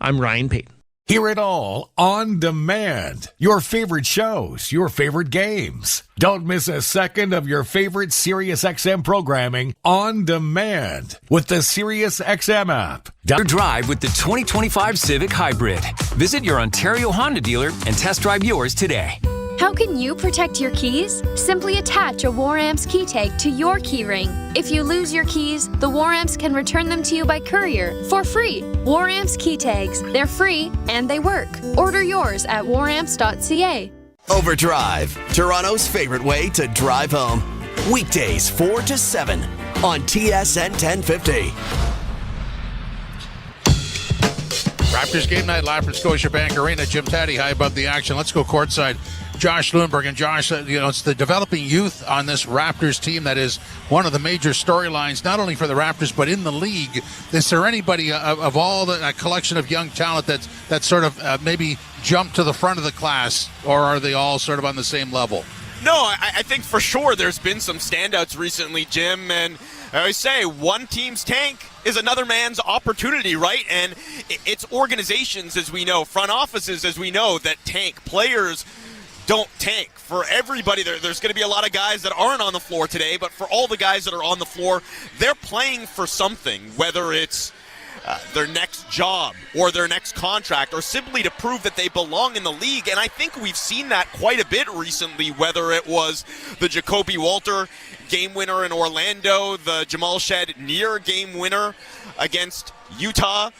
I'm Ryan Payton. Hear it all on demand. Your favorite shows, your favorite games. Don't miss a second of your favorite SiriusXM programming on demand with the SiriusXM app. Drive with the 2025 Civic Hybrid. Visit your Ontario Honda dealer and test drive yours today. How can you protect your keys? Simply attach a Waramps key tag to your key ring. If you lose your keys, the Waramps can return them to you by courier for free. Waramps key tags. They're free and they work. Order yours at waramps.ca. Overdrive, Toronto's favorite way to drive home. Weekdays 4 to 7 on TSN 1050. Raptors game night live from Scotiabank Arena. Jim Taddy high above the action. Let's go courtside. Josh Lundberg. And Josh, it's the developing youth on this Raptors team that is one of the major storylines, not only for the Raptors, but in the league. Is there anybody of all the collection of young talent that sort of maybe jumped to the front of the class, or are they all sort of on the same level? No, I think for sure there's been some standouts recently, Jim, and I always say one team's tank is another man's opportunity, right? And it's organizations, as we know, front offices, as we know, that tank. Players don't tank. For everybody, there's going to be a lot of guys that aren't on the floor today, but for all the guys that are on the floor, they're playing for something, whether it's their next job or their next contract, or simply to prove that they belong in the league. And I think we've seen that quite a bit recently, whether it was the Jacoby Walter game winner in Orlando, the Jamal Shed near game winner against Utah,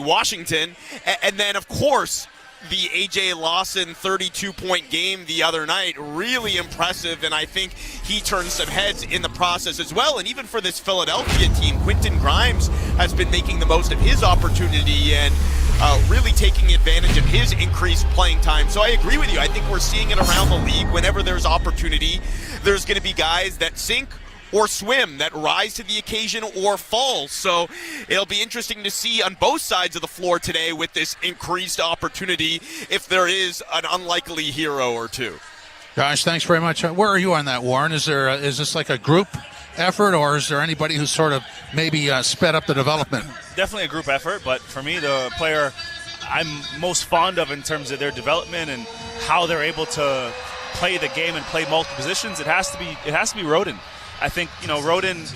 Washington, and then, of course, the A.J. Lawson 32-point game the other night, really impressive, and I think he turned some heads in the process as well. And even for this Philadelphia team, Quentin Grimes has been making the most of his opportunity and really taking advantage of his increased playing time. So I agree with you. I think we're seeing it around the league. Whenever there's opportunity, there's going to be guys that sink or swim, that rise to the occasion or fall. So it'll be interesting to see on both sides of the floor today with this increased opportunity if there is an unlikely hero or two. Josh, thanks very much. Where are you on that, Warren? Is this like a group effort, or is there anybody who's sort of maybe sped up the development? Definitely a group effort, but for me, the player I'm most fond of in terms of their development and how they're able to play the game and play multiple positions, it has to be Roden. I think, Roden,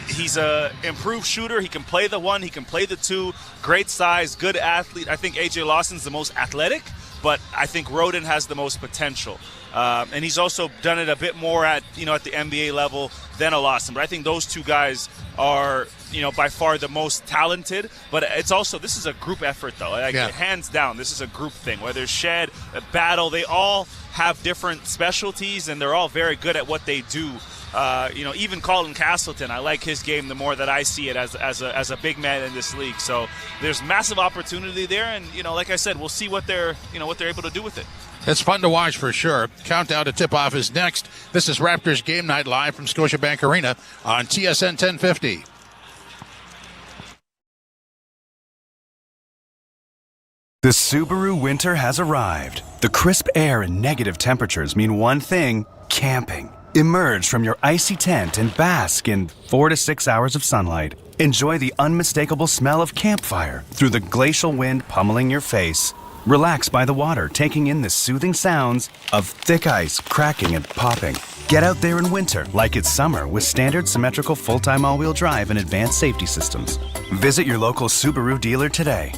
he's a improved shooter. He can play the one, he can play the two, great size, good athlete. I think A.J. Lawson's the most athletic, but I think Roden has the most potential. And he's also done it a bit more at the NBA level than a Lawson. But I think those two guys are, by far the most talented. But it's also, this is a group effort, though. Hands down, this is a group thing. Whether it's Shed, Battle, they all have different specialties, and they're all very good at what they do. Even Colin Castleton, I like his game the more that I see it as a big man in this league. So there's massive opportunity there, and like I said, we'll see what they're able to do with it. It's fun to watch for sure. Countdown to tip-off is next. This is Raptors Game Night live from Scotiabank Arena on TSN 1050. The Subaru winter has arrived. The crisp air and negative temperatures mean one thing: camping. Emerge from your icy tent and bask in 4 to 6 hours of sunlight. Enjoy the unmistakable smell of campfire through the glacial wind pummeling your face. Relax by the water, taking in the soothing sounds of thick ice cracking and popping. Get out there in winter like it's summer with standard symmetrical full-time all-wheel drive and advanced safety systems. Visit your local Subaru dealer today.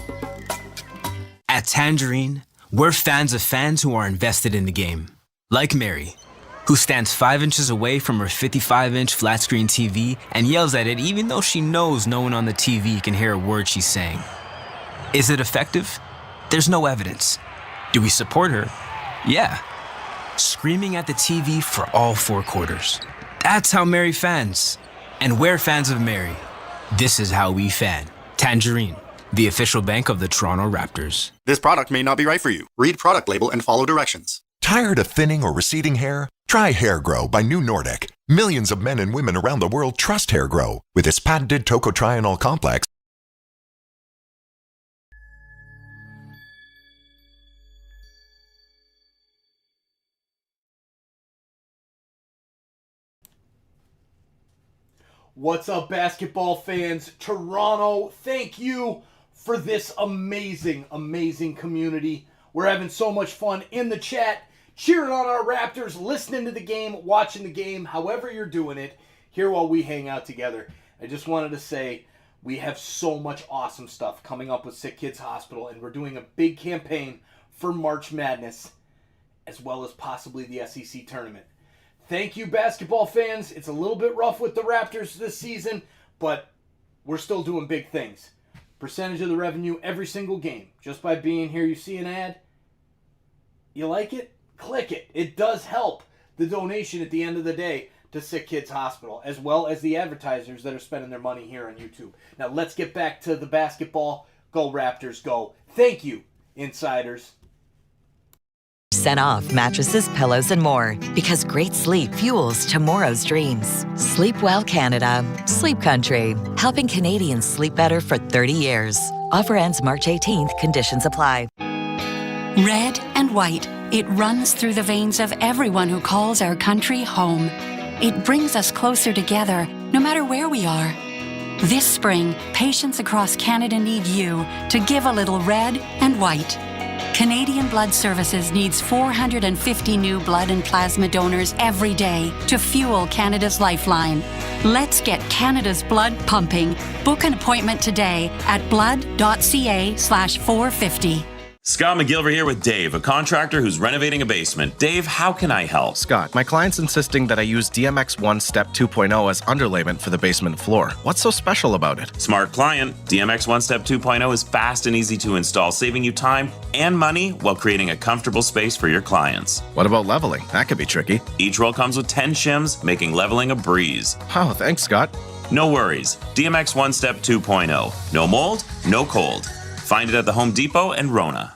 At Tangerine, we're fans of fans who are invested in the game. Like Mary, who stands 5 inches away from her 55-inch flat-screen TV and yells at it even though she knows no one on the TV can hear a word she's saying. Is it effective? There's no evidence. Do we support her? Yeah. Screaming at the TV for all 4 quarters. That's how Mary fans. And we're fans of Mary. This is how we fan. Tangerine, the official bank of the Toronto Raptors. This product may not be right for you. Read product label and follow directions. Tired of thinning or receding hair? Try Hair Grow by New Nordic. Millions of men and women around the world trust Hair Grow with its patented tocotrienol complex. What's up, basketball fans? Toronto, thank you for this amazing, amazing community. We're having so much fun in the chat, cheering on our Raptors, listening to the game, watching the game, however you're doing it, here while we hang out together. I just wanted to say we have so much awesome stuff coming up with SickKids Hospital, and we're doing a big campaign for March Madness, as well as possibly the SEC tournament. Thank you, basketball fans. It's a little bit rough with the Raptors this season, but we're still doing big things. Percentage of the revenue every single game. Just by being here, you see an ad. You like it? Click it. It does help the donation at the end of the day to SickKids Hospital, as well as the advertisers that are spending their money here on YouTube. Now let's get back to the basketball. Go Raptors, go. Thank you, insiders. % off mattresses, pillows, and more. Because great sleep fuels tomorrow's dreams. Sleep Well Canada. Sleep Country. Helping Canadians sleep better for 30 years. Offer ends March 18th. Conditions apply. Red and white. It runs through the veins of everyone who calls our country home. It brings us closer together, no matter where we are. This spring, patients across Canada need you to give a little red and white. Canadian Blood Services needs 450 new blood and plasma donors every day to fuel Canada's lifeline. Let's get Canada's blood pumping. Book an appointment today at blood.ca/450. Scott McGilver here with Dave, a contractor who's renovating a basement. Dave, how can I help? Scott, my client's insisting that I use DMX1 Step 2.0 as underlayment for the basement floor. What's so special about it? Smart client. DMX1 Step 2.0 is fast and easy to install, saving you time and money while creating a comfortable space for your clients. What about leveling? That could be tricky. Each roll comes with 10 shims, making leveling a breeze. Oh, thanks, Scott. No worries. DMX1 Step 2.0. No mold, no cold. Find it at the Home Depot and Rona.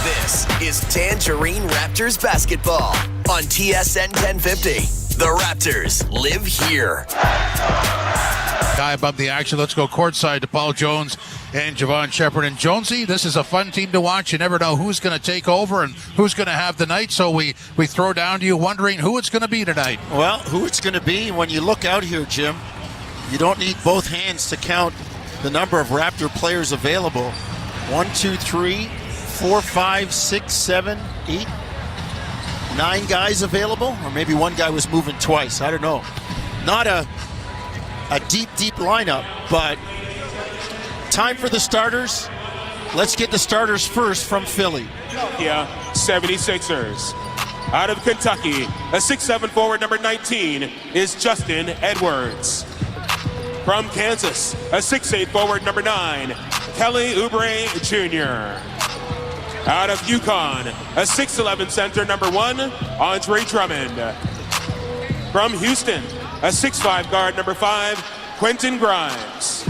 This is Tangerine Raptors basketball on TSN 1050. The Raptors live here. Guy above the action. Let's go courtside to Paul Jones and Javon Shepherd. And Jonesy, this is a fun team to watch. You never know who's going to take over and who's going to have the night. So we throw down to you wondering who it's going to be tonight. Well, who it's going to be, when you look out here, Jim, you don't need both hands to count the number of Raptor players available. 1, 2, 3, 4, 5, 6, 7, 8, 9 guys available, or maybe one guy was moving twice. I don't know. Not a deep lineup, but time for the starters. Let's get the starters first from Philly. Yeah, 76ers. Out of Kentucky, a 6'7" forward, number 19, is Justin Edwards. From Kansas, a 6'8" forward, number 9, Kelly Oubre Jr. Out of UConn, a 6'11" center, number 1, Andre Drummond. From Houston, a 6'5" guard, number 5, Quentin Grimes.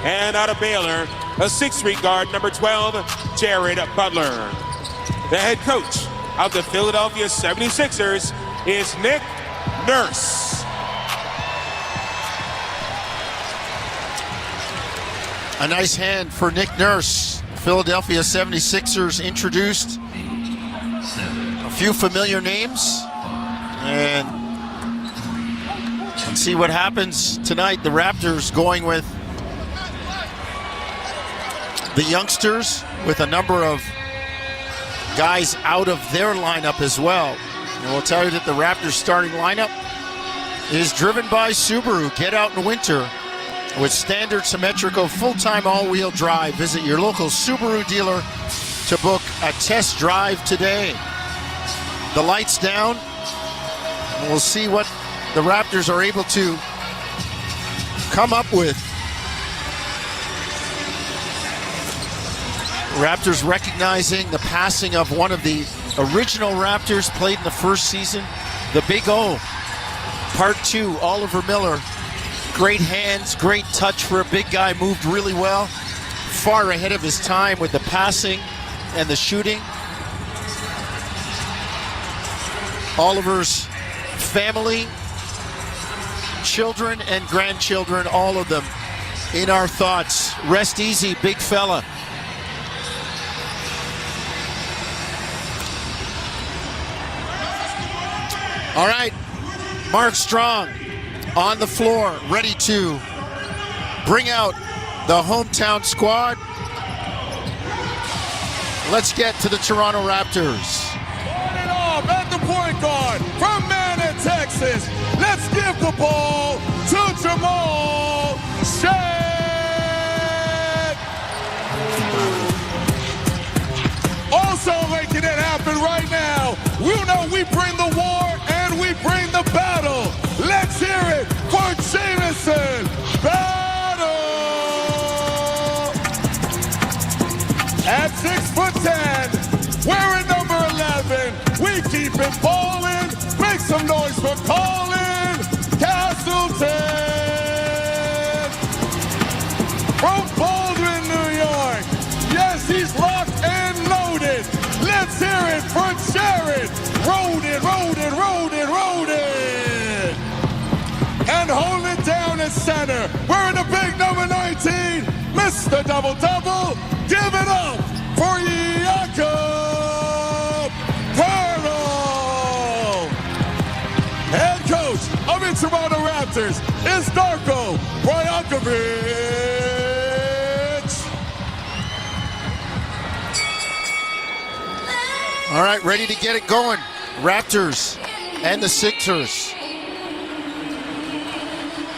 And out of Baylor, a 6'3" guard, number 12, Jared Butler. The head coach of the Philadelphia 76ers is Nick Nurse. A nice hand for Nick Nurse. Philadelphia 76ers introduced a few familiar names, and let's see what happens tonight. The Raptors going with the youngsters, with a number of guys out of their lineup as well. And we'll tell you that the Raptors starting lineup is driven by Subaru. Get out in winter with standard symmetrical full-time all-wheel drive. Visit your local Subaru dealer to book a test drive today. The lights down, and we'll see what the Raptors are able to come up with. Raptors recognizing the passing of one of the original Raptors, played in the first season, the Big O. Part 2, Oliver Miller. Great hands, great touch for a big guy, moved really well. Far ahead of his time with the passing and the shooting. Oliver's family, children and grandchildren, all of them in our thoughts. Rest easy, big fella. All right, Mark Strong on the floor, ready to bring out the hometown squad. Let's get to the Toronto Raptors. It off at the point guard from Manor, Texas. Let's give the ball to Jamal Shead. Also making it happen right now. We know we bring the war and we bring the battle. Let's hear it for Jameson Battle. At 6'10", wearing number 11, we keep it ballin'. Make some noise for Colin Castleton from Baldwin, New York. Yes, he's locked and loaded. Let's hear it for Jared. Rolled it. And hold it down at center. Wearing the big number 19, Mr. Double-Double. Give it up for Jakob Poeltl. Head coach of the Toronto Raptors is Darko Rajakovic. All right, ready to get it going. Raptors and the Sixers.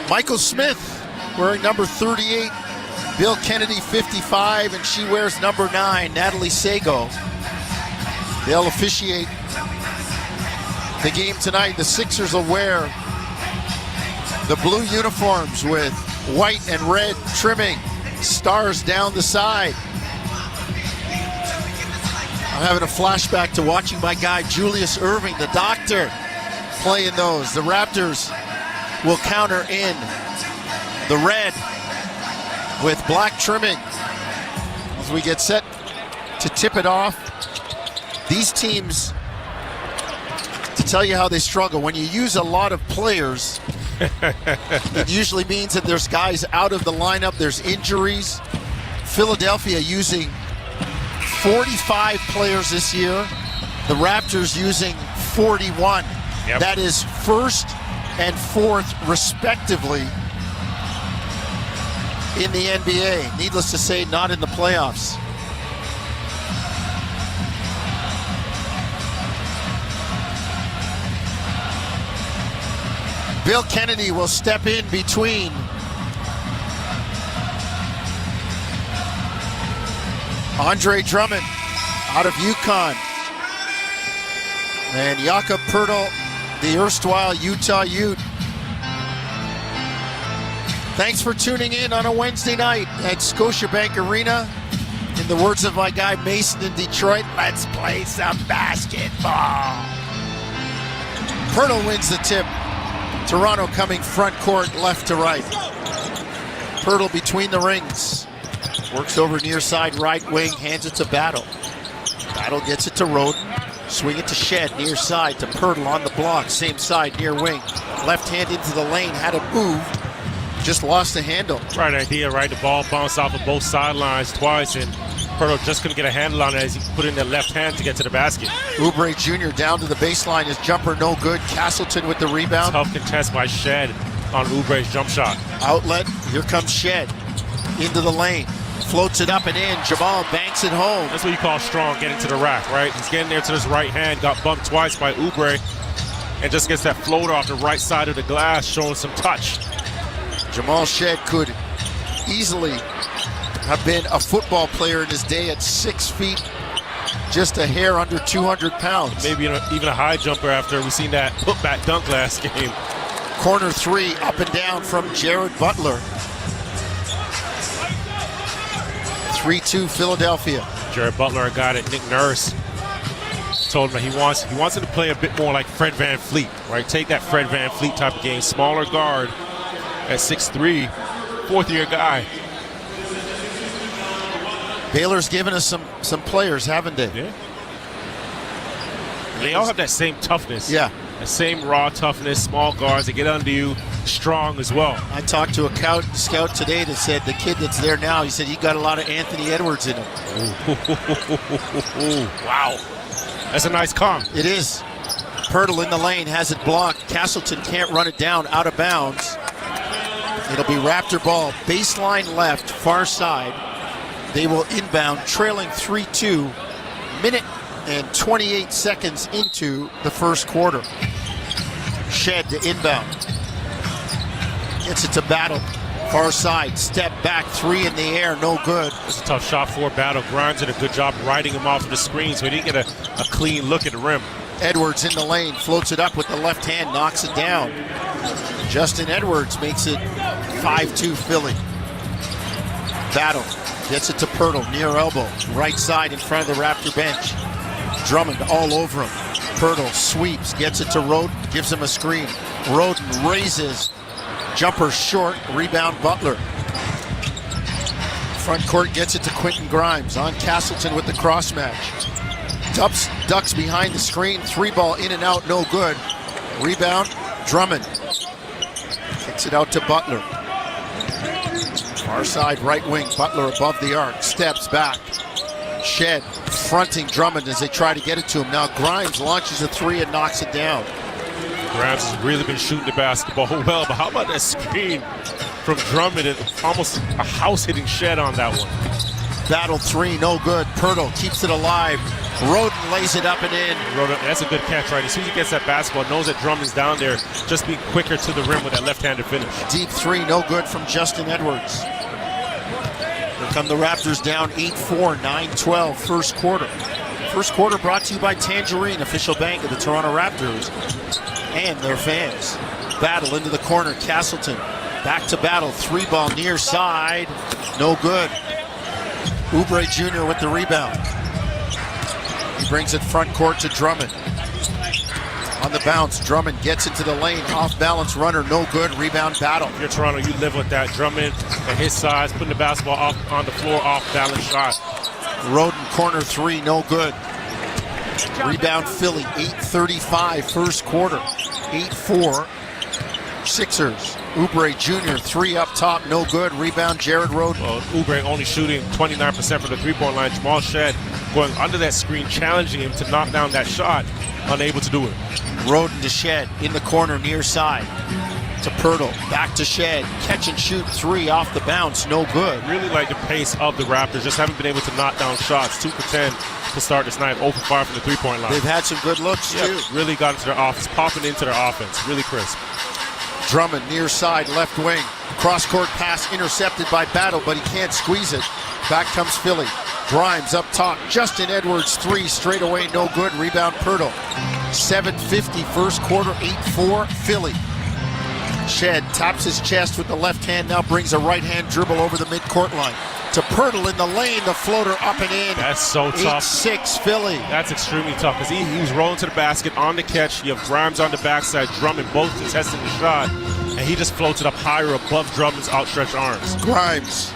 Michael Smith wearing number 38. Bill Kennedy 55, and she wears number 9, Natalie Sago. They'll officiate the game tonight. The Sixers will wear the blue uniforms with white and red trimming, stars down the side. I'm having a flashback to watching my guy Julius Irving, the doctor, playing those. The Raptors will counter in the red with black trimming as we get set to tip it off. These teams, to tell you how they struggle, when you use a lot of players, it usually means that there's guys out of the lineup, there's injuries. Philadelphia using 45 players this year. The Raptors using 41. Yep. That is first and fourth, respectively, in the NBA. Needless to say, not in the playoffs. Bill Kennedy will step in between Andre Drummond out of UConn and Jakob Poeltl, the erstwhile Utah Ute. Thanks for tuning in on a Wednesday night at Scotiabank Arena. In the words of my guy Mason in Detroit, let's play some basketball. Poeltl wins the tip. Toronto coming front court, left to right. Poeltl between the rings. Works over near side right wing, hands it to Battle. Battle gets it to Roden. Swing it to Shed, near side to Poeltl on the block. Same side, near wing. Left hand into the lane, had a move. Just lost the handle. Right idea, right? The ball bounced off of both sidelines twice, and Poeltl just couldn't get a handle on it as he put in the left hand to get to the basket. Oubre Jr. down to the baseline. His jumper no good. Castleton with the rebound. Tough contest by Shed on Oubre's jump shot. Outlet. Here comes Shed. Into the lane. Floats it up and in. Jamal banks it home. That's what you call strong, getting to the rack, right? He's getting there to his right hand. Got bumped twice by Oubre. And just gets that floater off the right side of the glass, showing some touch. Jamal Shed could easily have been a football player in his day at 6 feet, just a hair under 200 pounds. Maybe even a high jumper after we've seen that putback dunk last game. Corner three, up and down from Jared Butler. 3-2 Philadelphia. Jared Butler, a guy that Nick Nurse told him he wants him to play a bit more like Fred VanVleet, right? Take that Fred VanVleet type of game, smaller guard at 6'3", fourth-year guy. Baylor's given us some players, haven't they? Yeah. They all have that same toughness. Yeah. The same raw toughness, small guards. They get under you, strong as well. I talked to a scout today that said the kid that's there now, he said he got a lot of Anthony Edwards in him. Wow. That's a nice comp. It is. Pirtle in the lane, has it blocked. Castleton can't run it down, out of bounds. It'll be Raptor ball, baseline left, far side. They will inbound, trailing 3-2, minute and 28 seconds into the first quarter. Shed to inbound. Gets it to Battle. Far side, step back, three in the air, no good. It's a tough shot for Battle. Grimes did a good job riding him off of the screen, so he didn't get a clean look at the rim. Edwards in the lane, floats it up with the left hand, knocks it down. Justin Edwards makes it 5-2 Philly. Battle gets it to Pirtle, near elbow, right side in front of the Raptor bench. Drummond all over him. Pirtle sweeps, gets it to Roden, gives him a screen. Roden raises, jumper short, rebound Butler. Front court gets it to Quentin Grimes, on Castleton with the cross match. Ducks behind the screen, three ball in and out, no good. Rebound, Drummond. Kicks it out to Butler. Far side right wing, Butler above the arc, steps back. Shed fronting Drummond as they try to get it to him. Now Grimes launches a three and knocks it down. Grimes has really been shooting the basketball well, but how about that screen from Drummond and almost a house-hitting Shed on that one. Battle three, no good. Pirtle keeps it alive. Roden lays it up and in. Roden, that's a good catch, right? As soon as he gets that basketball, knows that Drummond's down there, just be quicker to the rim with that left-handed finish. Deep three, no good from Justin Edwards. Here come the Raptors down 8-4, 9-12, first quarter. First quarter brought to you by Tangerine, official bank of the Toronto Raptors and their fans. Battle into the corner, Castleton. Back to Battle, three ball near side, no good. Oubre Jr. with the rebound. He brings it front court to Drummond. On the bounce, Drummond gets into the lane, off balance runner, no good, rebound Battle. If you're Toronto, you live with that. Drummond at his size, putting the basketball off on the floor, off balance shot. Roden corner three, no good. Rebound Philly, 8:35 first quarter, 8-4 Sixers. Oubre Jr. three up top, no good. Rebound Jared Roden. Well, Oubre only shooting 29% from the three-point line. Jamal Shed going under that screen, challenging him to knock down that shot, unable to do it. Roden to Shed in the corner near side. To Pirtle, back to Shed, catch and shoot three off the bounce, no good. Really like the pace of the Raptors, just haven't been able to knock down shots. 2 for 10 to start this night, 0 for 5 from the three-point line. They've had some good looks too. Really got into their offense, popping into their offense, really crisp. Drummond near side, left wing. Cross-court pass intercepted by Battle, but he can't squeeze it. Back comes Philly. Grimes up top. Justin Edwards, three straight away, no good. Rebound Pirtle. 7:50 first quarter, 8-4 Philly. Shed taps his chest with the left hand, now brings a right hand dribble over the midcourt line. To Pirtle in the lane, the floater up and in. That's so tough. 8-6 Philly. That's extremely tough because he was rolling to the basket on the catch. You have Grimes on the backside, Drummond both contesting the shot, and he just floats it up higher above Drummond's outstretched arms. Grimes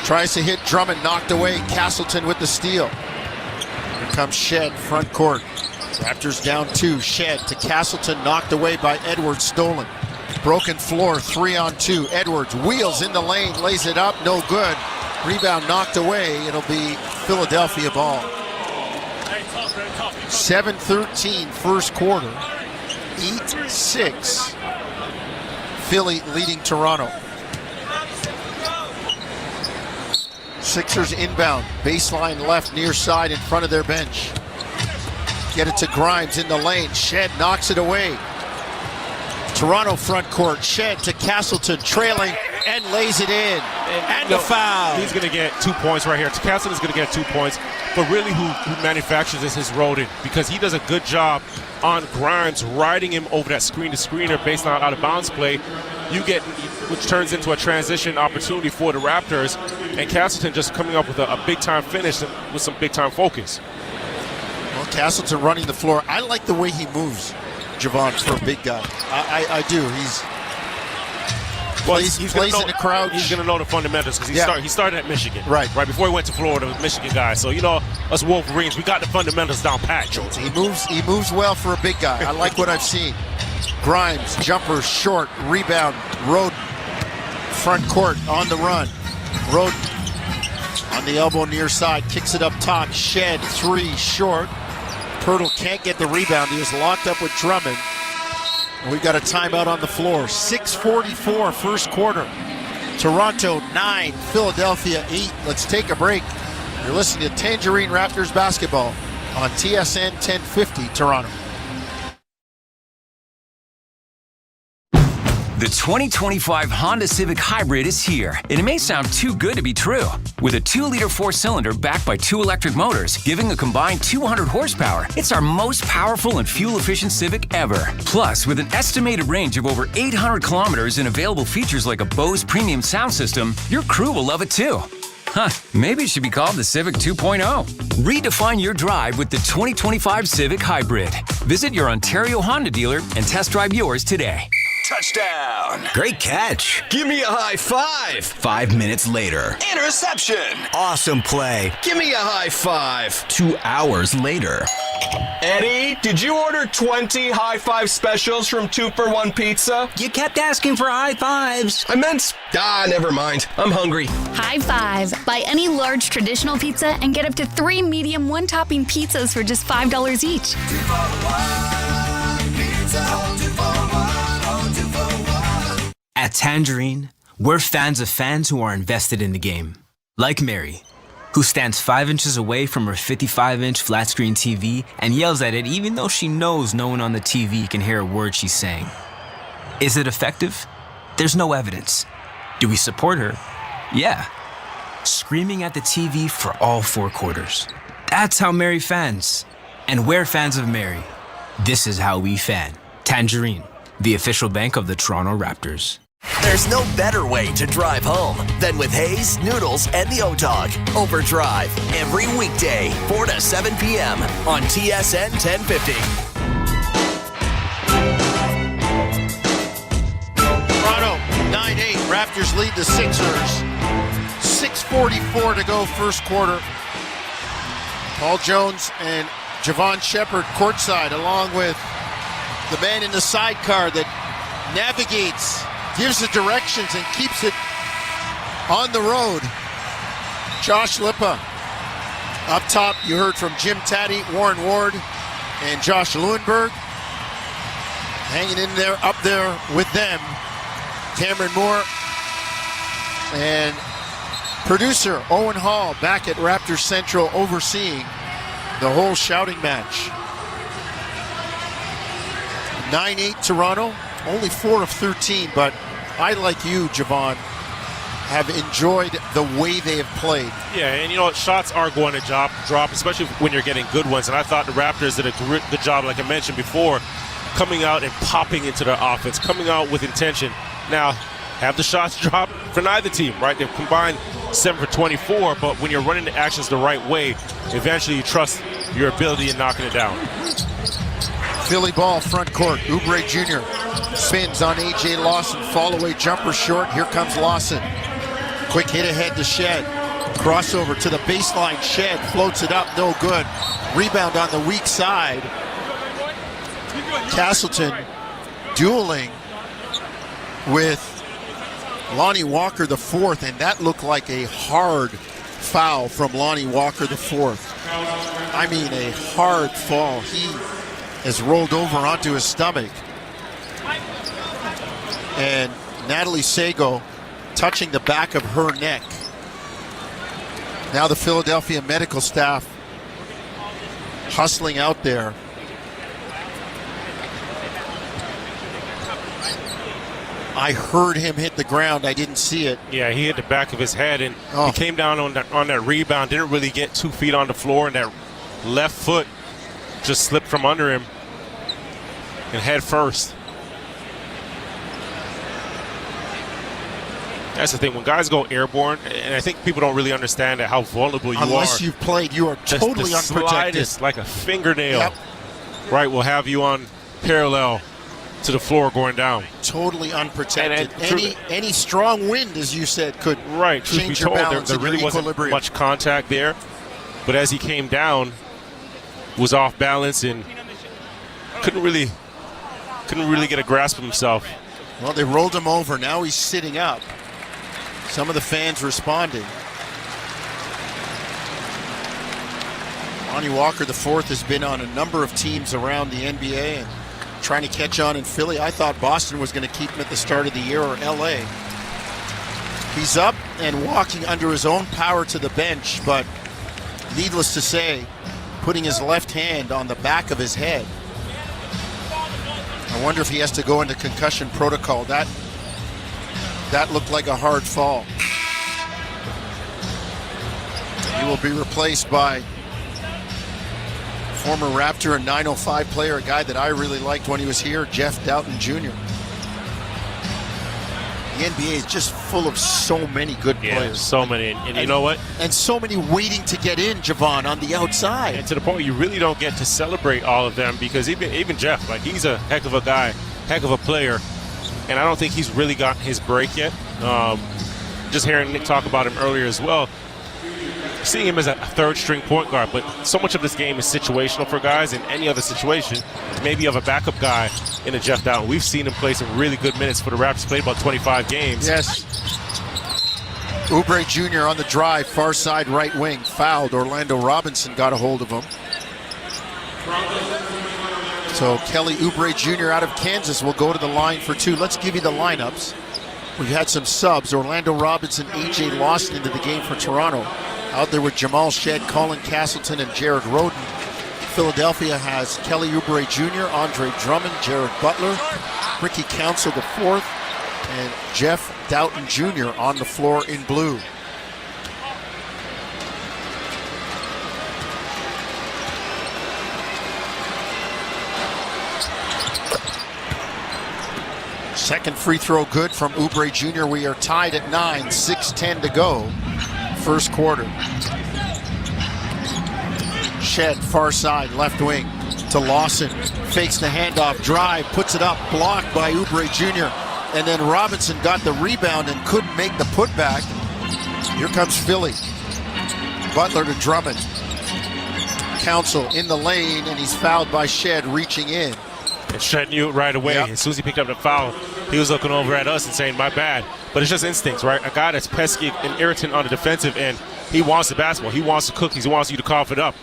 tries to hit Drummond, knocked away. Castleton with the steal. Here comes Shed, front court. Raptors down 2. Shed to Castleton, knocked away by Edwards, stolen. Broken floor, 3-on-2. Edwards wheels in the lane, lays it up, no good. Rebound knocked away. It'll be Philadelphia ball. 7:13 first quarter. 8-6. Philly leading Toronto. Sixers inbound. Baseline left, near side in front of their bench. Get it to Grimes in the lane. Shed knocks it away. Toronto front court. Shed to Castleton, trailing, and lays it in. And the foul. He's going to get 2 points right here. Castleton's going to get 2 points. But really who manufactures this is Roden, because he does a good job on Grimes, riding him over that screen-to-screener based on out-of-bounds play. You get, which turns into a transition opportunity for the Raptors, and Castleton just coming up with a big-time finish with some big-time focus. Well, Castleton running the floor. I like the way he moves, Javon, for a big guy. I do. He's plays in the crowd. He's going to know the fundamentals because he started at Michigan. Right before he went to Florida, was a Michigan guy. So, you know, us Wolverines, we got the fundamentals down pat, Jones. He moves well for a big guy. I like what I've seen. Grimes, jumper, short, rebound, Roden. Front court, on the run. Roden on the elbow near side, kicks it up top. Shed, three, short. Pirtle can't get the rebound. He was locked up with Drummond. And we've got a timeout on the floor. 6:44 first quarter. Toronto 9, Philadelphia 8. Let's take a break. You're listening to Tangerine Raptors basketball on TSN 1050 Toronto. The 2025 Honda Civic Hybrid is here, and it may sound too good to be true. With a 2-liter 4-cylinder backed by 2 electric motors, giving a combined 200 horsepower, it's our most powerful and fuel-efficient Civic ever. Plus, with an estimated range of over 800 kilometers and available features like a Bose premium sound system, your crew will love it too. Huh, maybe it should be called the Civic 2.0. Redefine your drive with the 2025 Civic Hybrid. Visit your Ontario Honda dealer and test drive yours today. Touchdown. Great catch. Give me a high five. 5 minutes later. Interception. Awesome play. Give me a high five. 2 hours later. Eddie, did you order 20 high five specials from 2 for $1 pizza? You kept asking for high fives. I meant, never mind. I'm hungry. High five. Buy any large traditional pizza and get up to 3 medium 1-topping pizzas for just $5 each. 2 for $1 pizza. 2 for $1. At Tangerine, we're fans of fans who are invested in the game. Like Mary, who stands 5 inches away from her 55-inch flat-screen TV and yells at it even though she knows no one on the TV can hear a word she's saying. Is it effective? There's no evidence. Do we support her? Yeah. Screaming at the TV for all 4 quarters. That's how Mary fans. And we're fans of Mary. This is how we fan. Tangerine, the official bank of the Toronto Raptors. There's no better way to drive home than with Hayes, Noodles, and the O-Dog. Overdrive every weekday, 4 to 7 p.m. on TSN 1050. Toronto 9-8. Raptors lead the Sixers. 6:44 to go first quarter. Paul Jones and Javon Shepherd courtside, along with the man in the sidecar that navigates, gives the directions, and keeps it on the road. Josh Lippa. Up top, you heard from Jim Taddy, Warren Ward, and Josh Lewenberg. Hanging in there, up there with them, Cameron Moore and producer Owen Hall back at Raptors Central overseeing the whole shouting match. 9-8 Toronto, only 4 of 13, but I, like you, Javon, have enjoyed the way they have played. Yeah, and shots are going to drop, especially when you're getting good ones. And I thought the Raptors did a good job, like I mentioned before, coming out and popping into their offense, coming out with intention. Now, have the shots drop for neither team, right? They've combined 7 for 24, but when you're running the actions the right way, eventually you trust your ability in knocking it down. Philly ball, front court. Oubre Jr. spins on A.J. Lawson. Fall away jumper short. Here comes Lawson. Quick hit ahead to Shed. Crossover to the baseline. Shed floats it up. No good. Rebound on the weak side. Castleton dueling with Lonnie Walker the fourth, and that looked like a hard foul from Lonnie Walker the fourth. I mean, a hard fall. He has rolled over onto his stomach. And Natalie Sago touching the back of her neck. Now the Philadelphia medical staff hustling out there. I heard him hit the ground. I didn't see it. Yeah, he hit the back of his head, and he came down on that rebound. Didn't really get 2 feet on the floor, and that left foot just slipped from under him and head first. That's the thing. When guys go airborne, and I think people don't really understand how vulnerable you are. Unless you've played, you are totally just the unprotected. Slightest, like a fingernail, right, will have you on parallel to the floor going down. Totally unprotected. Any strong wind, as you said, could change your balance there really wasn't much contact there. But as he came down, was off balance and couldn't really get a grasp of himself. Well, they rolled him over. Now he's sitting up. Some of the fans responding. Lonnie Walker IV has been on a number of teams around the NBA and trying to catch on in Philly. I thought Boston was going to keep him at the start of the year, or LA. He's up and walking under his own power to the bench, but needless to say, putting his left hand on the back of his head. I wonder if he has to go into concussion protocol. That looked like a hard fall. He will be replaced by former Raptor and 905 player, a guy that I really liked when he was here, Jeff Doughton Jr. The NBA is just full of so many good players. So many. And you know what? And so many waiting to get in, Javon, on the outside. And to the point where you really don't get to celebrate all of them, because even Jeff, like, he's a heck of a guy, heck of a player, and I don't think he's really gotten his break yet. Just hearing Nick talk about him earlier as well, seeing him as a third-string point guard, but so much of this game is situational for guys. In any other situation, maybe you have a backup guy in a Jeff Doughton. We've seen him play some really good minutes for the Raptors, played about 25 games. Yes. Oubre Jr. on the drive, far side right wing, fouled. Orlando Robinson got a hold of him. So Kelly Oubre Jr. out of Kansas will go to the line for two. Let's give you the lineups. We've had some subs. Orlando Robinson, A.J. Lawson into the game for Toronto. Out there with Jamal Shedd, Colin Castleton, and Jared Roden. Philadelphia has Kelly Oubre Jr., Andre Drummond, Jared Butler, Ricky Council IV, and Jeff Doughton Jr. on the floor in blue. Second free throw good from Oubre Jr. We are tied at 9, 6:10 to go. First quarter. Shedd, far side, left wing to Lawson. Fakes the handoff, drive, puts it up, blocked by Oubre Jr. And then Robinson got the rebound and couldn't make the putback. Here comes Philly. Butler to Drummond. Council in the lane, and he's fouled by Shedd reaching in. And Shedd knew it right away. Yep. As soon as he picked up the foul, he was looking over at us and saying, my bad. But it's just instincts, right? A guy that's pesky and irritant on the defensive end, he wants the basketball. He wants to cook. He wants you to cough it up.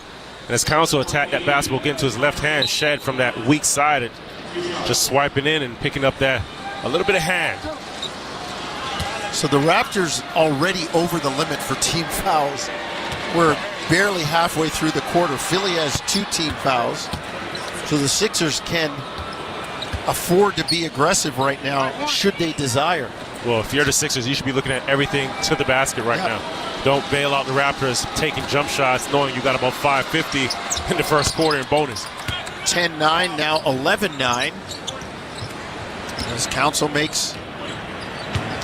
And as Council attacked that basketball, getting to his left hand, Shedd from that weak side, and just swiping in and picking up that a little bit of hand. So the Raptors already over the limit for team fouls. We're barely halfway through the quarter. Philly has 2 team fouls. So the Sixers can afford to be aggressive right now, should they desire. Well, if you're the Sixers, you should be looking at everything to the basket right now. Don't bail out the Raptors taking jump shots, knowing you got about 5:50 in the first quarter in bonus. 10-9, now 11-9. As Council makes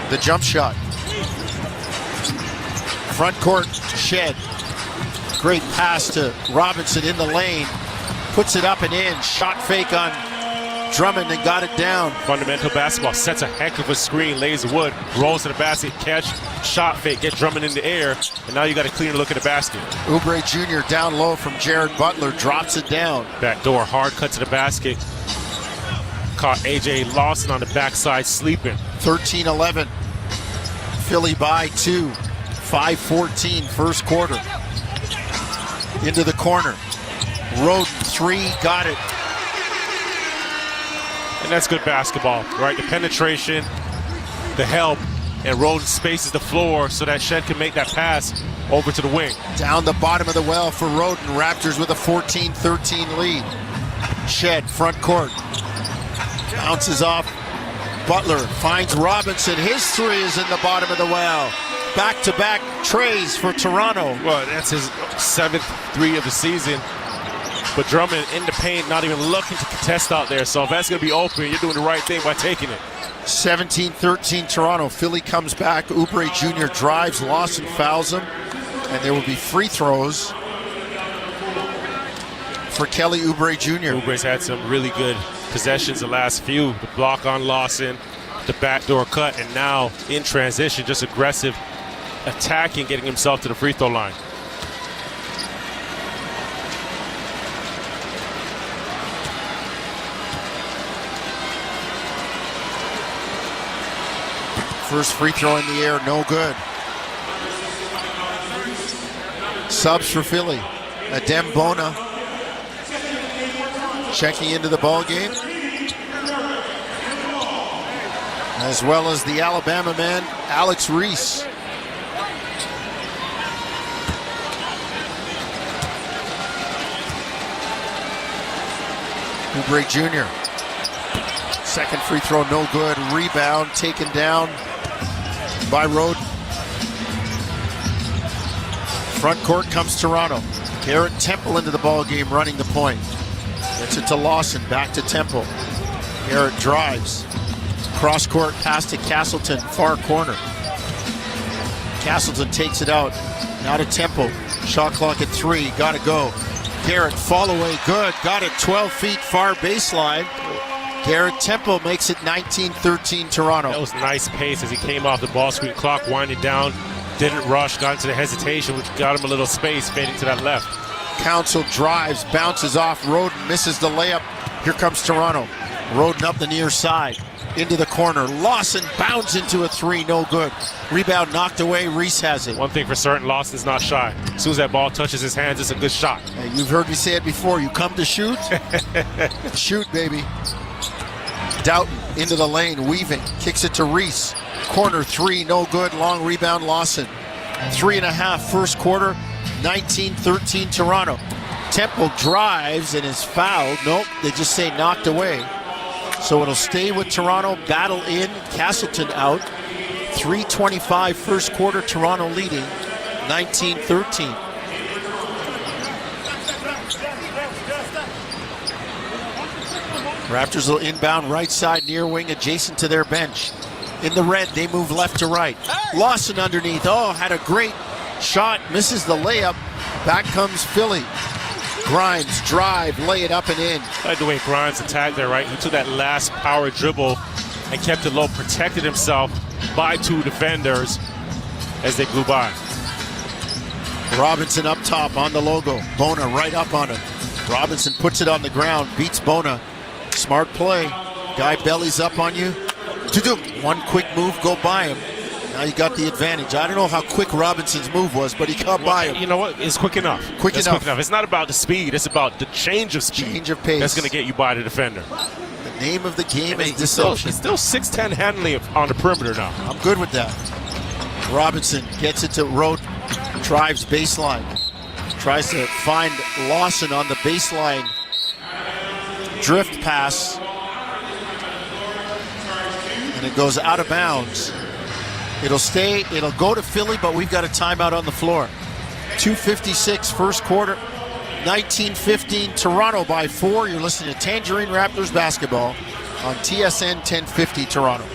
the jump shot. Front court, Shedd. Great pass to Robinson in the lane. Puts it up and in. Shot fake on Drummond and got it down. Fundamental basketball. Sets a heck of a screen. Lays the wood. Rolls to the basket. Catch. Shot fake. Get Drummond in the air. And now you got a cleaner look at the basket. Oubre Jr. down low from Jared Butler. Drops it down. Back door. Hard cut to the basket. Caught A.J. Lawson on the backside sleeping. 13-11. Philly by 2. 5:14 first quarter. Into the corner. Roden 3. Got it. And that's good basketball, right? The penetration, the help, and Roden spaces the floor so that Shedd can make that pass over to the wing. Down the bottom of the well for Roden. Raptors with a 14-13 lead. Shedd, front court. Bounces off. Butler finds Robinson. His 3 is in the bottom of the well. Back-to-back trays for Toronto. Well, that's his 7th 3 of the season. But Drummond in the paint, not even looking to contest out there. So if that's going to be open, you're doing the right thing by taking it. 17-13 Toronto. Philly comes back. Oubre Jr. drives. Lawson fouls him. And there will be free throws for Kelly Oubre Jr. Oubre's had some really good possessions the last few. The block on Lawson, the backdoor cut, and now in transition, just aggressive attacking, getting himself to the free throw line. First free throw in the air, no good. Subs for Philly. Adem Bona checking into the ball game, as well as the Alabama man, Alex Reese. Oubre Jr. Second free throw, no good. Rebound taken down by Roden. Front court comes Toronto. Garrett Temple into the ball game, running the point. Gets it to Lawson, back to Temple. Garrett drives. Cross court pass to Castleton, far corner. Castleton takes it out. Now to Temple. Shot clock at 3, gotta go. Garrett, fall away, good. Got it 12 feet, far baseline. Garrett Temple makes it 19-13 Toronto. That was nice pace as he came off the ball screen. Clock winding down. Didn't rush, got into the hesitation, which got him a little space, fading to that left. Council drives, bounces off. Roden misses the layup. Here comes Toronto. Roden up the near side. Into the corner. Lawson bounds into a 3, no good. Rebound knocked away. Reese has it. One thing for certain, Lawson's not shy. As soon as that ball touches his hands, it's a good shot. Hey, you've heard me say it before. You come to shoot, shoot, baby. Doughton into the lane, weaving, kicks it to Reese. Corner 3, no good. Long rebound, Lawson. 3.5 first quarter, 19-13 Toronto. Temple drives and is fouled. Nope, they just say knocked away. So it'll stay with Toronto. Battle in, Castleton out. 3:25 first quarter, Toronto leading 19-13. Raptors will inbound right side near wing adjacent to their bench. In the red, they move left to right. Lawson underneath. Oh, had a great shot. Misses the layup. Back comes Philly. Grimes drive, lay it up and in. I like the way Grimes attacked there, right? He took that last power dribble and kept it low, protected himself by 2 defenders as they blew by. Robinson up top on the logo. Bona right up on him. Robinson puts it on the ground, beats Bona. Smart play. Guy bellies up on you. One quick move, go by him. Now you got the advantage. I don't know how quick Robinson's move was, but he got by him. You know what? It's quick enough. Quick enough. It's not about the speed. It's about the change of speed. Change of pace. That's going to get you by the defender. The name of the game is deception. He's still 6'10" handling on the perimeter now. I'm good with that. Robinson gets it to Roden. Drives baseline. Tries to find Lawson on the baseline. Drift pass. And it goes out of bounds. It'll go to Philly, but we've got a timeout on the floor. 2:56 first quarter, 19-15 Toronto by 4. You're listening to Tangerine Raptors basketball on TSN 1050 Toronto.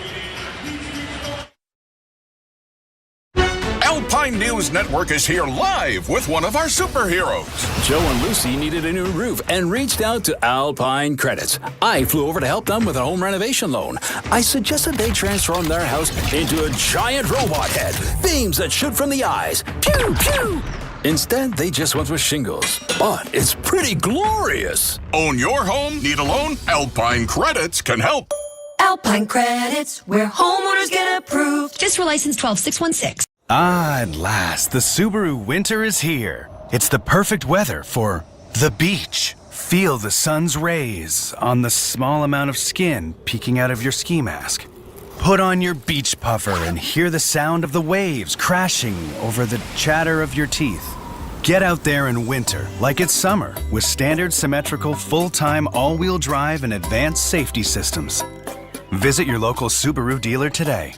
Alpine News Network is here live with one of our superheroes. Joe and Lucy needed a new roof and reached out to Alpine Credits. I flew over to help them with a home renovation loan. I suggested they transform their house into a giant robot head, beams that shoot from the eyes. Pew, pew! Instead, they just went with shingles. But it's pretty glorious. Own your home? Need a loan? Alpine Credits can help. Alpine Credits, where homeowners get approved. Just for license 12616. Ah, at last, the Subaru winter is here. It's the perfect weather for the beach. Feel the sun's rays on the small amount of skin peeking out of your ski mask. Put on your beach puffer and hear the sound of the waves crashing over the chatter of your teeth. Get out there in winter like it's summer with standard symmetrical full-time all-wheel drive and advanced safety systems. Visit your local Subaru dealer today.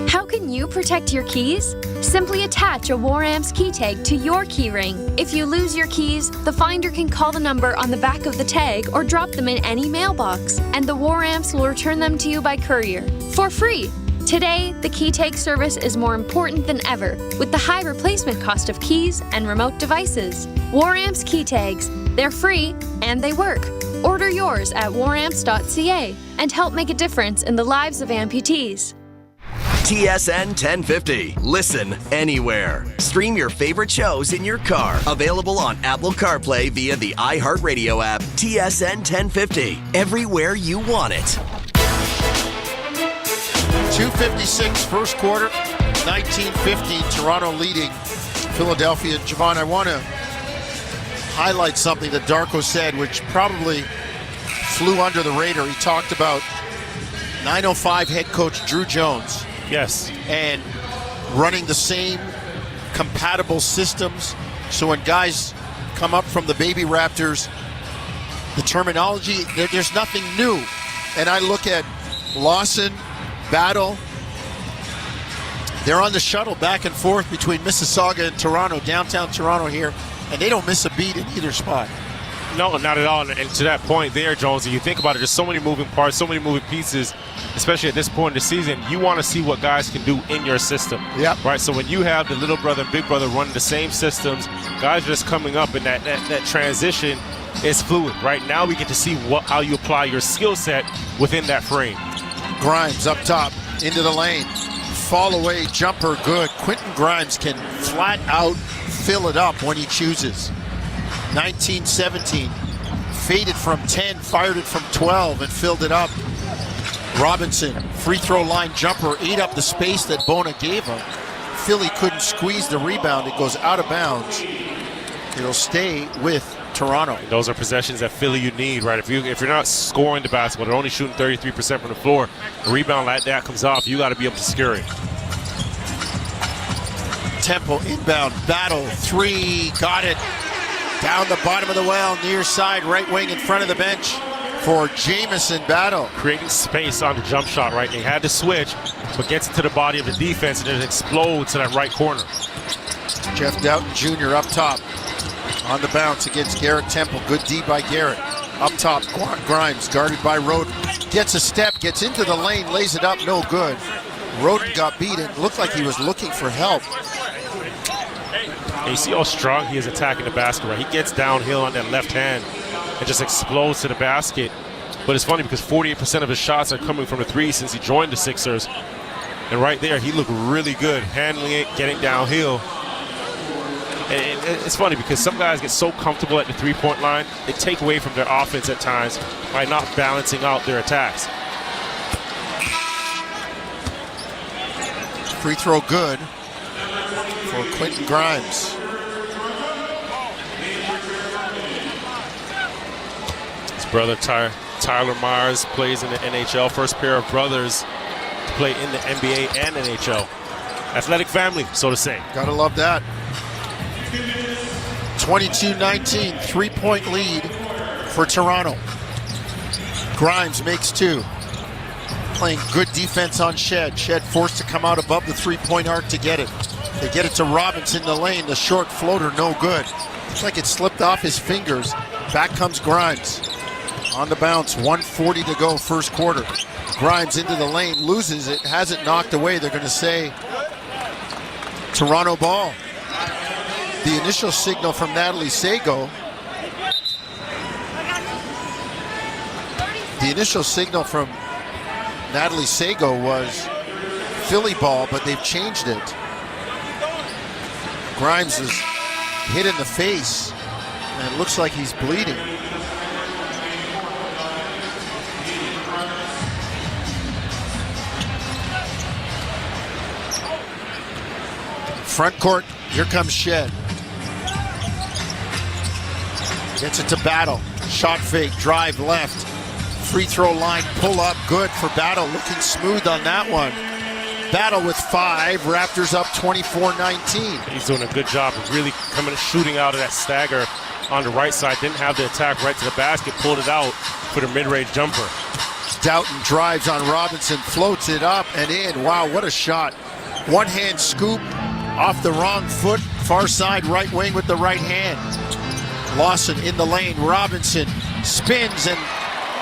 How can you protect your keys? Simply attach a War-Amps key tag to your key ring. If you lose your keys, the finder can call the number on the back of the tag or drop them in any mailbox, and the War-Amps will return them to you by courier for free. Today, the key tag service is more important than ever with the high replacement cost of keys and remote devices. War-Amps key tags, they're free and they work. Order yours at waramps.ca and help make a difference in the lives of amputees. TSN 1050. Listen anywhere. Stream your favorite shows in your car. Available on Apple CarPlay via the iHeartRadio app. TSN 1050. Everywhere you want it. 2:56 first quarter, 19-15, Toronto leading Philadelphia. Javon, I want to highlight something that Darko said, which probably flew under the radar. He talked about 905 head coach Drew Jones. Yes. And running the same compatible systems. So when guys come up from the baby Raptors, the terminology, there's nothing new. And I look at Lawson, Battle. They're on the shuttle back and forth between Mississauga and Toronto, downtown Toronto here, and they don't miss a beat in either spot. No, not at all. And to that point there, Jonesy, you think about it, there's so many moving parts, so many moving pieces, especially at this point in the season. You want to see what guys can do in your system. Yep. Right? So when you have the little brother and big brother running the same systems, guys are just coming up, and that transition is fluid. Right now we get to see how you apply your skill set within that frame. Grimes up top, into the lane. Fall away jumper, good. Quentin Grimes can flat out fill it up when he chooses. 19-17, faded from 10, fired it from 12, and filled it up. Robinson, free throw line jumper, ate up the space that Bona gave him. Philly couldn't squeeze the rebound. It goes out of bounds. It'll stay with Toronto. And those are possessions that Philly you need, right? If you're not scoring the basketball, they're only shooting 33% from the floor. A rebound like that comes off, you got to be able to secure it. Temple inbound, Battle, three, got it. Down the bottom of the well, near side, right wing in front of the bench for Jamison. Battle. Creating space on the jump shot, right? They had to switch, but gets into the body of the defense and then explodes to that right corner. Jeff Doughton Jr. up top. On the bounce against Garrett Temple. Good D by Garrett. Up top, Grimes guarded by Roden. Gets a step, gets into the lane, lays it up, no good. Roden got beat. It looked like he was looking for help. And you see how strong he is attacking the basket, right? He gets downhill on that left hand and just explodes to the basket. But it's funny because 48% of his shots are coming from the three since he joined the Sixers. And right there, he looked really good, handling it, getting downhill. And it's funny because some guys get so comfortable at the three-point line, they take away from their offense at times by not balancing out their attacks. Free throw good for Quentin Grimes. His brother Tyler Myers plays in the NHL. First pair of brothers to play in the NBA and NHL. Athletic family, so to say. Gotta love that. 22-19, three-point lead for Toronto. Grimes makes two. Playing good defense on Shed. Shed forced to come out above the three-point arc to get it. They get it to Robinson in the lane. The short floater, no good. Looks like it slipped off his fingers. Back comes Grimes. On the bounce, 1:40 to go, first quarter. Grimes into the lane, loses it, has it knocked away. They're going to say Toronto ball. The initial signal from Natalie Sago. The initial signal from Natalie Sago was Philly ball, but they've changed it. Grimes is hit in the face, and it looks like he's bleeding. Front court, here comes Shed. Gets it to Battle. Shot fake, drive left. Free throw line, pull up, good for Battle. Looking smooth on that one. Battle with 5, Raptors up 24-19. He's doing a good job of really coming, shooting out of that stagger on the right side. Didn't have the attack right to the basket, pulled it out for the mid-range jumper. Doughton drives on Robinson, floats it up and in. Wow, what a shot. One-hand scoop off the wrong foot, far side right wing with the right hand. Lawson in the lane, Robinson spins and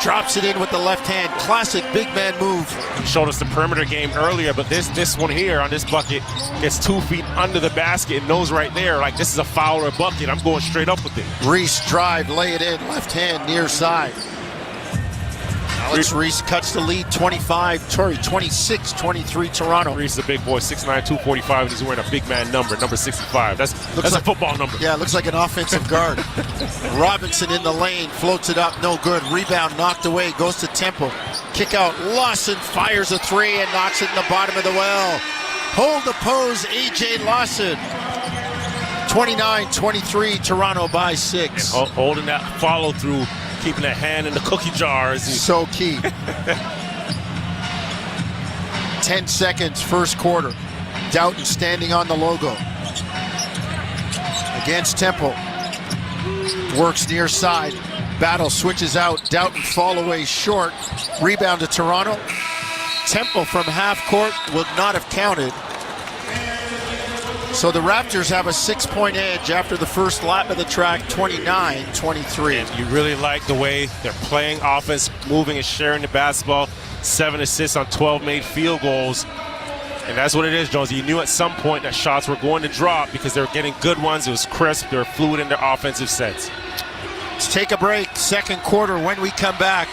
drops it in with the left hand. Classic big man move. He showed us the perimeter game earlier, but this one here on this bucket gets 2 feet under the basket and knows right there, like this is a foul or a bucket. I'm going straight up with it. Reese drive, lay it in, left hand near side. Alex Reese cuts the lead, 26-23 Toronto. Reese is a big boy, 6'9", 245, and he's wearing a big man number 65. That's like a football number. Yeah, looks like an offensive guard. Robinson in the lane, floats it up, no good. Rebound knocked away, goes to Temple. Kick out, Lawson fires a three and knocks it in the bottom of the well. Hold the pose, A.J. Lawson. 29-23, Toronto by 6. And holding that follow through, keeping that hand in the cookie jars. So key. 10 seconds, first quarter. Doughton standing on the logo. Against Temple. Works near side. Battle switches out. Doughton fall away short. Rebound to Toronto. Temple from half court would not have counted. So the Raptors have a 6-point edge after the first lap of the track, 29-23. And you really like the way they're playing offense, moving and sharing the basketball. 7 assists on 12 made field goals. And that's what it is, Jones. You knew at some point that shots were going to drop because they were getting good ones. It was crisp. They were fluid in their offensive sets. Let's take a break. Second quarter when we come back.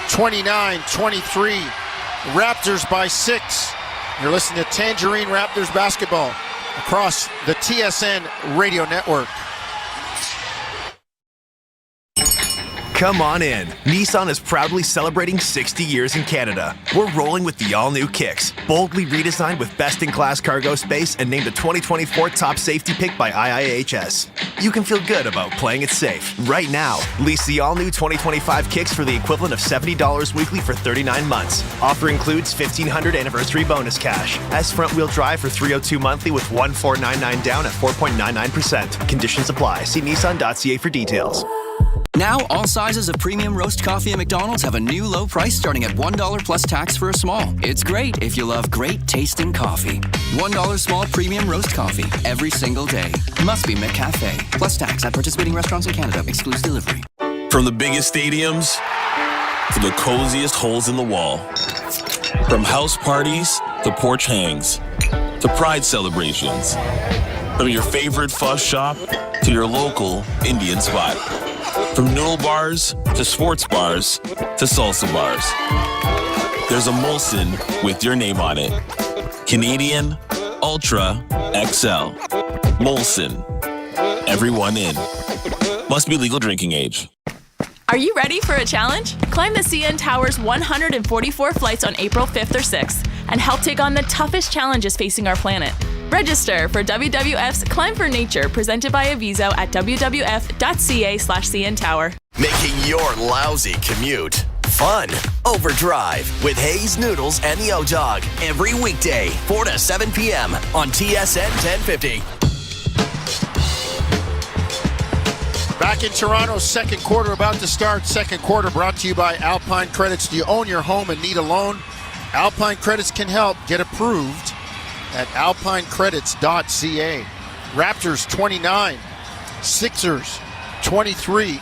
29-23. Raptors by 6. You're listening to Tangerine Raptors basketball across the TSN radio network. Come on in. Nissan is proudly celebrating 60 years in Canada. We're rolling with the all-new Kicks, boldly redesigned with best-in-class cargo space and named a 2024 top safety pick by IIHS. You can feel good about playing it safe. Right now, lease the all-new 2025 Kicks for the equivalent of $70 weekly for 39 months. Offer includes $1,500 anniversary bonus cash. S front-wheel drive for $302 monthly with $1,499 down at 4.99%. Conditions apply. See Nissan.ca for details. Now, all sizes of premium roast coffee at McDonald's have a new low price starting at $1 plus tax for a small. It's great if you love great tasting coffee. $1 small premium roast coffee every single day. Must be McCafe. Plus tax at participating restaurants in Canada. Excludes delivery. From the biggest stadiums to the coziest holes in the wall. From house parties to porch hangs to pride celebrations. From your favorite fuss shop to your local Indian spot. From noodle bars to sports bars to salsa bars. There's a Molson with your name on it. Canadian Ultra XL. Molson. Everyone in. Must be legal drinking age. Are you ready for a challenge? Climb the CN Tower's 144 flights on April 5th or 6th and help take on the toughest challenges facing our planet. Register for WWF's Climb for Nature presented by Aviso at wwf.ca/CN Tower. Making your lousy commute fun. Overdrive with Hayes Noodles and the O-Dog every weekday, 4 to 7 p.m. on TSN 1050. Back in Toronto, second quarter about to start. Second quarter brought to you by Alpine Credits. Do you own your home and need a loan? Alpine Credits can help. Get approved at alpinecredits.ca. Raptors 29, Sixers 23.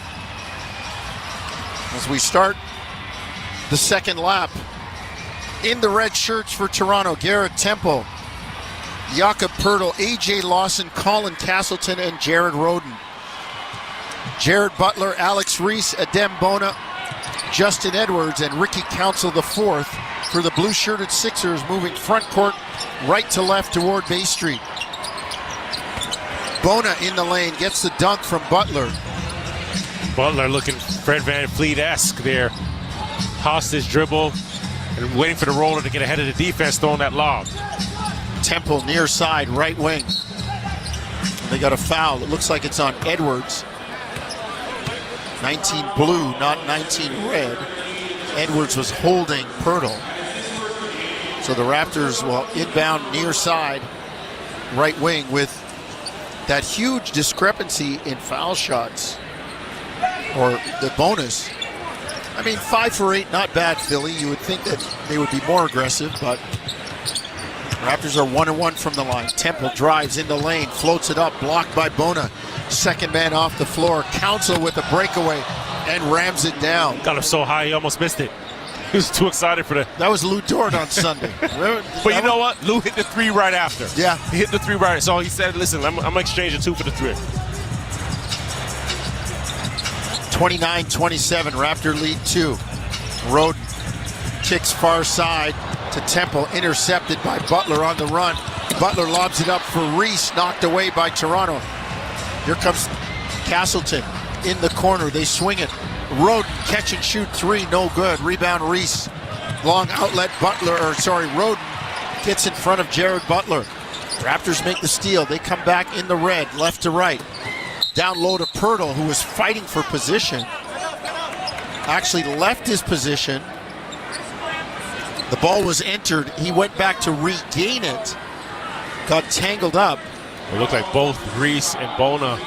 As we start the second lap, in the red shirts for Toronto, Garrett Temple, Jakob Poeltl, AJ Lawson, Colin Castleton, and Jared Roden. Jared Butler, Alex Reese, Adem Bona, Justin Edwards, and Ricky Council IV for the blue-shirted Sixers, moving front court right to left toward Bay Street. Bona in the lane, gets the dunk from Butler. Butler looking Fred VanVleet-esque there. Hostage dribble and waiting for the roller to get ahead of the defense, throwing that lob. Temple near side, right wing. They got a foul. It looks like it's on Edwards. 19 blue, not 19 red. Edwards was holding Poeltl. So the Raptors will inbound near side, right wing, with that huge discrepancy in foul shots, or the bonus. I mean, 5 for 8, not bad, Philly. You would think that they would be more aggressive, but Raptors are 1-1 from the line. Temple drives in the lane, floats it up, blocked by Bona. Second man off the floor. Council with a breakaway and rams it down. Got him so high he almost missed it. He was too excited for That was Lou Dort on Sunday. But you know what? Lou hit the 3 right after. Yeah. He hit the 3 right. So he said, listen, I'm going to exchange the 2 for the 3. 29-27, Raptor lead 2. Roden kicks far side to Temple, intercepted by Butler on the run. Butler lobs it up for Reese, knocked away by Toronto. Here comes Castleton in the corner. They swing it. Roden catch and shoot 3, no good. Rebound Reese. Long outlet Roden gets in front of Jared Butler. Raptors make the steal. They come back in the red, left to right. Down low to Pirtle, who was fighting for position. Actually left his position. The ball was entered. He went back to regain it. Got tangled up. It looked like both Reese and Bona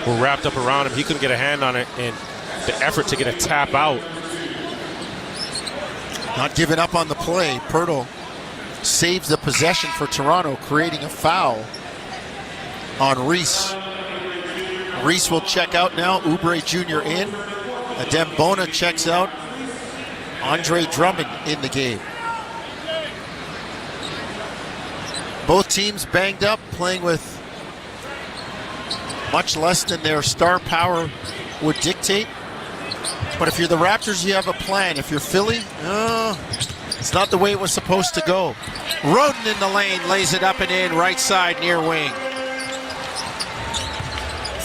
were wrapped up around him. He couldn't get a hand on it, and the effort to get a tap out. Not giving up on the play. Pirtle saves the possession for Toronto, creating a foul on Reese. Reese will check out now. Oubre Jr. in. Adem Bona checks out. Andre Drummond in the game. Both teams banged up, playing with much less than their star power would dictate. But if you're the Raptors, you have a plan. If you're Philly, it's not the way it was supposed to go. Roden in the lane, lays it up and in, right side near wing.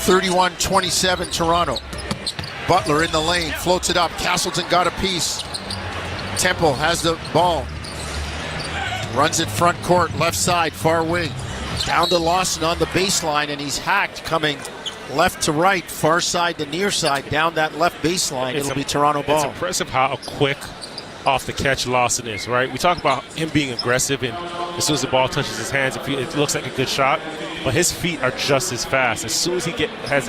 31-27 Toronto. Butler in the lane, floats it up. Castleton got a piece. Temple has the ball. Runs it front court, left side, far wing. Down to Lawson on the baseline, and he's hacked coming left to right, far side to near side, down that left baseline. It'll be Toronto ball. It's impressive how quick off the catch Lawson is, right? We talk about him being aggressive, and as soon as the ball touches his hands, it looks like a good shot, but his feet are just as fast. As soon as he has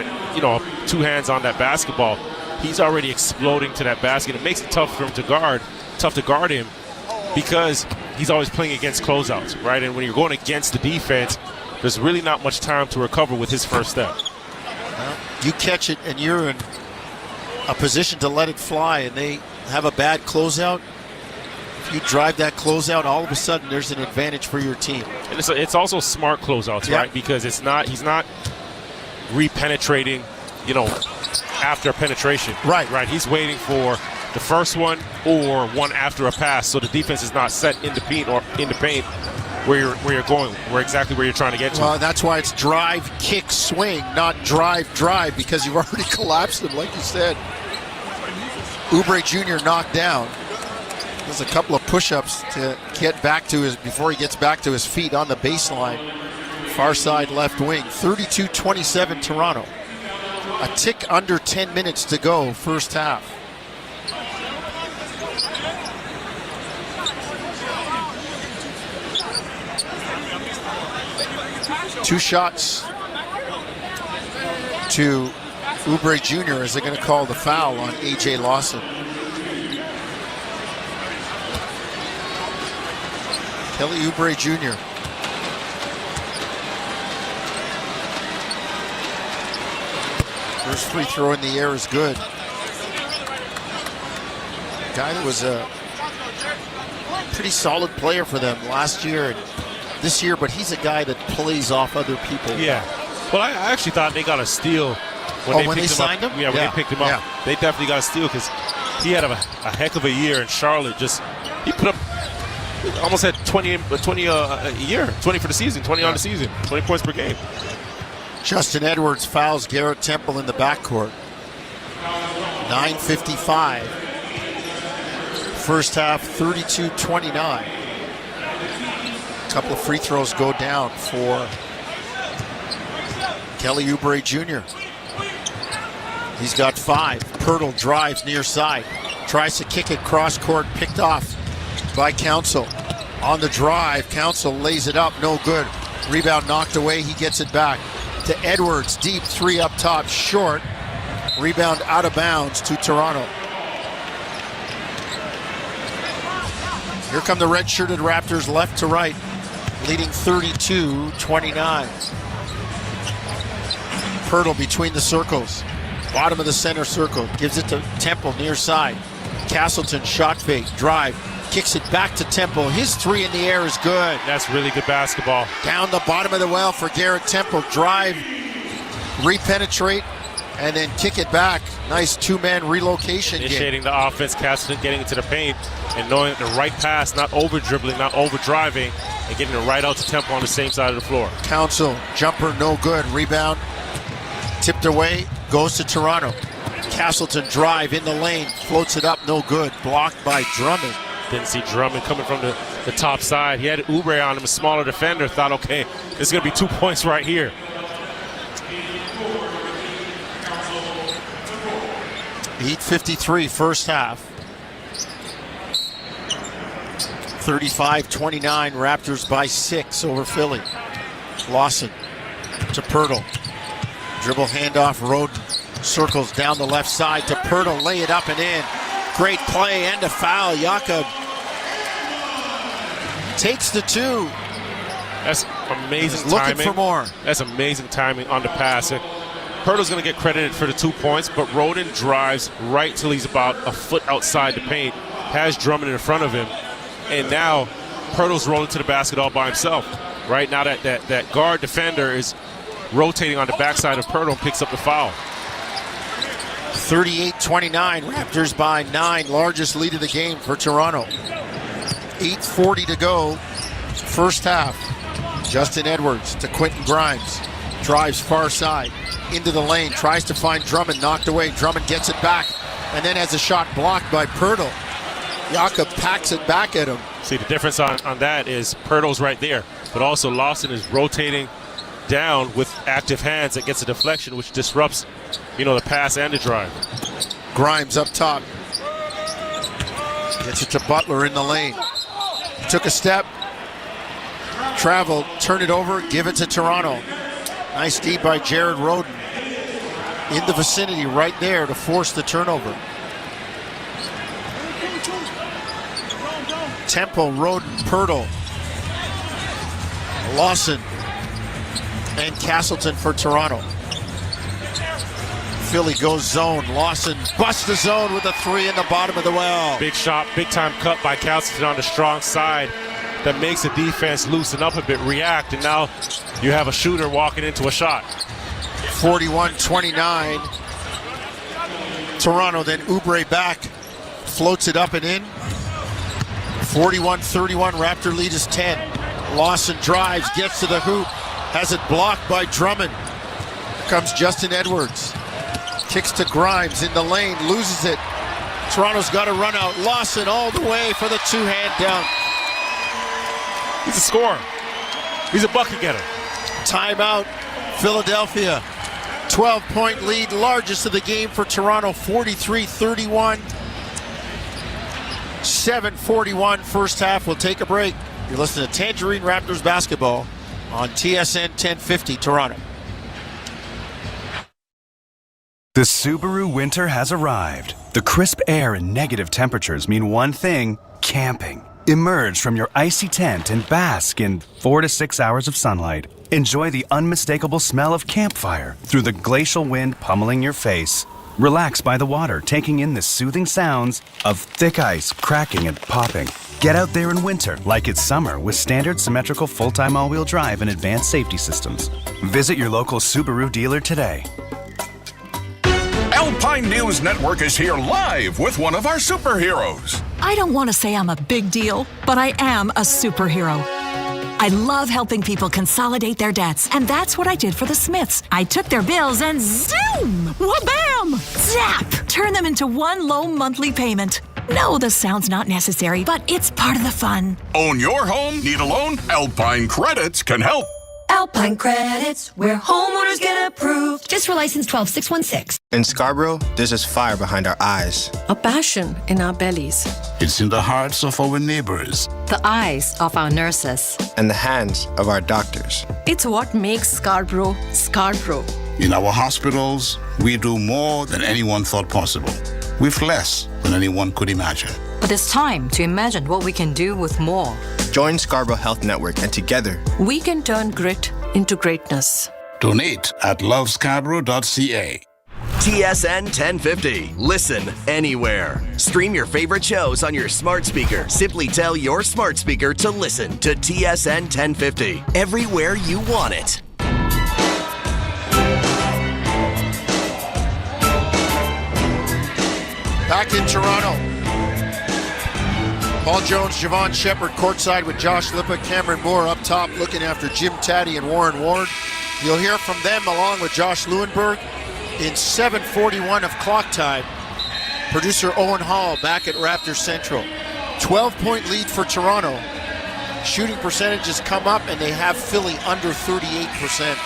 two hands on that basketball, he's already exploding to that basket. It makes it tough for him to guard him, because he's always playing against closeouts, right? And when you're going against the defense, there's really not much time to recover with his first step. Well, you catch it and you're in a position to let it fly, and they have a bad closeout. If you drive that closeout, all of a sudden there's an advantage for your team. And it's also smart closeouts, right? Because he's not re-penetrating, after penetration. Right. He's waiting for the first one or one after a pass, so the defense is not set in the paint where you're going, exactly where you're trying to get to. Well, that's why it's drive, kick, swing, not drive, because you've already collapsed him, like you said. Oubre Jr. knocked down. There's a couple of push-ups to get back to before he gets back to his feet on the baseline. Far side left wing. 32-27 Toronto. A tick under 10 minutes to go, first half. Two shots to Oubre Jr. as they're going to call the foul on A.J. Lawson. Kelly Oubre Jr. First free throw in the air is good. Guy that was a pretty solid player for them last year and this year, but he's a guy that plays off other people. Yeah. Well, I actually thought they got a steal when they signed him. Yeah, when they picked him up. Yeah. They definitely got a steal because he had a heck of a year in Charlotte. He put up almost had 20 a year, 20 for the season, 20 on the season, 20 points per game. Justin Edwards fouls Garrett Temple in the backcourt. 9:55. First half, 32-29. Couple of free throws go down for Kelly Oubre Jr. He's got 5. Pirtle drives near side. Tries to kick it cross court, picked off by Council. On the drive, Council lays it up, no good. Rebound knocked away, he gets it back to Edwards. Deep 3 up top, short. Rebound out of bounds to Toronto. Here come the red-shirted Raptors left to right, leading 32-29. Pirtle between the circles. Bottom of the center circle. Gives it to Temple near side. Castleton shot fake. Drive. Kicks it back to Temple. His 3 in the air is good. That's really good basketball. Down the bottom of the well for Garrett Temple. Drive. Repenetrate. And then kick it back. Nice two-man relocation game. Initiating the offense, Castleton getting into the paint and knowing the right pass, not over-dribbling, not over-driving, and getting it right out to Temple on the same side of the floor. Council, jumper, no good. Rebound, tipped away, goes to Toronto. Castleton drive in the lane, floats it up, no good. Blocked by Drummond. Didn't see Drummond coming from the the top side. He had Oubre on him, a smaller defender. Thought, okay, it's going to be 2 points right here. .853 first half. 35-29, Raptors by 6 over Philly. Lawson to Pirtle. Dribble handoff, Roden circles down the left side to Pirtle, lay it up and in. Great play and a foul. Jakob takes the 2. That's amazing He's looking timing. for more. That's amazing timing on the pass. Pirtle's going to get credited for the 2 points, but Roden drives right till he's about a foot outside the paint, has Drummond in front of him, and now Pirtle's rolling to the basket all by himself. Right now that guard defender is rotating on the backside of Pirtle and picks up the foul. 38-29, Raptors by 9, largest lead of the game for Toronto. 8:40 to go, first half. Justin Edwards to Quentin Grimes. Drives far side, into the lane, tries to find Drummond, knocked away. Drummond gets it back, and then has a shot blocked by Pirtle. Jakob packs it back at him. See, the difference on that is Pirtle's right there, but also Lawson is rotating down with active hands that gets a deflection, which disrupts, the pass and the drive. Grimes up top. Gets it to Butler in the lane. Took a step, traveled, turn it over, give it to Toronto. Nice D by Jared Roden. In the vicinity right there to force the turnover. Temple, Roden, Pirtle, Lawson, and Castleton for Toronto. Philly goes zone. Lawson busts the zone with a 3 in the bottom of the well. Big shot, big time cut by Castleton on the strong side that makes the defense loosen up a bit, react, and now you have a shooter walking into a shot. 41-29. Toronto, then Oubre back, floats it up and in. 41-31, Raptor lead is 10. Lawson drives, gets to the hoop, has it blocked by Drummond. Here comes Justin Edwards. Kicks to Grimes in the lane, loses it. Toronto's got a run out. Lawson all the way for the two-hand dunk. He's a scorer. He's a bucket getter. Timeout, Philadelphia. 12-point lead, largest of the game for Toronto, 43-31. 7:41 first half. We'll take a break. You're listening to Tangerine Raptors basketball on TSN 1050 Toronto. The Subaru winter has arrived. The crisp air and negative temperatures mean one thing: camping. Emerge from your icy tent and bask in 4 to 6 hours of sunlight. Enjoy the unmistakable smell of campfire through the glacial wind pummeling your face. Relax by the water, taking in the soothing sounds of thick ice cracking and popping. Get out there in winter like it's summer with standard symmetrical full-time all-wheel drive and advanced safety systems. Visit your local Subaru dealer today. Alpine News Network is here live with one of our superheroes. I don't want to say I'm a big deal, but I am a superhero. I love helping people consolidate their debts, and that's what I did for the Smiths. I took their bills and zoom! Wha-bam! Zap! Turn them into one low monthly payment. No, the sound's not necessary, but it's part of the fun. Own your home? Need a loan? Alpine Credits can help. Alpine Credits, where homeowners get approved. Just for license 12616. In Scarborough, there's this fire behind our eyes. A passion in our bellies. It's in the hearts of our neighbors. The eyes of our nurses. And the hands of our doctors. It's what makes Scarborough, Scarborough. In our hospitals, we do more than anyone thought possible, with less than anyone could imagine. But it's time to imagine what we can do with more. Join Scarborough Health Network, and together, we can turn grit into greatness. Donate at lovescarborough.ca. TSN 1050. Listen anywhere. Stream your favorite shows on your smart speaker. Simply tell your smart speaker to listen to TSN 1050 everywhere you want it. Back in Toronto. Paul Jones, Javon Shepard courtside with Josh Lippa, Cameron Moore up top looking after Jim Taddy and Warren Ward. You'll hear from them along with Josh Lewenberg in 7:41 of clock time. Producer Owen Hall back at Raptors Central. 12-point lead for Toronto. shooting percentages come up, and they have Philly under 38%.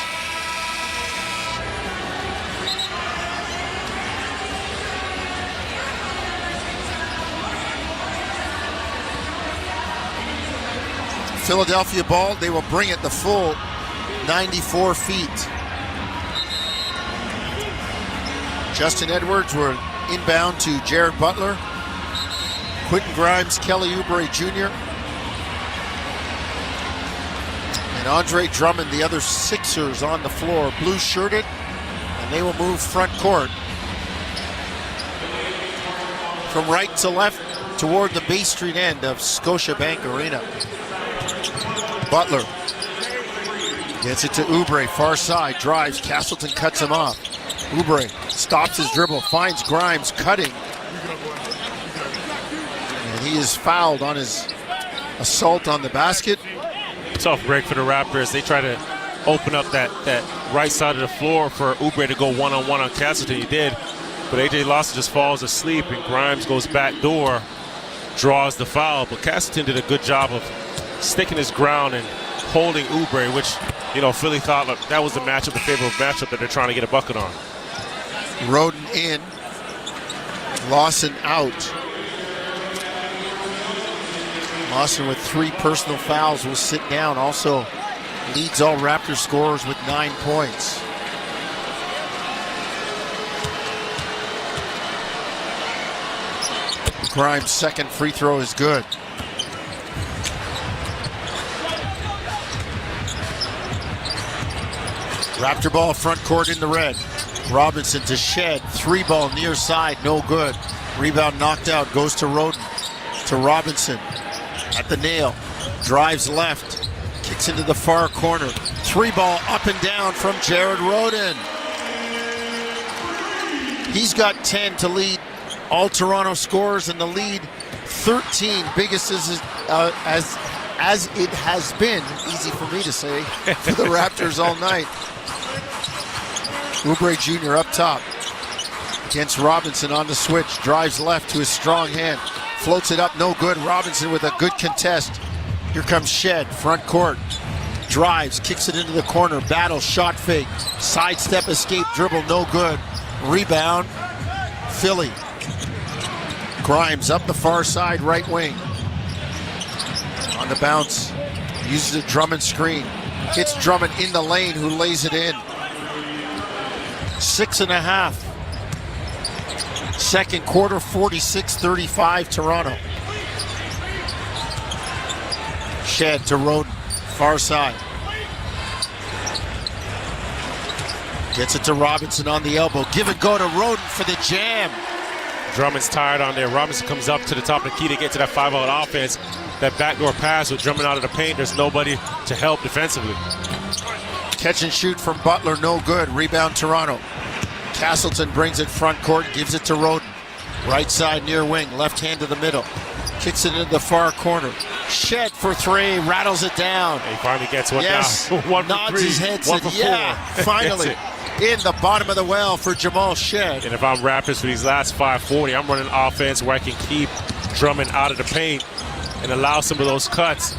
Philadelphia ball, they will bring it the full 94 feet. Justin Edwards were inbound to Jared Butler, Quentin Grimes, Kelly Oubre Jr., and Andre Drummond, the other Sixers on the floor, blue-shirted, and they will move front court from right to left toward the Bay Street end of Scotiabank Arena. Butler gets it to Oubre, far side, drives, Castleton cuts him off. Oubre stops his dribble, finds Grimes cutting. And he is fouled on his assault on the basket. Tough break for the Raptors. They try to open up that right side of the floor for Oubre to go one-on-one on Castleton. He did, but A.J. Lawson just falls asleep, and Grimes goes back door, draws the foul. But Castleton did a good job of sticking his ground and holding Oubre, which, you know, Philly thought that was the matchup, the favorable matchup that they're trying to get a bucket on. Roden in, Lawson out. Lawson with 3 personal fouls will sit down. Also leads all Raptors scorers with 9 points. Grimes' second free throw is good. Raptor ball front court in the red. Robinson to Shed, 3-ball near side, no good. Rebound knocked out, goes to Roden, to Robinson at the nail, drives left, kicks into the far corner. 3-ball up and down from Jared Roden. He's got 10 to lead all Toronto scorers in the lead, 13, biggest as it has been, easy for me to say, for the Raptors all night. Oubre Jr. up top against Robinson on the switch. Drives left to his strong hand. Floats it up, no good. Robinson with a good contest. Here comes Shed, front court. Drives, kicks it into the corner. Battle, shot fake. Sidestep, escape, dribble, no good. Rebound, Philly. Grimes up the far side, right wing. On the bounce, uses a Drummond screen. Hits Drummond in the lane, who lays it in. 6.5. Second quarter, 46-35 Toronto. Shed to Roden, far side. Gets it to Robinson on the elbow. Give and go to Roden for the jam. Drummond's tired on there. Robinson comes up to the top of the key to get to that 5-out offense. That backdoor pass with Drummond out of the paint. There's nobody to help defensively. Catch and shoot from Butler, no good. Rebound Toronto. Castleton brings it front court, gives it to Roden. Right side near wing, left hand to the middle. Kicks it into the far corner. Shed for 3, rattles it down. He finally gets one down. 1 for nods 3, his head, 1 said, for yeah, 4. finally. In the bottom of the well for Jamal Shed. And if I'm Raptors for these last 5:40, I'm running offense where I can keep Drummond out of the paint and allow some of those cuts,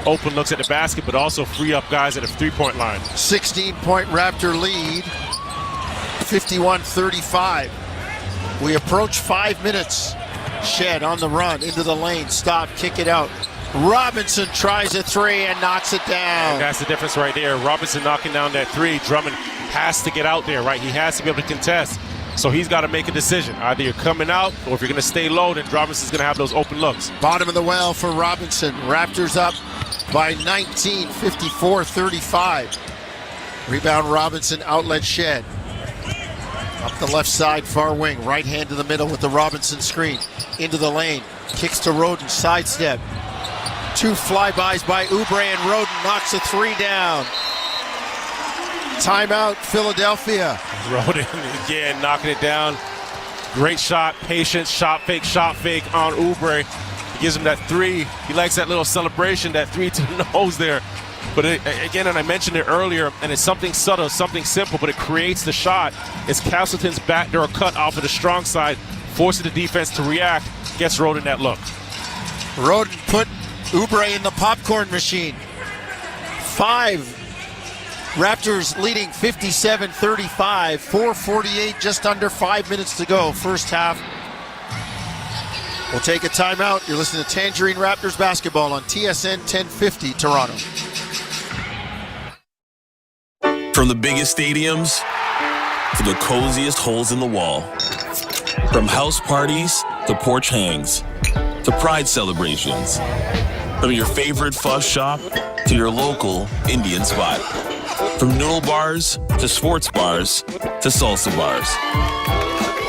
open looks at the basket, but also free up guys at the three-point line. 16-point Raptor lead, 51-35. We approach 5 minutes. Shed on the run, into the lane, stop, kick it out. Robinson tries a 3 and knocks it down. And that's the difference right there. Robinson knocking down that 3. Drummond has to get out there, right? He has to be able to contest. So he's got to make a decision. Either you're coming out, or if you're going to stay low, then Robinson's going to have those open looks. Bottom of the well for Robinson. Raptors up by 19, 54-35. Rebound Robinson, outlet Shed. Up the left side, far wing. Right hand to the middle with the Robinson screen. Into the lane. Kicks to Roden, sidestep. 2 flybys by Oubre, and Roden knocks a 3 down. Timeout, Philadelphia. Roden again knocking it down. Great shot, patience, shot fake on Oubre. He gives him that 3. He likes that little celebration, that 3 to the nose there. But again, and I mentioned it earlier, and it's something subtle, something simple, but it creates the shot. It's Castleton's backdoor cut off of the strong side, forcing the defense to react, gets Roden that look. Roden put Oubre in the popcorn machine. 5. Raptors leading 57-35. 4:48, just under 5 minutes to go. First half. We'll take a timeout. You're listening to Tangerine Raptors basketball on TSN 1050 Toronto. From the biggest stadiums to the coziest holes in the wall. From house parties to porch hangs to pride celebrations. From your favorite fuss shop to your local Indian spot. From noodle bars to sports bars to salsa bars.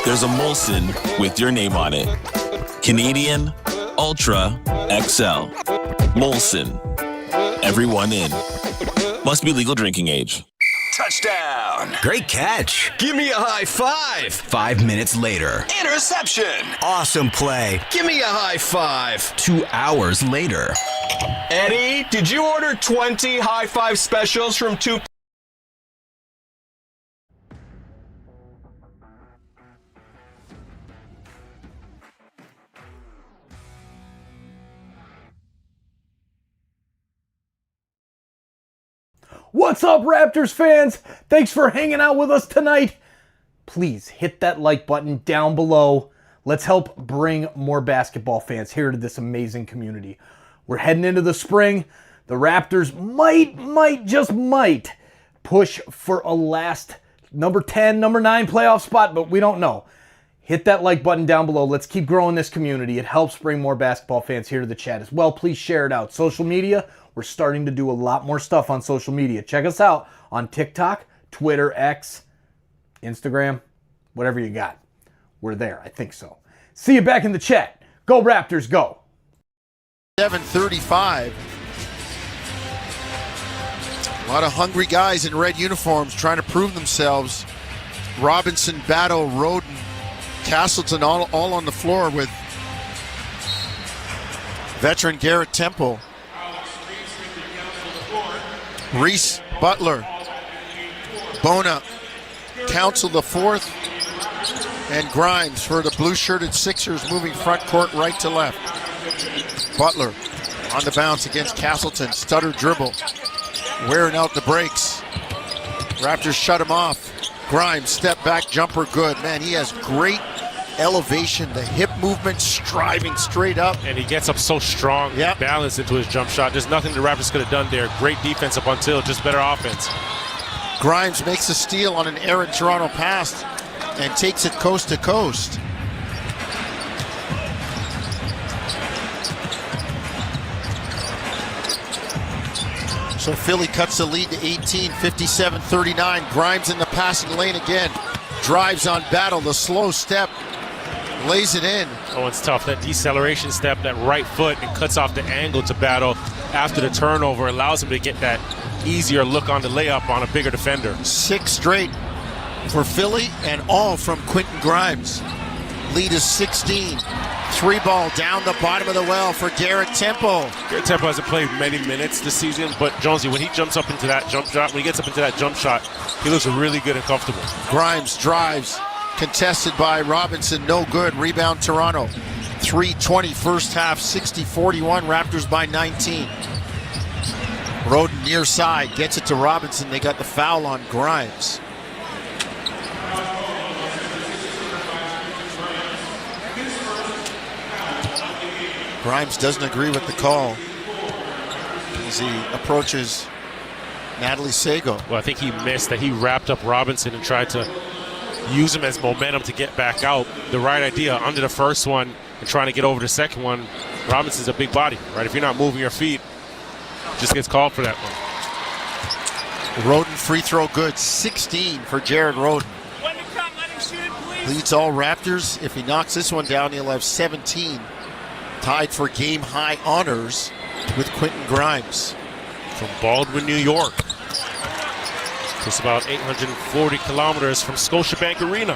There's a Molson with your name on it. Canadian Ultra XL. Molson. Everyone in. Must be legal drinking age. Touchdown. Great catch. Give me a high five. 5 minutes later. Interception. Awesome play. Give me a high five. 2 hours later. Eddie, did you order 20 high five specials from 2? What's up, Raptors fans? Thanks for hanging out with us tonight. Please hit that like button down below. Let's help bring more basketball fans here to this amazing community. We're heading into the spring. The Raptors might push for a last number 10, number 9 playoff spot, but we don't know. Hit that like button down below. Let's keep growing this community. It helps bring more basketball fans here to the chat as well. Please share it out. Social media, we're starting to do a lot more stuff on social media. Check us out on TikTok, Twitter, X, Instagram, whatever you got. We're there. I think so. See you back in the chat. Go Raptors, go. 7:35. A lot of hungry guys in red uniforms trying to prove themselves. Robinson, Battle, Roden, Castleton all on the floor with veteran Garrett Temple. Reese, Butler, Bona, Council the fourth, and Grimes for the blue-shirted Sixers moving front court right to left. Butler on the bounce against Castleton. Stutter dribble. Wearing out the brakes. Raptors shut him off. Grimes, step back jumper, good. Man, he has great elevation. The hip movement, striving straight up. And he gets up so strong, balanced into his jump shot. There's nothing the Raptors could have done there. Great defense up until, just better offense. Grimes makes a steal on an errant Toronto pass and takes it coast to coast. So Philly cuts the lead to 18, 57-39. Grimes in the passing lane again. Drives on Battle, the slow step. Lays it in. Oh, it's tough. That deceleration step, that right foot, and cuts off the angle to Battle after the turnover. Allows him to get that easier look on the layup on a bigger defender. 6 straight for Philly, and all from Quentin Grimes. Lead is 16. 3-ball down the bottom of the well for Garrett Temple. Garrett Temple hasn't played many minutes this season, but Jonesy, when he jumps up into that jump shot, when he gets up into that jump shot, he looks really good and comfortable. Grimes drives, contested by Robinson, no good. Rebound Toronto. 3:20 first half, 60-41, Raptors by 19. Roden near side, gets it to Robinson. They got the foul on Grimes. Grimes doesn't agree with the call as he approaches Natalie Sago. Well, I think he missed that. He wrapped up Robinson and tried to use him as momentum to get back out. The right idea under the first one and trying to get over the second one. Robinson's a big body, right? If you're not moving your feet, just gets called for that one. Roden free throw good. 16 for Jared Roden. Leads all Raptors. If he knocks this one down, he'll have 17. Tied for game high honors with Quentin Grimes. From Baldwin, New York. Just about 840 kilometers from Scotiabank Arena.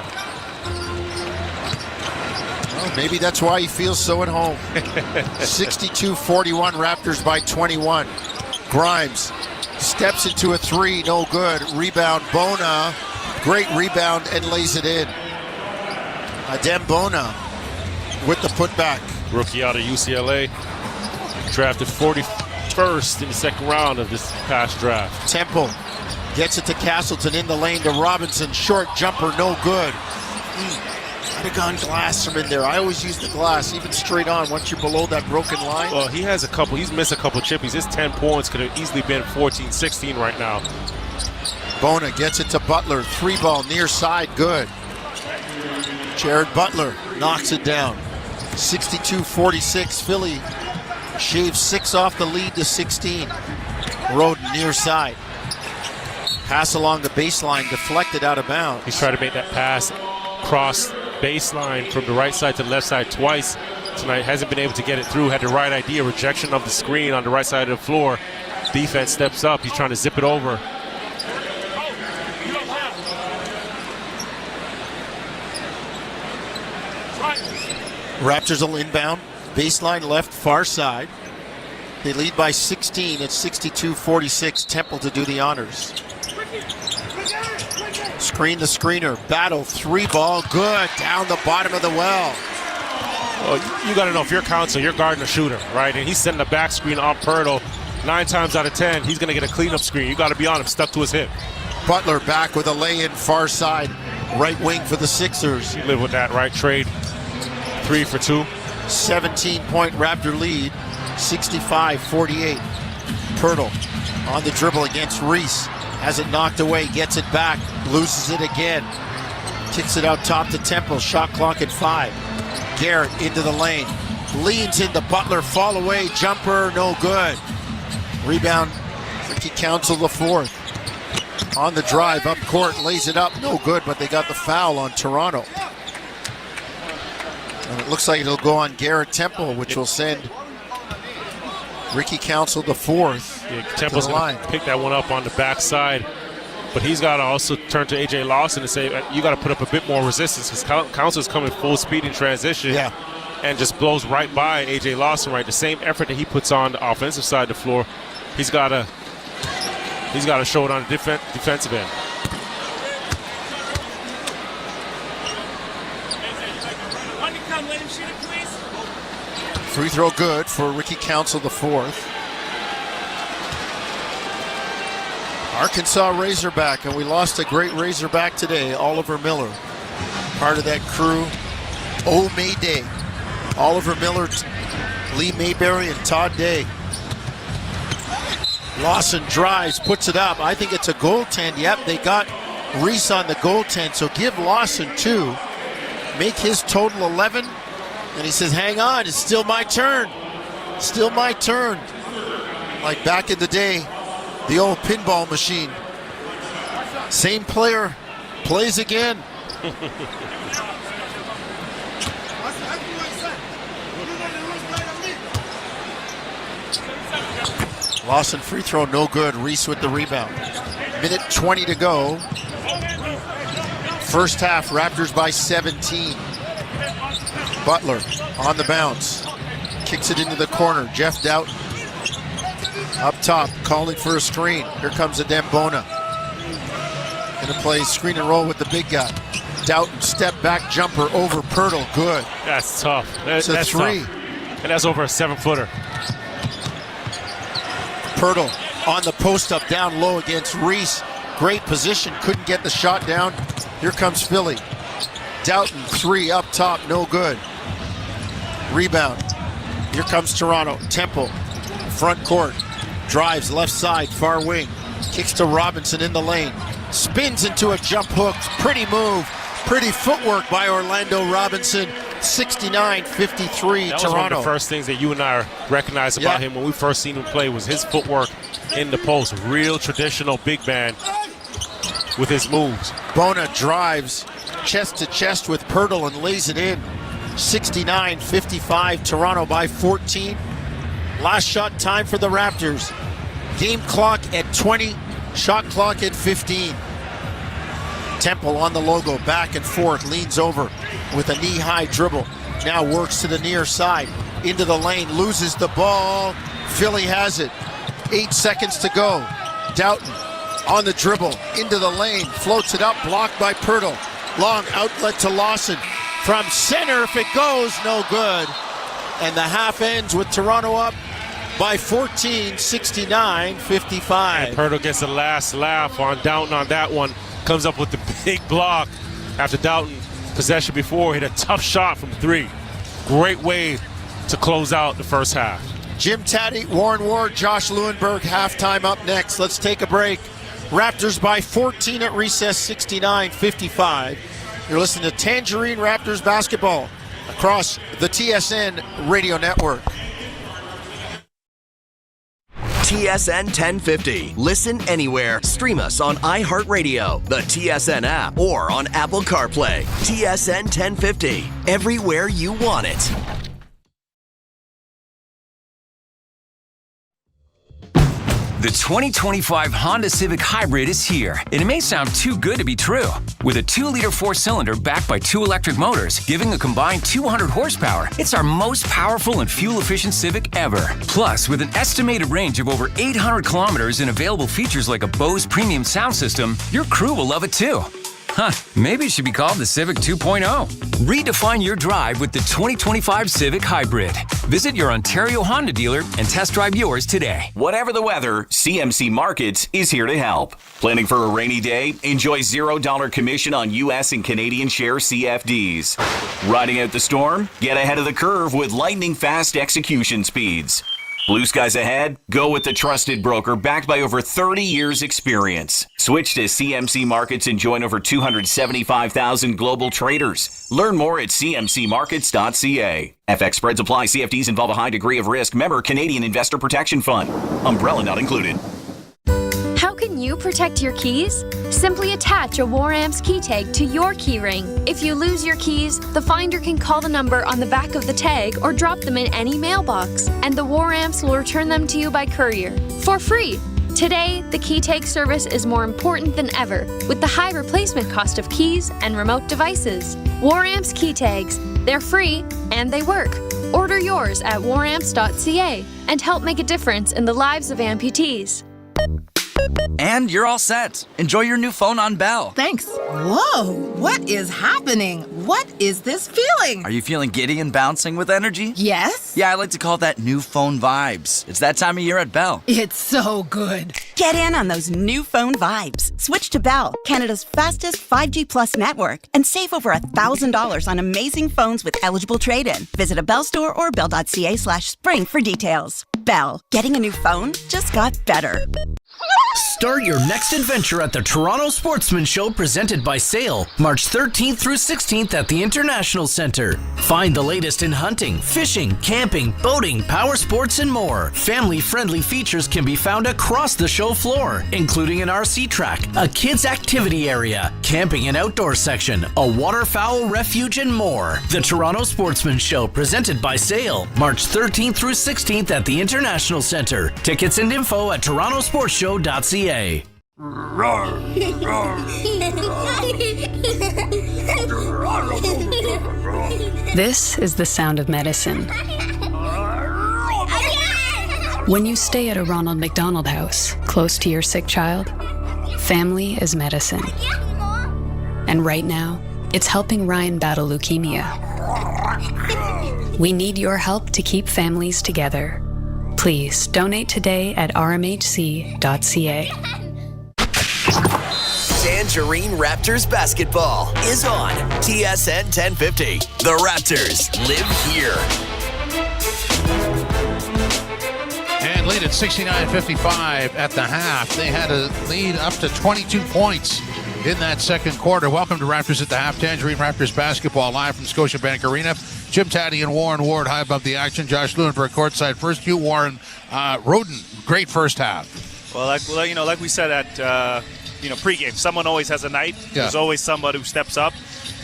Well, maybe that's why he feels so at home. 62-41, Raptors by 21. Grimes steps into a 3, no good. Rebound, Bona. Great rebound and lays it in. Adem Bona with the putback. Rookie out of UCLA. drafted 41st in the second round of this past draft. Temple gets it to Castleton in the lane to Robinson. Short jumper, no good. I'd have gone glass from in there. I always use the glass, even straight on, once you're below that broken line. Well, he's missed a couple chippies. His 10 points could have easily been 14, 16 right now. Bona gets it to Butler. 3-ball near side, good. Jared Butler knocks it down. 62-46, Philly shaves 6 off the lead to 16. Roden near side. Pass along the baseline, deflected out of bounds. He's trying to make that pass cross baseline from the right side to the left side twice tonight. Hasn't been able to get it through. Had the right idea. Rejection of the screen on the right side of the floor. Defense steps up. He's trying to zip it over. Raptors will inbound. Baseline left, far side. They lead by 16 at 62-46. Temple to do the honors. Screen the screener. Battle. 3-ball. Good. Down the bottom of the well. Well, you got to know if you're Council, you're guarding a shooter, right? And he's sending a back screen on Pirtle. 9 times out of 10, he's going to get a cleanup screen. You got to be on him, stuck to his hip. Butler back with a lay-in, far side. Right wing for the Sixers. You live with that, right? Trade 3 for 2. 17-point Raptor lead. 65-48. Pirtle on the dribble against Reese. Has it knocked away, gets it back, loses it again. Kicks it out top to Temple, shot clock at 5. Garrett into the lane, leans into Butler, fall away, jumper, no good. Rebound, Ricky Council the fourth. On the drive, up court, lays it up, no good, but they got the foul on Toronto. And it looks like it'll go on Garrett Temple, which will send Ricky Council the fourth. Yeah, Temple's going to pick that one up on the backside, but he's got to also turn to A.J. Lawson and say, you got to put up a bit more resistance because Council's coming full speed in transition and just blows right by A.J. Lawson, right? The same effort that he puts on the offensive side of the floor, he's got to show it on the defensive end. Free throw good for Ricky Council the fourth. Arkansas Razorback, and we lost a great Razorback today, Oliver Miller. Part of that crew. Oh, Mayday. Oliver Miller, Lee Mayberry, and Todd Day. Lawson drives, puts it up. I think it's a goaltend. Yep, they got Reese on the goaltend, so give Lawson 2. Make his total 11. And he says, hang on, it's still my turn. Still my turn. Like back in the day, the old pinball machine. Same player plays again. Lawson free throw, no good. Reese with the rebound. Minute 20 to go. First half, Raptors by 17. Butler on the bounce. Kicks it into the corner. Jeff Doughton. Up top, calling for a screen. Here comes a Dembona. Gonna play screen and roll with the big guy. Doughton, step back jumper over Pirtle. Good. That's tough. It's a 3. Tough. And that's over a 7-footer. Pirtle on the post up down low against Reese. Great position. Couldn't get the shot down. Here comes Philly. Doughton, 3 up top. No good. Rebound. Here comes Toronto. Temple. Front court. Drives left side. Far wing. Kicks to Robinson in the lane. Spins into a jump hook. Pretty move. Pretty footwork by Orlando Robinson. 69-53 Toronto. That was one of the first things that you and I recognized about him when we first seen him play was his footwork in the post. Real traditional big man with his moves. Bona drives chest to chest with Pirtle and lays it in. 69-55, Toronto by 14. Last shot time for the Raptors. Game clock at 20, shot clock at 15. Temple on the logo, back and forth, leans over with a knee-high dribble. Now works to the near side, into the lane, loses the ball. Philly has it. 8 seconds to go. Doughton on the dribble, into the lane, floats it up, blocked by Pirtle. Long outlet to Lawson. From center, if it goes, no good. And the half ends with Toronto up by 14, 69-55. And Pirtle gets the last laugh on Doughton on that one. Comes up with the big block after Doughton, possession before, hit a tough shot from 3. Great way to close out the first half. Jim Taddy, Warren Ward, Josh Lewinberg, halftime up next. Let's take a break. Raptors by 14 at recess, 69-55. You're listening to Tangerine Raptors basketball across the TSN radio network. TSN 1050. Listen anywhere. Stream us on iHeartRadio, the TSN app, or on Apple CarPlay. TSN 1050. Everywhere you want it. The 2025 Honda Civic Hybrid is here, and it may sound too good to be true. With a 2-liter 4-cylinder backed by 2 electric motors, giving a combined 200 horsepower, it's our most powerful and fuel-efficient Civic ever. Plus, with an estimated range of over 800 kilometers and available features like a Bose premium sound system, your crew will love it too. Huh, maybe it should be called the Civic 2.0. Redefine your drive with the 2025 Civic Hybrid. Visit your Ontario Honda dealer and test drive yours today. Whatever the weather, CMC Markets is here to help. Planning for a rainy day? Enjoy $0 commission on U.S. and Canadian share CFDs. Riding out the storm? Get ahead of the curve with lightning-fast execution speeds. Blue skies ahead? Go with the trusted broker backed by over 30 years experience. Switch to CMC Markets and join over 275,000 global traders. Learn more at cmcmarkets.ca. FX spreads apply. CFDs involve a high degree of risk. Member Canadian Investor Protection Fund. Umbrella not included. How can you protect your keys? Simply attach a War Amps key tag to your key ring. If you lose your keys, the finder can call the number on the back of the tag or drop them in any mailbox, and the War Amps will return them to you by courier for free. Today, the key tag service is more important than ever with the high replacement cost of keys and remote devices. War Amps key tags, they're free and they work. Order yours at waramps.ca and help make a difference in the lives of amputees. And you're all set. Enjoy your new phone on Bell. Thanks. Whoa, what is happening? What is this feeling? Are you feeling giddy and bouncing with energy? Yes. Yeah, I like to call that new phone vibes. It's that time of year at Bell. It's so good. Get in on those new phone vibes. Switch to Bell, Canada's fastest 5G Plus network, and save over $1,000 on amazing phones with eligible trade-in. Visit a Bell store or bell.ca/spring for details. Bell, getting a new phone just got better. Start your next adventure at the Toronto Sportsman Show presented by Sail, March 13th through 16th at the International Centre. Find the latest in hunting, fishing, camping, boating, power sports, and more. Family-friendly features can be found across the show floor, including an RC track, a kids' activity area, camping and outdoor section, a waterfowl refuge, and more. The Toronto Sportsman Show presented by Sail, March 13th through 16th at the International Centre. Tickets and info at torontosportshow.ca. This is the sound of medicine. When you stay at a Ronald McDonald House, close to your sick child, family is medicine. And right now, it's helping Ryan battle leukemia. We need your help to keep families together. Please donate today at rmhc.ca. Tangerine Raptors basketball is on TSN 1050. The Raptors live here. And lead at 69-55 at the half. They had a lead up to 22 points in that second quarter. Welcome to Raptors at the half. Tangerine Raptors basketball live from Scotiabank Arena. Jim Taddy and Warren Ward high above the action. Josh Lewinberg courtside. First you, Warren. Roden, great first half. Well, like we said at pregame, someone always has a night. Yeah. There's always somebody who steps up.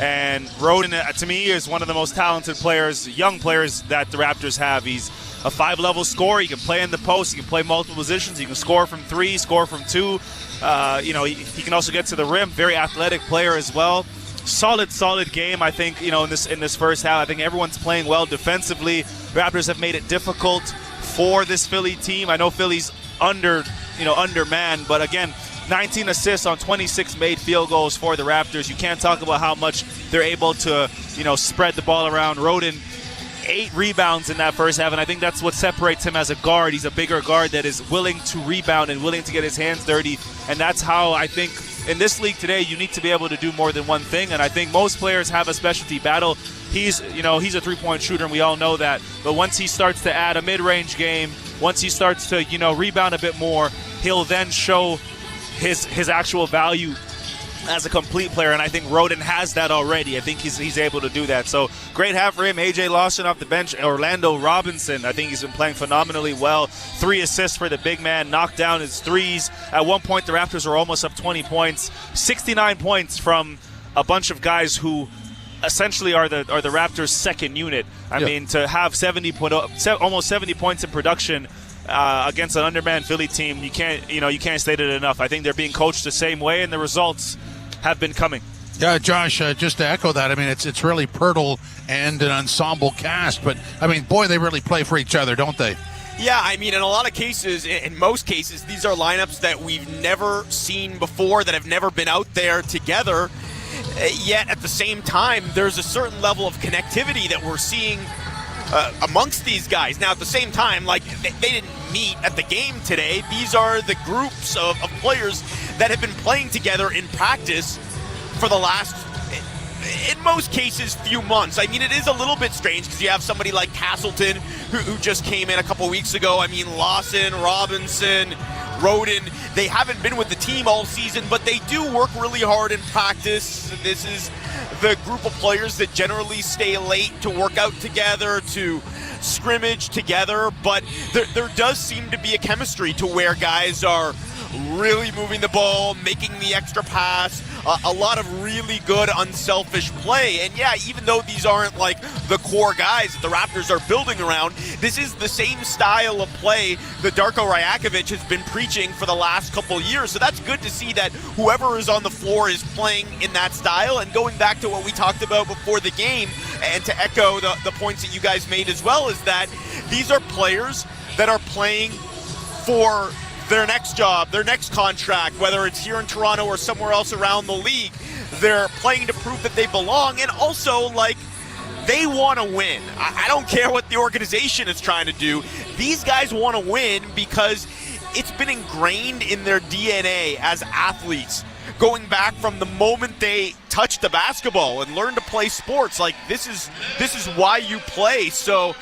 And Roden, to me, is one of the most talented players, young players that the Raptors have. He's a 5-level scorer. He can play in the post. He can play multiple positions. He can score from 3, score from 2. He can also get to the rim. Very athletic player as well. Solid game. I think in this first half. I think everyone's playing well defensively. Raptors have made it difficult for this Philly team. I know Philly's undermanned, but again, 19 assists on 26 made field goals for the Raptors. You can't talk about how much they're able to spread the ball around. Roden, 8 rebounds in that first half, and I think that's what separates him as a guard. He's a bigger guard that is willing to rebound and willing to get his hands dirty, and that's how I think in this league today you need to be able to do more than one thing, and I think most players have a specialty battle. He's a three-point shooter, and we all know that, but once he starts to add a mid-range game, once he starts to rebound a bit more, he'll then show his actual value as a complete player, and I think Roden has that already. I think he's able to do that. So great half for him. AJ Lawson off the bench. Orlando Robinson, I think he's been playing phenomenally well. 3 assists for the big man, knocked down his threes. At one point, the Raptors were almost up 20 points. 69 points from a bunch of guys who essentially are the Raptors' second unit. I mean, to have almost 70 points in production against an undermanned Philly team, you can't state it enough. I think they're being coached the same way, and the results have been coming. Yeah, Josh, just to echo that, I mean, it's really Pirtle and an ensemble cast, but, I mean, boy, they really play for each other, don't they? Yeah, I mean, in a lot of cases, in most cases, these are lineups that we've never seen before, that have never been out there together. Yet, at the same time, there's a certain level of connectivity that we're seeing amongst these guys. Now, at the same time, like, they didn't meet at the game today. These are the groups of players that have been playing together in practice for the last, in most cases, few months. I mean, it is a little bit strange because you have somebody like Castleton who just came in a couple weeks ago. I mean, Lawson, Robinson, Roden, they haven't been with the team all season, but they do work really hard in practice. This is the group of players that generally stay late to work out together, to scrimmage together, but there does seem to be a chemistry to where guys are really moving the ball, making the extra pass, a lot of really good unselfish play. And yeah, even though these aren't like the core guys that the Raptors are building around, this is the same style of play that Darko Rajakovic has been preaching for the last couple years. So that's good to see that whoever is on the floor is playing in that style. And going back to what we talked about before the game, and to echo the points that you guys made as well, is that these are players that are playing for their next job, their next contract, whether it's here in Toronto or somewhere else around the league. They're playing to prove that they belong, and also, like, they want to win. I don't care what the organization is trying to do. These guys want to win because it's been ingrained in their DNA as athletes, going back from the moment they touch the basketball and learn to play sports. Like, this is why you play. So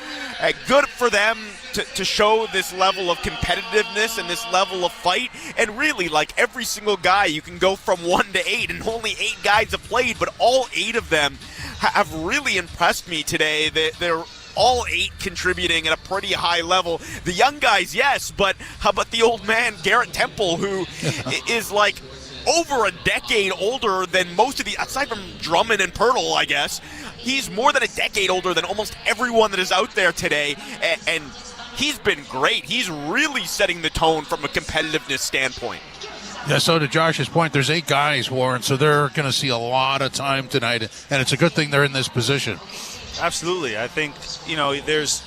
good for them to show this level of competitiveness and this level of fight. And really, like, every single guy, you can go from 1 to 8, and only 8 guys have played, but all 8 of them have really impressed me today. They're all 8 contributing at a pretty high level. The young guys, yes, but how about the old man, Garrett Temple, who is like over a decade older than most of the, aside from Drummond and Pirtle, I guess. He's more than a decade older than almost everyone that is out there today, and he's been great. He's really setting the tone from a competitiveness standpoint. Yeah, so to Josh's point, there's 8 guys, Warren, so they're going to see a lot of time tonight, and it's a good thing they're in this position. Absolutely. I think, there's,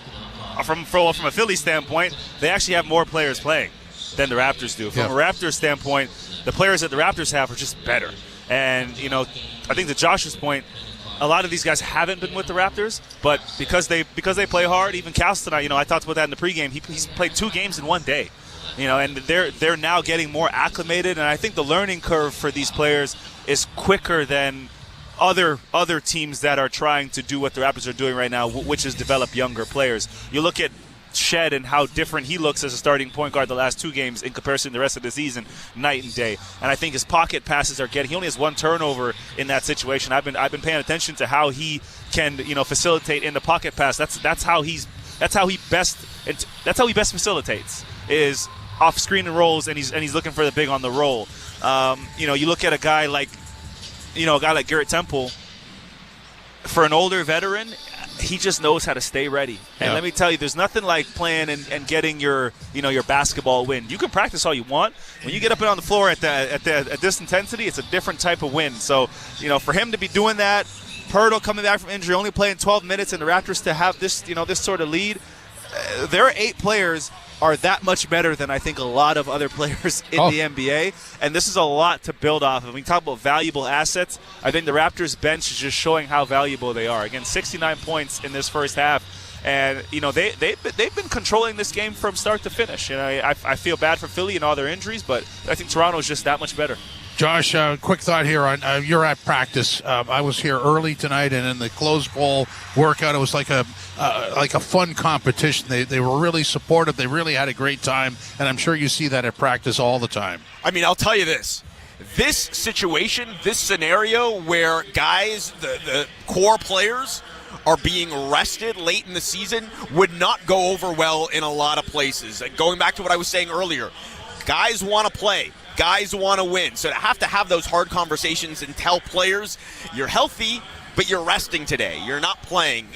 from a Philly standpoint, they actually have more players playing than the Raptors do. From a Raptors standpoint, the players that the Raptors have are just better. And, I think to Josh's point, a lot of these guys haven't been with the Raptors, but because they play hard, even Cass tonight, I talked about that in the pregame, he's played 2 games in 1 day. And they're now getting more acclimated, and I think the learning curve for these players is quicker than other teams that are trying to do what the Raptors are doing right now, which is develop younger players. You look at Shed and how different he looks as a starting point guard the last 2 games in comparison to the rest of the season, night and day. And I think his pocket passes are he only has 1 turnover in that situation. I've been paying attention to how he can facilitate in the pocket pass. That's how he best facilitates, is off screen and rolls, and he's looking for the big on the roll. You look at a guy like Garrett Temple. For an older veteran, he just knows how to stay ready. And let me tell you, there's nothing like playing and getting your basketball win. You can practice all you want. When you get up and on the floor at this intensity, it's a different type of win. So, for him to be doing that, Pirtle coming back from injury, only playing 12 minutes, and the Raptors to have this sort of lead, their 8 players are that much better than I think a lot of other players in the NBA, and this is a lot to build off of. When we talk about valuable assets, I think the Raptors bench is just showing how valuable they are. Again, 69 points in this first half, And, they've been controlling this game from start to finish. And I feel bad for Philly and all their injuries, but I think Toronto's just that much better. Josh, quick thought here on you're at practice. I was here early tonight, and in the closed bowl workout, it was like a fun competition. They were really supportive. They really had a great time, and I'm sure you see that at practice all the time. I mean, I'll tell you this. This situation, this scenario where guys, the core players, are being rested late in the season would not go over well in a lot of places. And going back to what I was saying earlier, guys want to play. Guys want to win. So to have those hard conversations and tell players you're healthy, but you're resting today. You're not playing.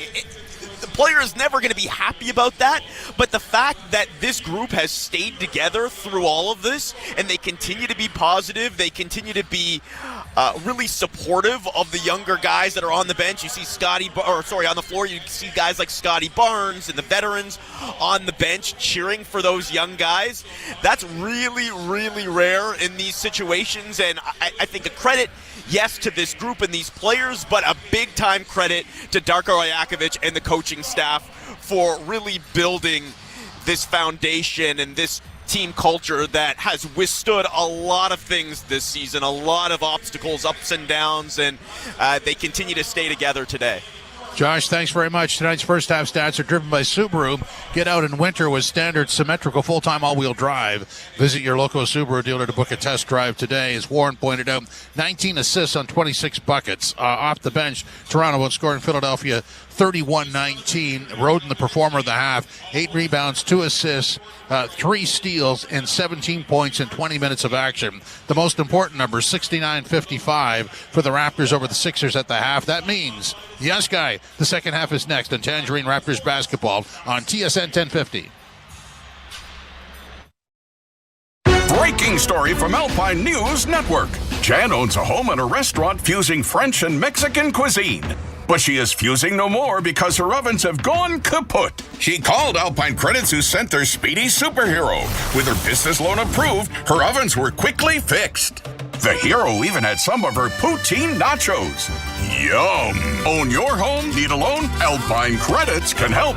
The player is never going to be happy about that, but the fact that this group has stayed together through all of this, and they continue to be positive, they continue to be really supportive of the younger guys that are on the bench. You see on the floor, you see guys like Scotty Barnes and the veterans on the bench cheering for those young guys. That's really, really rare in these situations, and I think a credit, yes, to this group and these players, but a big-time credit to Darko Rajakovic and the coaching staff for really building this foundation and this team culture that has withstood a lot of things this season, a lot of obstacles, ups and downs, and they continue to stay together today. Josh, thanks very much. Tonight's first half stats are driven by Subaru. Get out in winter with standard symmetrical full-time all-wheel drive. Visit your local Subaru dealer to book a test drive today. As Warren pointed out, 19 assists on 26 buckets. Off the bench, Toronto outscoring Philadelphia 31-19. Roden, the performer of the half, 8 rebounds, 2 assists, 3 steals, and 17 points in 20 minutes of action. The most important number, 69-55 for the Raptors over the Sixers at the half. That means, yes, guy, the second half is next on Tangerine Raptors basketball on TSN 1050. Breaking story from Alpine News Network. Jan owns a home and a restaurant fusing French and Mexican cuisine. But she is fusing no more because her ovens have gone kaput. She called Alpine Credits, who sent their speedy superhero. With her business loan approved, her ovens were quickly fixed. The hero even had some of her poutine nachos. Yum! Own your home? Need a loan? Alpine Credits can help.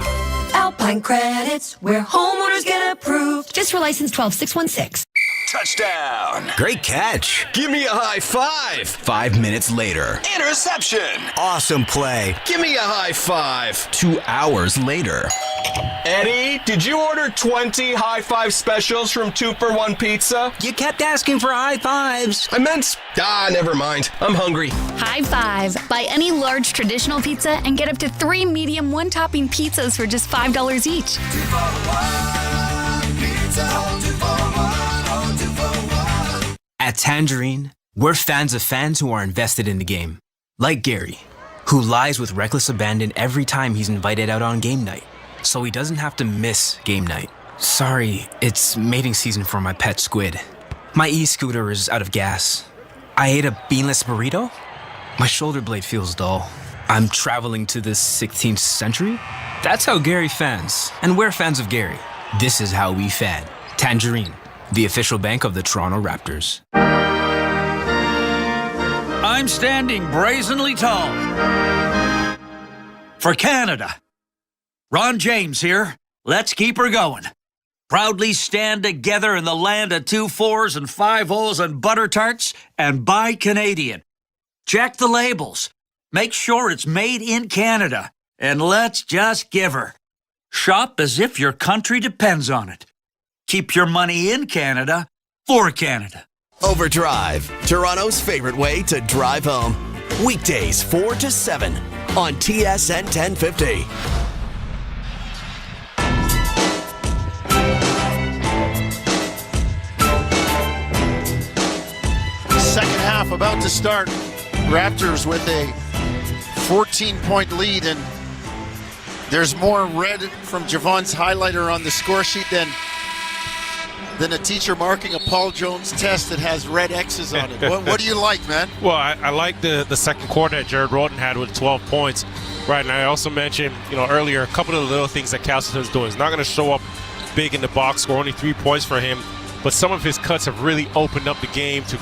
Alpine Credits, where homeowners get approved. Just for license 12616. Touchdown. Great catch. Give me a high five. 5 minutes later. Interception. Awesome play. Give me a high five. 2 hours later. Eddie, did you order 20 high five specials from 2-for-1 Pizza? You kept asking for high fives. I meant, never mind. I'm hungry. High five. Buy any large traditional pizza and get up to 3 medium one-topping pizzas for just $5 each. At Tangerine, we're fans of fans who are invested in the game. Like Gary, who lies with reckless abandon every time he's invited out on game night, so he doesn't have to miss game night. Sorry, it's mating season for my pet squid. My e-scooter is out of gas. I ate a beanless burrito? My shoulder blade feels dull. I'm traveling to the 16th century? That's how Gary fans, and we're fans of Gary. This is how we fan. Tangerine, the official bank of the Toronto Raptors. I'm standing brazenly tall for Canada. Ron James here. Let's keep her going. Proudly stand together in the land of 2 4s and 5 O's and butter tarts and buy Canadian. Check the labels. Make sure it's made in Canada. And let's just give her. Shop as if your country depends on it. Keep your money in Canada for Canada. Overdrive, Toronto's favorite way to drive home. Weekdays 4 to 7 on TSN 1050. Second half about to start. Raptors with a 14-point lead, and there's more red from Javon's highlighter on the score sheet than a teacher marking a Paul Jones test that has red X's on it. What do you like, man? Well, I like the second quarter that Jared Roden had with 12 points. Right, and I also mentioned, earlier, a couple of the little things that Castleton's doing. He's not going to show up big in the box score, only 3 points for him, but some of his cuts have really opened up the game to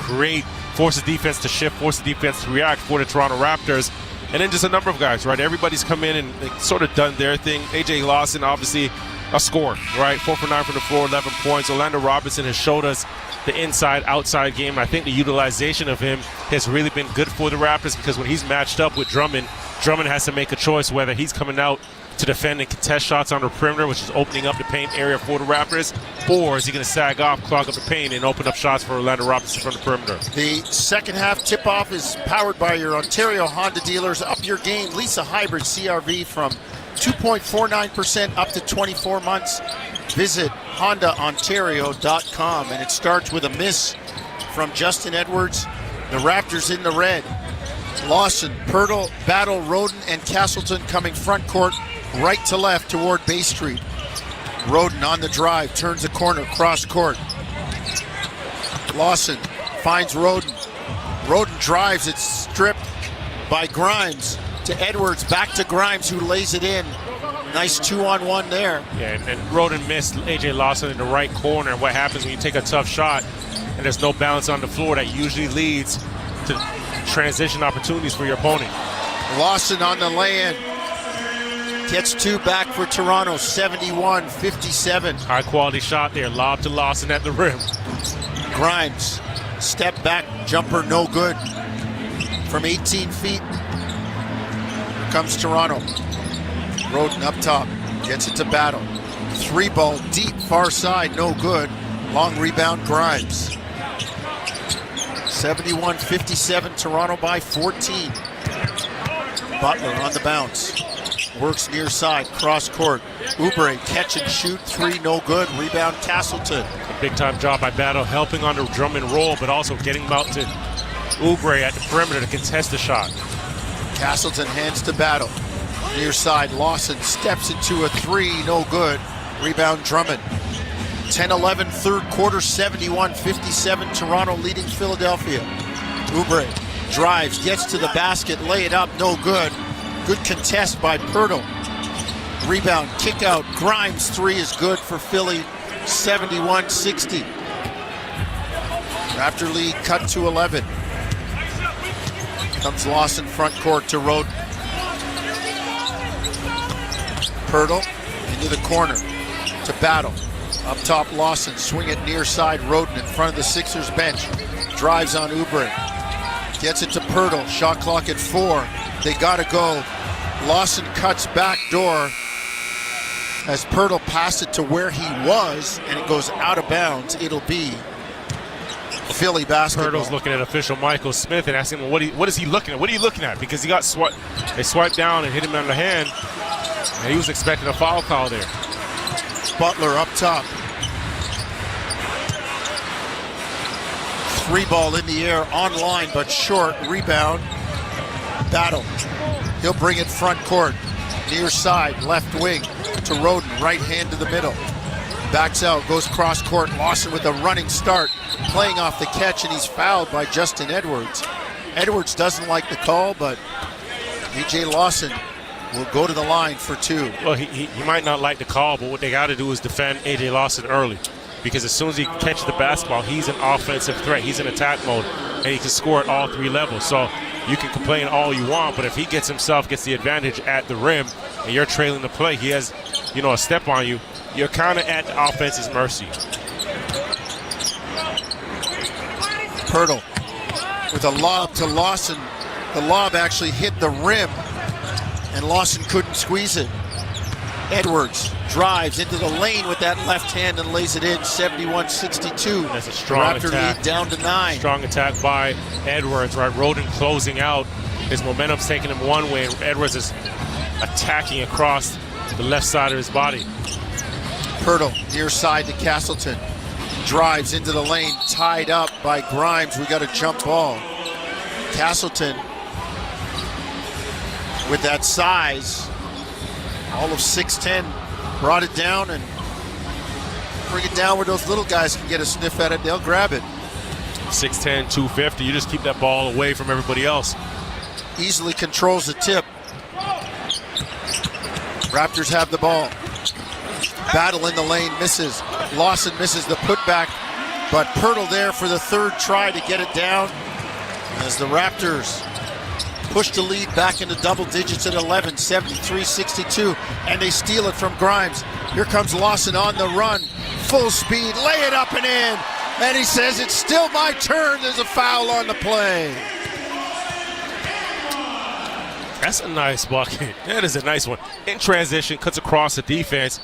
force the defense to shift, force the defense to react for the Toronto Raptors. And then just a number of guys, right? Everybody's come in and sort of done their thing. A.J. Lawson, obviously, a scorer, right? 4 for 9 from the floor, 11 points. Orlando Robinson has showed us the inside-outside game. I think the utilization of him has really been good for the Raptors because when he's matched up with Drummond, Drummond has to make a choice whether he's coming out to defend and contest shots on the perimeter, which is opening up the paint area for the Raptors, or is he going to sag off, clog up the paint, and open up shots for Orlando Robinson from the perimeter? The second half tip-off is powered by your Ontario Honda dealers. Up your game, Lisa Hybrid CRV from 2.49% up to 24 months. Visit HondaOntario.com, and it starts with a miss from Justin Edwards. The Raptors in the red. Lawson, Pirtle, Battle, Roden, and Castleton coming front court, right to left toward Bay Street. Roden on the drive, turns the corner, cross court. Lawson finds Roden. Roden drives, it's stripped by Grimes to Edwards, back to Grimes, who lays it in. Nice 2-on-1 there. Yeah, and Roden missed A.J. Lawson in the right corner. And what happens when you take a tough shot and there's no balance on the floor, that usually leads to transition opportunities for your opponent. Lawson on the lay-in. Gets two back for Toronto, 71-57. High quality shot there, lob to Lawson at the rim. Grimes, step back, jumper no good. From 18 feet, here comes Toronto. Roden up top, gets it to Battle. 3-ball deep, far side, no good. Long rebound, Grimes. 71-57, Toronto by 14. Butler on the bounce. Works near side, cross court. Oubre, catch and shoot, 3, no good. Rebound, Castleton. A big time job by Battle, helping on the drum and roll, but also getting him out to Oubre at the perimeter to contest the shot. Castleton hands to Battle. Near side, Lawson steps into a 3, no good. Rebound, Drummond. 10-11 third quarter, 71-57, Toronto leading Philadelphia. Oubre drives, gets to the basket, lay it up, no good. Good contest by Pirtle. Rebound, kick out, Grimes, 3 is good for Philly, 71-60. Raptor lead cut to 11. Comes Lawson front court to Roden. Pirtle into the corner to Battle. Up top, Lawson, swing it near side, Roden in front of the Sixers bench. Drives on Oubre. Gets it to Pirtle, shot clock at 4. They gotta go. Lawson cuts back door as Pirtle passed it to where he was, and it goes out of bounds. It'll be Philly basketball. Pirtle's looking at official Michael Smith and asking him, what is he looking at? What are you looking at? Because he got they swiped down and hit him on the hand, and he was expecting a foul call there. Butler up top. 3-ball in the air, online but short. Rebound. Battle. He'll bring it front court. Near side, left wing to Roden. Right hand to the middle. Backs out, goes cross court. Lawson with a running start. Playing off the catch, and he's fouled by Justin Edwards. Edwards doesn't like the call, but A.J. Lawson will go to the line for 2. Well, he might not like the call, but what they got to do is defend A.J. Lawson early. Because as soon as he catches the basketball, he's an offensive threat. He's in attack mode, and he can score at all 3 levels. So you can complain all you want, but if he gets the advantage at the rim, and you're trailing the play, he has, a step on you, you're kind of at the offense's mercy. Pirtle with a lob to Lawson. The lob actually hit the rim, and Lawson couldn't squeeze it. Edwards drives into the lane with that left hand and lays it in, 71-62. That's a strong Raptor attack. lead down to 9. Strong attack by Edwards, right? Roden closing out. His momentum's taking him one way, and Edwards is attacking across the left side of his body. Pirtle near side to Castleton. Drives into the lane, tied up by Grimes. We got a jump ball. Castleton with that size, all of 6'10", brought it down and bring it down where those little guys can get a sniff at it. They'll grab it. 6'10", 250. You just keep that ball away from everybody else. Easily controls the tip. Raptors have the ball. Battle in the lane, misses. Lawson misses the putback, but Pirtle there for the 3rd try to get it down as the Raptors push the lead back into double digits at 11, 73-62, and they steal it from Grimes. Here comes Lawson on the run, full speed, lay it up and in, and he says, it's still my turn. There's a foul on the play. That's a nice bucket. That is a nice one. In transition, cuts across the defense,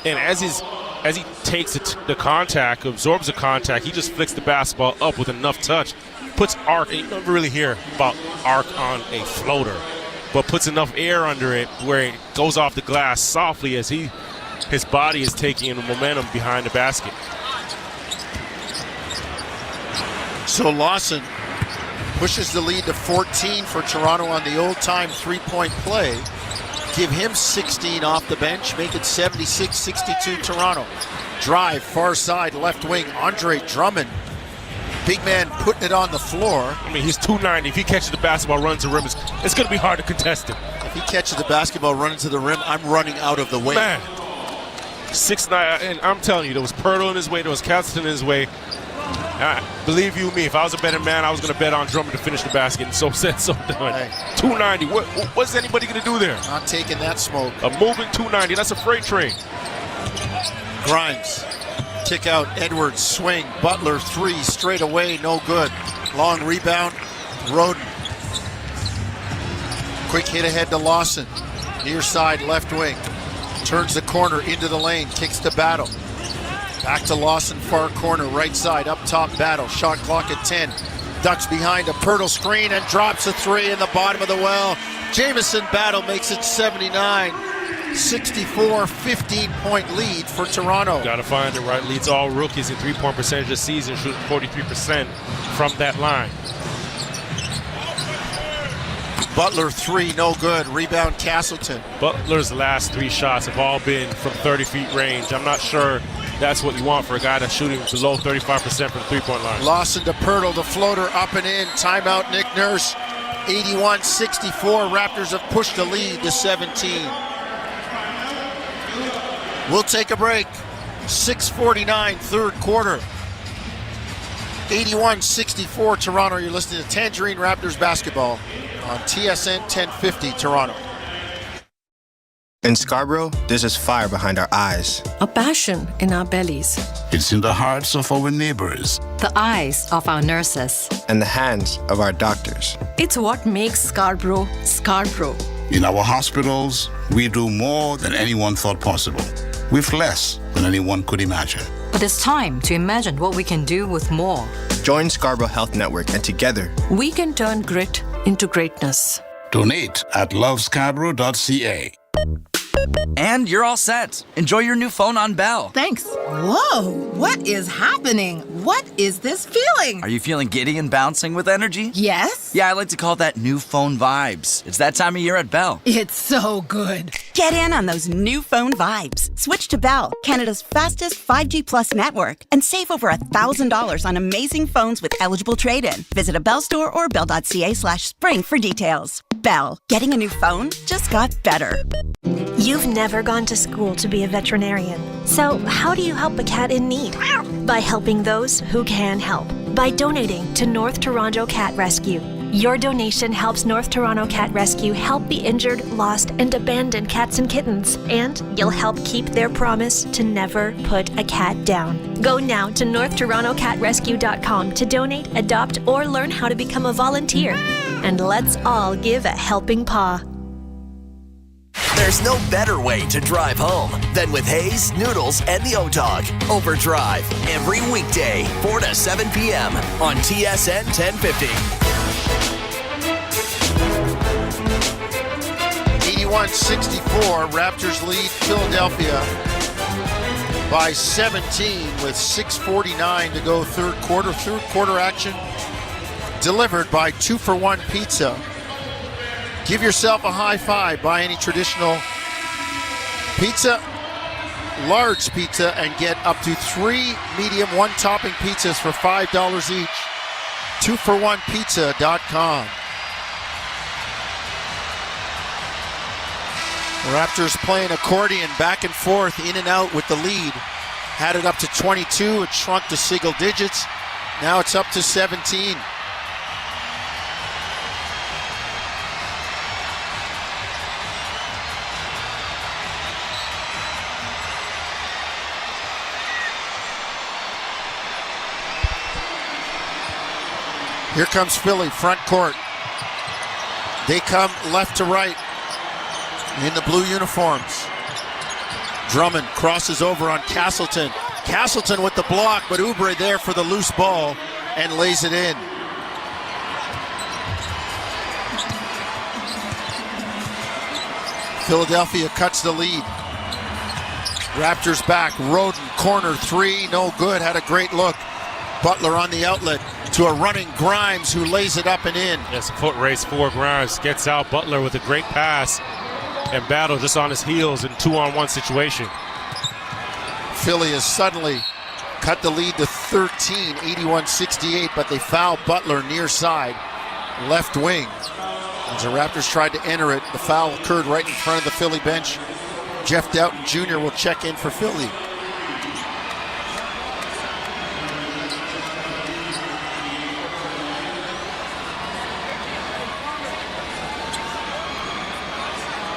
and as he takes the contact, absorbs the contact, he just flicks the basketball up with enough touch, puts arc, and you don't really hear about arc on a floater, but puts enough air under it where it goes off the glass softly as his body is taking the momentum behind the basket. So Lawson pushes the lead to 14 for Toronto on the old-time three-point play. Give him 16 off the bench, make it 76-62 Toronto. Drive, far side, left wing, Andre Drummond. Big man putting it on the floor. I mean, he's 290. If he catches the basketball, runs the rim, it's going to be hard to contest him. If he catches the basketball, running to the rim, I'm running out of the way. Man, 6'9", and I'm telling you, there was Pirtle in his way, there was Caston in his way. Believe you me, if I was a betting man, I was going to bet on Drummond to finish the basket, and so said, so done. Hey. 290, what's anybody going to do there? Not taking that smoke. A moving 290, that's a freight train. Grimes, kick out, Edwards, swing, Butler, three, straight away, no good. Long rebound, Roden. Quick hit ahead to Lawson, near side, left wing. Turns the corner into the lane, kicks to Battle. Back to Lawson, far corner, right side, up top, Battle. Shot clock at 10. Ducks behind a Pirtle screen and drops a three in the bottom of the well. Jamison Battle makes it 79. 64, 15-point lead for Toronto. Got to find it right. Leads all rookies in three-point percentage this season, shooting 43% from that line. Butler, three, no good. Rebound, Castleton. Butler's last three shots have all been from 30 feet range. I'm not sure that's what you want for a guy that's shooting below 35% from the three-point line. Lawson to Pirtle, the floater up and in. Timeout, Nick Nurse. 81-64. Raptors have pushed the lead to 17. We'll take a break. 6:49, third quarter. 81-64 Toronto. You're listening to Tangerine Raptors basketball on TSN 1050 Toronto. In Scarborough, there's this fire behind our eyes. A passion in our bellies. It's in the hearts of our neighbors. The eyes of our nurses. And the hands of our doctors. It's what makes Scarborough, Scarborough. In our hospitals, we do more than anyone thought possible, with less than anyone could imagine. But it's time to imagine what we can do with more. Join Scarborough Health Network, and together, we can turn grit into greatness. Donate at lovescarborough.ca. And you're all set. Enjoy your new phone on Bell. Thanks. Whoa, what is happening? What is this feeling? Are you feeling giddy and bouncing with energy? Yes. Yeah, I like to call that new phone vibes. It's that time of year at Bell. It's so good. Get in on those new phone vibes. Switch to Bell, Canada's fastest 5G plus network, and save over $1,000 on amazing phones with eligible trade-in. Visit a Bell store or bell.ca/spring for details. Bell, getting a new phone just got better. You've never gone to school to be a veterinarian. So how do you help a cat in need? By helping those who can help. By donating to North Toronto Cat Rescue. Your donation helps North Toronto Cat Rescue help the injured, lost, and abandoned cats and kittens. And you'll help keep their promise to never put a cat down. Go now to NorthTorontoCatRescue.com to donate, adopt, or learn how to become a volunteer. And let's all give a helping paw. There's no better way to drive home than with Hayes, Noodles, and the O-Dog. Overdrive, every weekday, 4 to 7 p.m. on TSN 1050. 81-64, Raptors lead Philadelphia by 17 with 6:49 to go third quarter. Third quarter action delivered by 2-for-1 Pizza. Give yourself a high five. Buy any traditional pizza, large pizza, and get up to 3 medium one-topping pizzas for $5 each. 2for1pizza.com. Raptors playing accordion back and forth, in and out with the lead. Had it up to 22, it shrunk to single digits. Now it's up to 17. Here comes Philly, front court. They come left to right in the blue uniforms. Drummond crosses over on Castleton. Castleton with the block, but Oubre there for the loose ball and lays it in. Philadelphia cuts the lead. Raptors back. Roden, corner three, no good. Had a great look. Butler on the outlet to a running Grimes who lays it up and in. Yes, a foot race for Grimes. Gets out Butler with a great pass. And Battle just on his heels in 2-on-1 situation. Philly has suddenly cut the lead to 13, 81-68, but they foul Butler near side, left wing. As the Raptors tried to enter it, the foul occurred right in front of the Philly bench. Jeff Doughton Jr. will check in for Philly.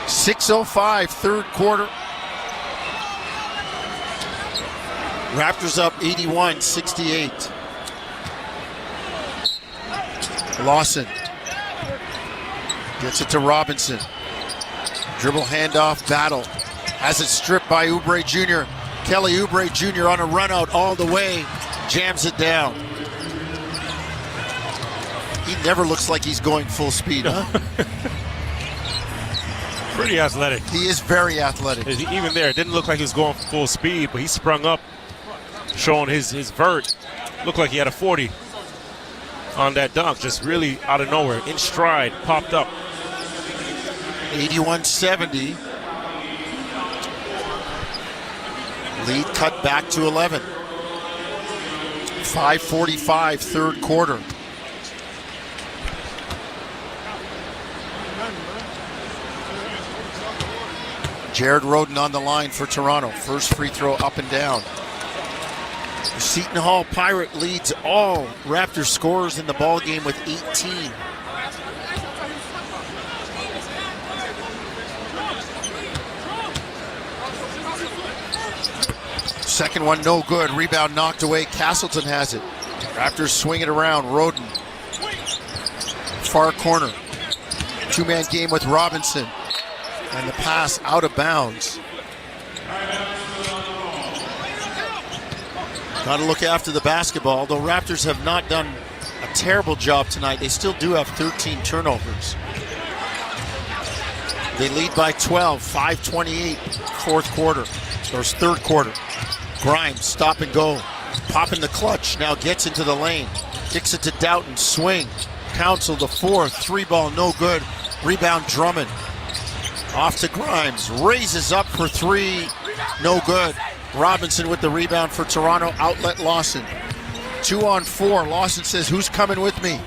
.605, third quarter. Raptors up 81-68. Lawson gets it to Robinson. Dribble handoff, Battle. Has it stripped by Oubre Jr. Kelly Oubre Jr. on a run out all the way. Jams it down. He never looks like he's going full speed, huh? Pretty athletic. He is very athletic. Even there, it didn't look like he was going full speed, but he sprung up, showing his vert. Looked like he had a 40 on that dunk, just really out of nowhere, in stride, popped up. 81-70. Lead cut back to 11. 5:45, third quarter. Jared Roden on the line for Toronto. First free throw up and down. The Seton Hall Pirate leads all Raptors scorers in the ball game with 18. Second one no good. Rebound knocked away. Castleton has it. Raptors swing it around. Roden. Far corner. Two-man game with Robinson. And the pass out of bounds. Got to look after the basketball. Although Raptors have not done a terrible job tonight, they still do have 13 turnovers. They lead by 12, 5:28, fourth quarter, or third quarter. Grimes, stop and go. Popping the clutch, now gets into the lane. Kicks it to Doughton, swing. Council the fourth, three ball, no good. Rebound Drummond. Off to Grimes, raises up for three, no good. Robinson with the rebound for Toronto, outlet Lawson. 2-on-4, Lawson says, who's coming with me?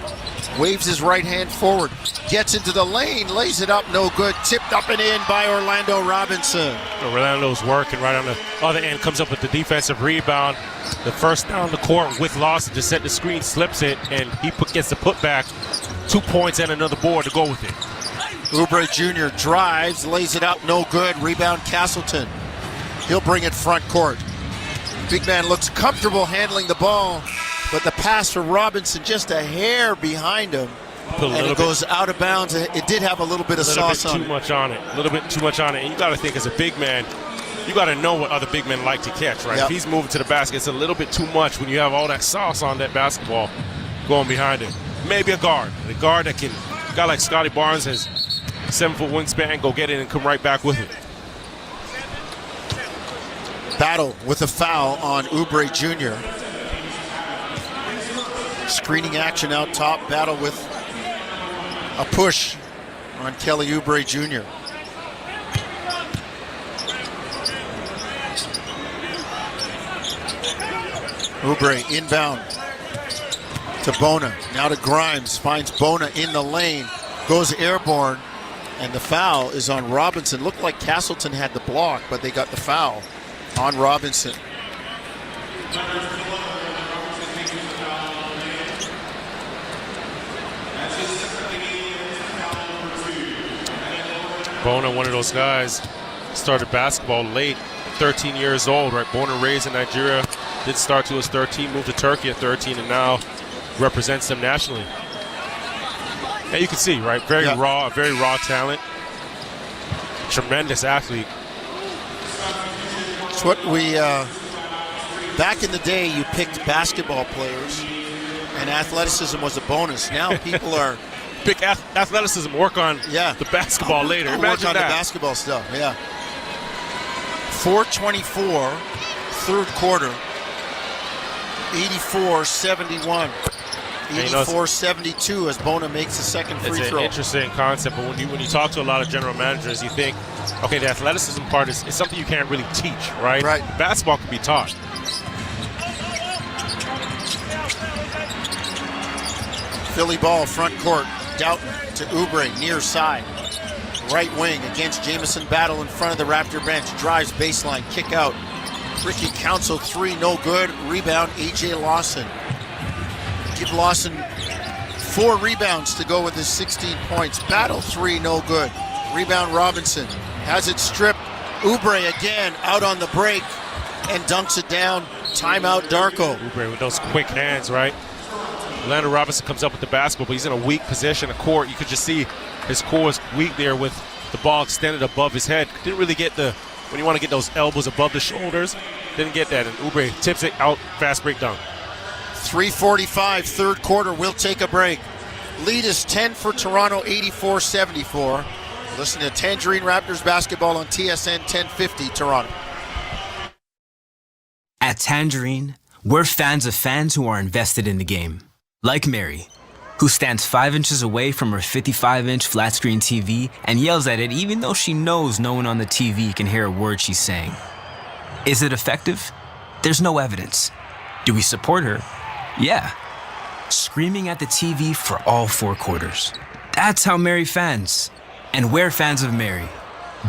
Waves his right hand forward, gets into the lane, lays it up, no good. Tipped up and in by Orlando Robinson. Orlando's working right on the other end, comes up with the defensive rebound. The first down the court with Lawson to set the screen, slips it, and he gets the putback. 2 points and another board to go with it. Oubre Jr. drives, lays it up, no good. Rebound Castleton. He'll bring it front court. Big man looks comfortable handling the ball, but the pass for Robinson just a hair behind him, and it goes out of bounds. It did have a little bit of sauce on it. A little bit too much on it. And you got to think, as a big man, you got to know what other big men like to catch, right? Yep. If he's moving to the basket, it's a little bit too much when you have all that sauce on that basketball going behind him. Maybe a guard that can, a guy like Scotty Barnes has 7-foot wingspan, go get it and come right back with it. Battle with a foul on Oubre Jr. Screening action out top. Battle with a push on Kelly Oubre Jr. Oubre inbound to Bona. Now to Grimes. Finds Bona in the lane. Goes airborne. And the foul is on Robinson. Looked like Castleton had the block, but they got the foul on Robinson. Bona, one of those guys, started basketball late, 13 years old, right? Born and raised in Nigeria. Did start to his 13, moved to Turkey at 13, and now represents them nationally. Yeah, you can see, right? Very raw talent. Tremendous athlete. It's what we, back in the day, you picked basketball players and athleticism was a bonus. Now people are... Pick athleticism, work on the basketball later. I'll Imagine work on that. the basketball stuff, 4:24, third quarter, 84-71. 84-72 as Bona makes the second free It's throw. an interesting concept, but when you talk to a lot of general managers, you think, okay, the athleticism part is something you can't really teach, right? Right. Basketball can be taught. Philly ball, front court. Doughton to Oubre, near side. Right wing against Jamison Battle in front of the Raptor bench. Drives baseline, kick out. Ricky Council, 3, no good. Rebound, A.J. Lawson. Give Lawson 4 rebounds to go with his 16 points. Battle, 3, no good. Rebound, Robinson. Has it stripped. Oubre again, out on the break, and dunks it down. Timeout, Darko. Oubre with those quick hands, right? Orlando Robinson comes up with the basketball, but he's in a weak position, a court. You could just see his core is weak there with the ball extended above his head. Didn't really get when you want to get those elbows above the shoulders, didn't get that. And Oubre tips it out, fast break dunk. 3:45, third quarter. We'll take a break. Lead is 10 for Toronto, 84-74. Listen to Tangerine Raptors basketball on TSN 1050 Toronto. At Tangerine, we're fans of fans who are invested in the game. Like Mary, who stands 5 inches away from her 55-inch flat-screen TV and yells at it even though she knows no one on the TV can hear a word she's saying. Is it effective? There's no evidence. Do we support her? Yeah. Screaming at the TV for all 4 quarters. That's how Mary fans. And we're fans of Mary.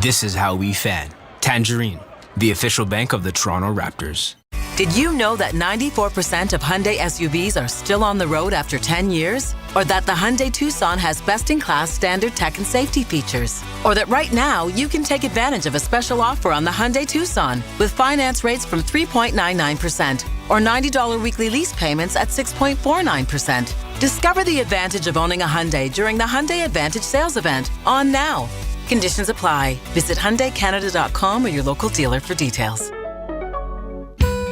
This is how we fan. Tangerine, the official bank of the Toronto Raptors. Did you know that 94% of Hyundai SUVs are still on the road after 10 years? Or that the Hyundai Tucson has best-in-class standard tech and safety features? Or that right now you can take advantage of a special offer on the Hyundai Tucson with finance rates from 3.99% or $90 weekly lease payments at 6.49%. Discover the advantage of owning a Hyundai during the Hyundai Advantage sales event on now. Conditions apply. Visit HyundaiCanada.com or your local dealer for details.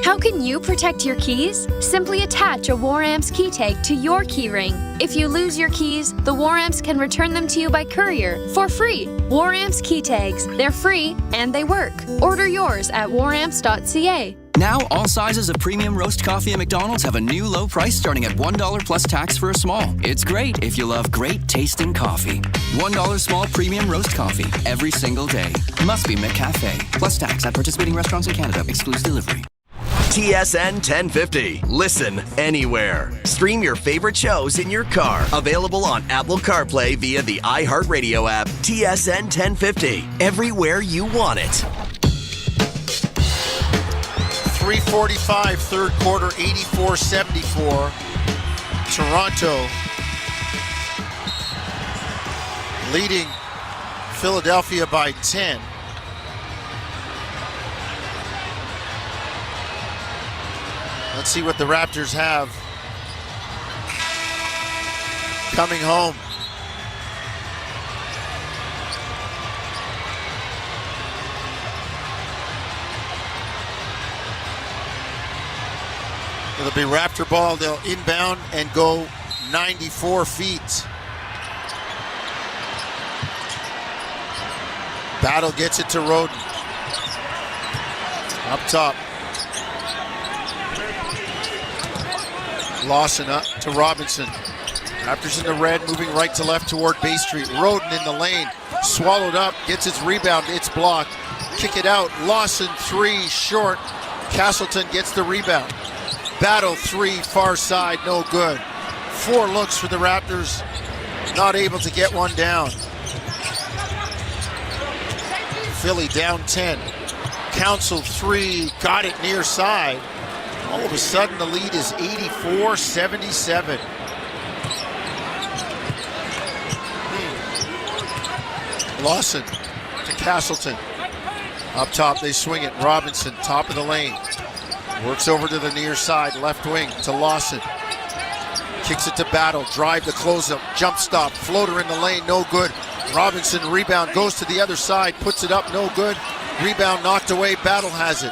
How can you protect your keys? Simply attach a War-Amps key tag to your key ring. If you lose your keys, the War-Amps can return them to you by courier for free. War-Amps key tags. They're free and they work. Order yours at waramps.ca. Now, all sizes of premium roast coffee at McDonald's have a new low price starting at $1 plus tax for a small. It's great if you love great tasting coffee. $1 small premium roast coffee every single day. Must be McCafe. Plus tax at participating restaurants in Canada. Excludes delivery. TSN 1050. Listen anywhere. Stream your favorite shows in your car. Available on Apple CarPlay via the iHeartRadio app. TSN 1050. Everywhere you want it. 3:45, third quarter, 84-74. Toronto leading Philadelphia by 10. Let's see what the Raptors have coming home. It'll be Raptor ball. They'll inbound and go 94 feet. Battle gets it to Roden. Up top. Lawson up to Robinson. Raptors in the red, moving right to left toward Bay Street. Roden in the lane. Swallowed up, gets his rebound. It's blocked. Kick it out. Lawson, 3, short. Castleton gets the rebound. Battle, 3, far side, no good. 4 looks for the Raptors. Not able to get one down. Philly down 10. Council, 3, got it near side. All of a sudden, the lead is 84-77. Lawson to Castleton. Up top, they swing it. Robinson, top of the lane. Works over to the near side, left wing to Lawson. Kicks it to Battle. Drive to close up. Jump stop. Floater in the lane. No good. Robinson rebound. Goes to the other side. Puts it up. No good. Rebound knocked away. Battle has it.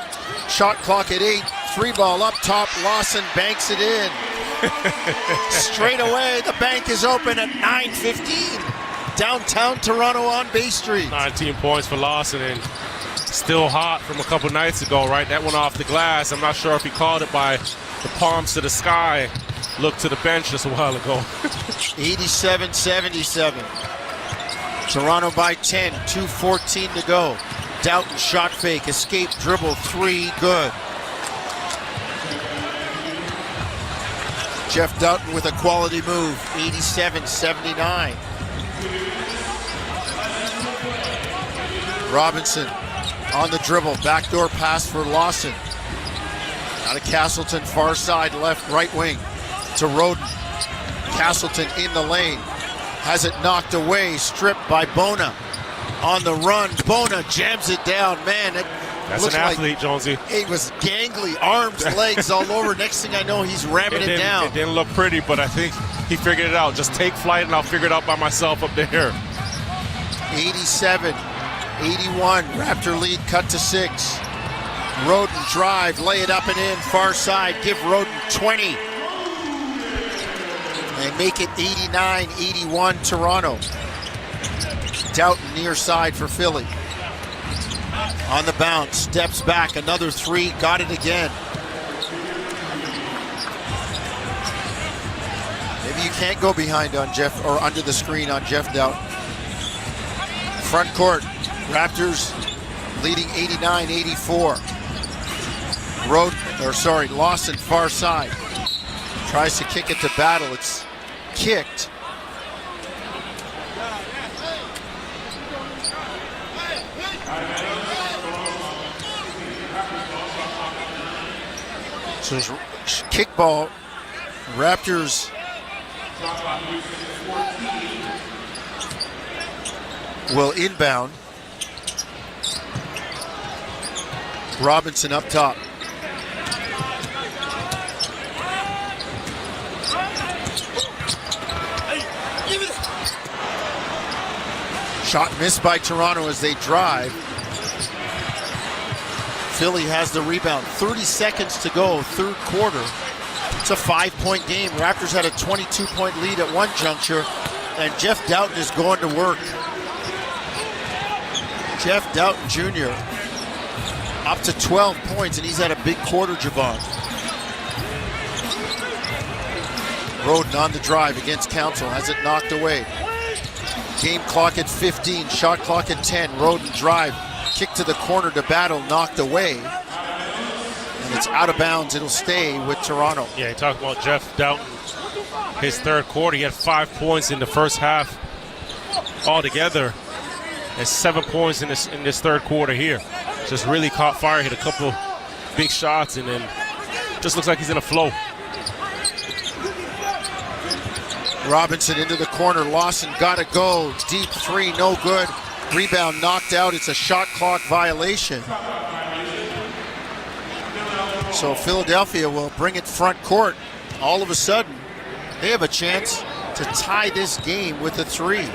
Shot clock at 8. 3 ball up top. Lawson banks it in. Straight away. The bank is open at 9:15. Downtown Toronto on Bay Street. 19 points for Lawson, and still hot from a couple nights ago, right? That one off the glass. I'm not sure if he called it by the palms to the sky. Looked to the bench just a while ago. 87-77. Toronto by 10. 2:14 to go. Doughton shot fake. Escape dribble. 3. Good. Jeff Doughton with a quality move. 87-79. Robinson on the dribble. Backdoor pass for Lawson. Out of Castleton, far side, left, right wing to Roden. Castleton in the lane. Has it knocked away. Stripped by Bona. On the run. Bona jams it down. Man, that's an athlete, Jonesy. It was gangly. Arms, legs all over. Next thing I know, he's ramming it down. It didn't look pretty, but I think he figured it out. Just take flight, and I'll figure it out by myself up there. 87-81. Raptor lead cut to 6. Roden drive, lay it up and in, far side, give Roden 20. And make it 89-81 Toronto. Doughton near side for Philly. On the bounce, steps back, another 3, got it again. Maybe you can't go behind on Jeff, or under the screen on Jeff Doughton. Front court, Raptors leading 89-84. Lawson far side. Tries to kick it to Battle. It's kicked. So kickball. Raptors will inbound. Robinson up top. Shot missed by Toronto as they drive. Philly has the rebound. 30 seconds to go, third quarter. It's a 5-point game. Raptors had a 22-point lead at one juncture, and Jeff Doughton is going to work. Jeff Doughton Jr. up to 12 points, and he's had a big quarter, Javon. Roden on the drive against Council, has it knocked away. Game clock at 15, shot clock at 10. Roden drive, kick to the corner to Battle, knocked away. And it's out of bounds, it'll stay with Toronto. Yeah, you talk about Jeff Doughton. His third quarter, he had 5 points in the first half altogether. And 7 points in this third quarter here. Just really caught fire, hit a couple big shots, and then just looks like he's in a flow. Robinson into the corner. Lawson got to go. Deep 3, no good. Rebound knocked out. It's a shot clock violation. So Philadelphia will bring it front court. All of a sudden, they have a chance to tie this game with a 3.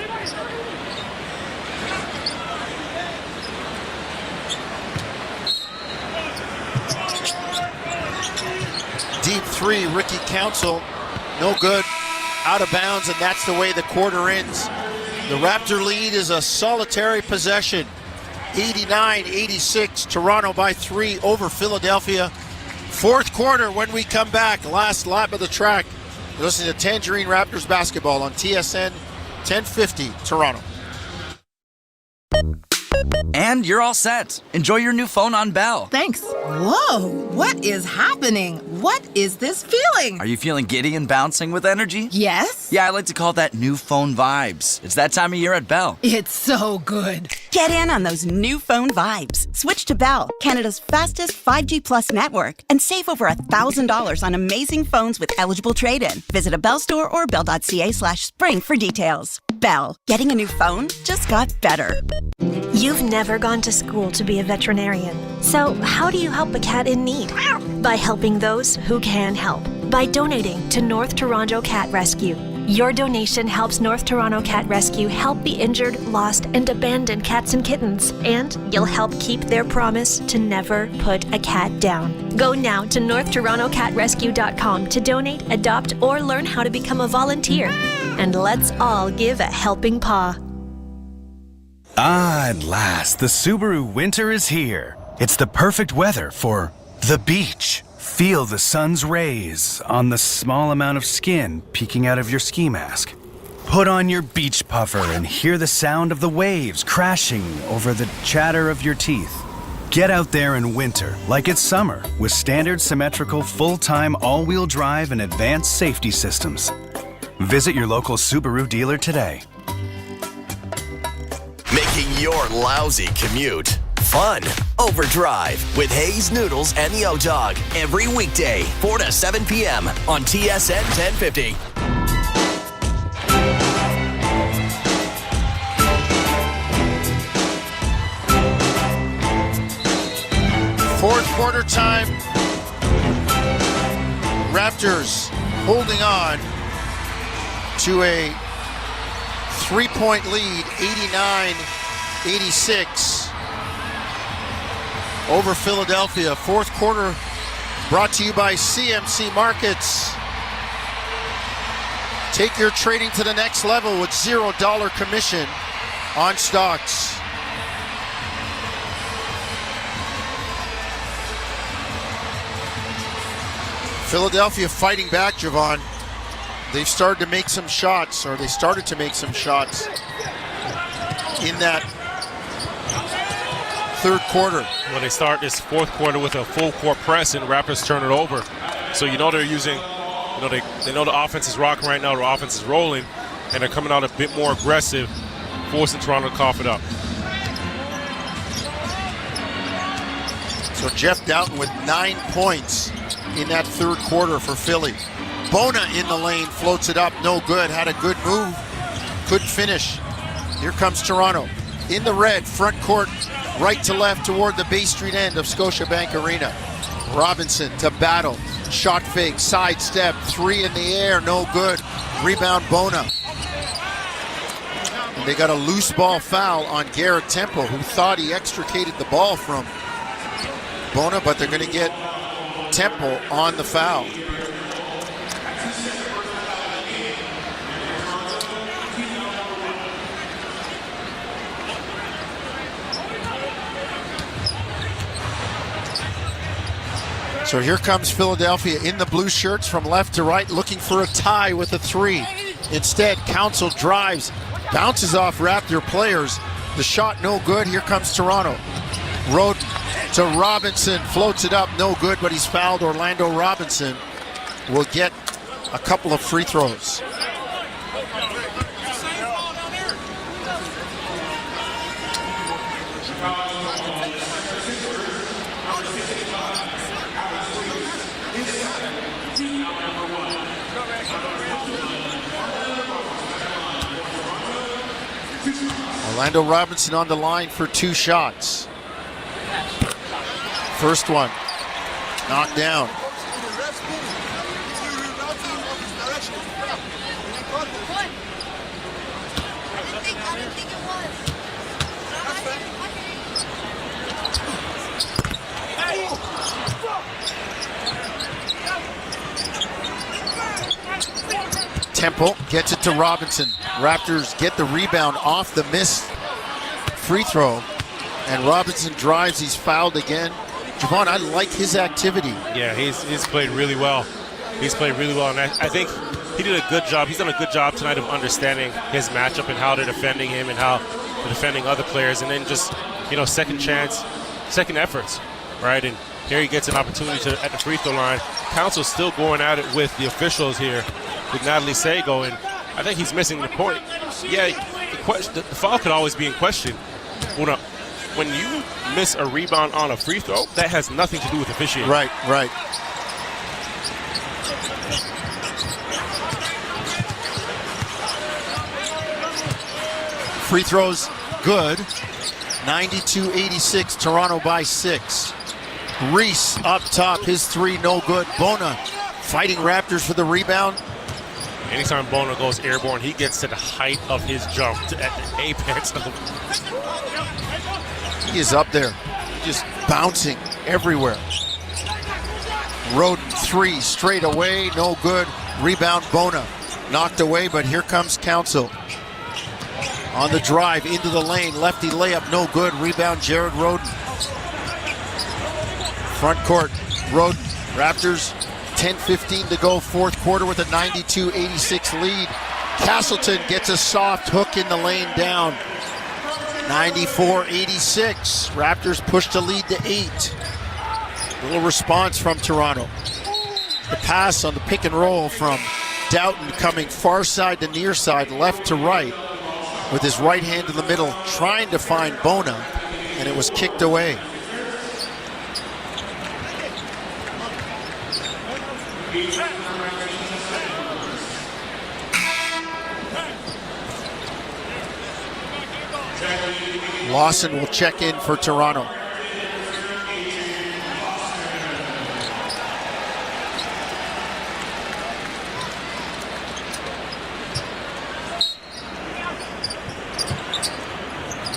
Deep 3, Ricky Council, no good, out of bounds, and that's the way the quarter ends. The Raptor lead is a solitary possession, 89-86, Toronto by 3 over Philadelphia. Fourth quarter when we come back, last lap of the track. You're listening to Tangerine Raptors basketball on TSN 1050, Toronto. And you're all set. Enjoy your new phone on Bell. Thanks. Whoa, what is happening? What is this feeling? Are you feeling giddy and bouncing with energy? Yes. Yeah, I like to call that new phone vibes. It's that time of year at Bell. It's so good. Get in on those new phone vibes. Switch to Bell, Canada's fastest 5G plus network, and save over $1,000 on amazing phones with eligible trade-in. Visit a Bell store or bell.ca/spring for details. Bell, getting a new phone just got better. You've never gone to school to be a veterinarian. So how do you help a cat in need? By helping those who can help. by donating to North Toronto Cat Rescue. Your donation helps North Toronto Cat Rescue help the injured, lost, and abandoned cats and kittens, and you'll help keep their promise to never put a cat down. Go now to NorthTorontoCatRescue.com to donate, adopt, or learn how to become a volunteer. And let's all give a helping paw. Ah, at last, the Subaru winter is here. It's the perfect weather for the beach. Feel the sun's rays on the small amount of skin peeking out of your ski mask. Put on your beach puffer and hear the sound of the waves crashing over the chatter of your teeth. Get out there in winter like it's summer with standard symmetrical full-time all-wheel drive and advanced safety systems. Visit your local Subaru dealer today. Making your lousy commute fun. Overdrive with Hayes Noodles and the O-Dog every weekday, 4 to 7 p.m. on TSN 1050. Fourth quarter time. Raptors holding on to a 3-point lead, 89-86 over Philadelphia. Fourth quarter brought to you by CMC Markets. Take your trading to the next level with $0 commission on stocks. Philadelphia fighting back, Javon. They've started to make some shots, or they started to make some shots in that third quarter. Well, they start this fourth quarter with a full court press, and Raptors turn it over. So you know they're using, they know the offense is rocking right now, the offense is rolling, and they're coming out a bit more aggressive, forcing Toronto to cough it up. So Jeff Doughton with 9 points in that third quarter for Philly. Bona in the lane, floats it up, no good, had a good move, couldn't finish. Here comes Toronto. In the red, front court, right to left toward the Bay Street end of Scotiabank Arena. Robinson to Battle, shot fake, sidestep, three in the air, no good. Rebound Bona. And they got a loose ball foul on Garrett Temple, who thought he extricated the ball from Bona, but they're going to get Temple on the foul. So here comes Philadelphia in the blue shirts from left to right, looking for a tie with a three. Instead, Council drives, bounces off Raptor players. The shot no good. Here comes Toronto. Road to Robinson, floats it up, no good, but he's fouled. Orlando Robinson will get a couple of free throws. Orlando Robinson on the line for two shots. First one, knocked down. Temple gets it to Robinson. Raptors get the rebound off the missed free throw. And Robinson drives, he's fouled again. Javon, I like his activity. Yeah, he's played really well. He's played really well, and I think he did a good job. He's done a good job tonight of understanding his matchup and how they're defending him and how they're defending other players, and then just, second chance, second efforts, right? And here he gets an opportunity at the free throw line. Council's still going at it with the officials here, with Natalie Sago, and I think he's missing the point. Yeah, the foul could always be in question. When you miss a rebound on a free throw, that has nothing to do with officiating. Right. Free throws good. 92-86, Toronto by 6. Reese up top, his three no good. Bona Fighting Raptors for the rebound. Anytime Bona goes airborne, he gets to the height of his jump at the apex of the... He is up there, just bouncing everywhere. Roden 3 straight away, no good. Rebound Bona, knocked away, but here comes Council. On the drive into the lane, lefty layup, no good. Rebound Jared Roden. Front court, Roden. Raptors, 10:15 to go, fourth quarter with a 92-86 lead. Castleton gets a soft hook in the lane down. 94-86. Raptors push the lead to 8. Little response from Toronto. The pass on the pick and roll from Doughton coming far side to near side, left to right, with his right hand in the middle, trying to find Bona, and it was kicked away. Lawson will check in for Toronto.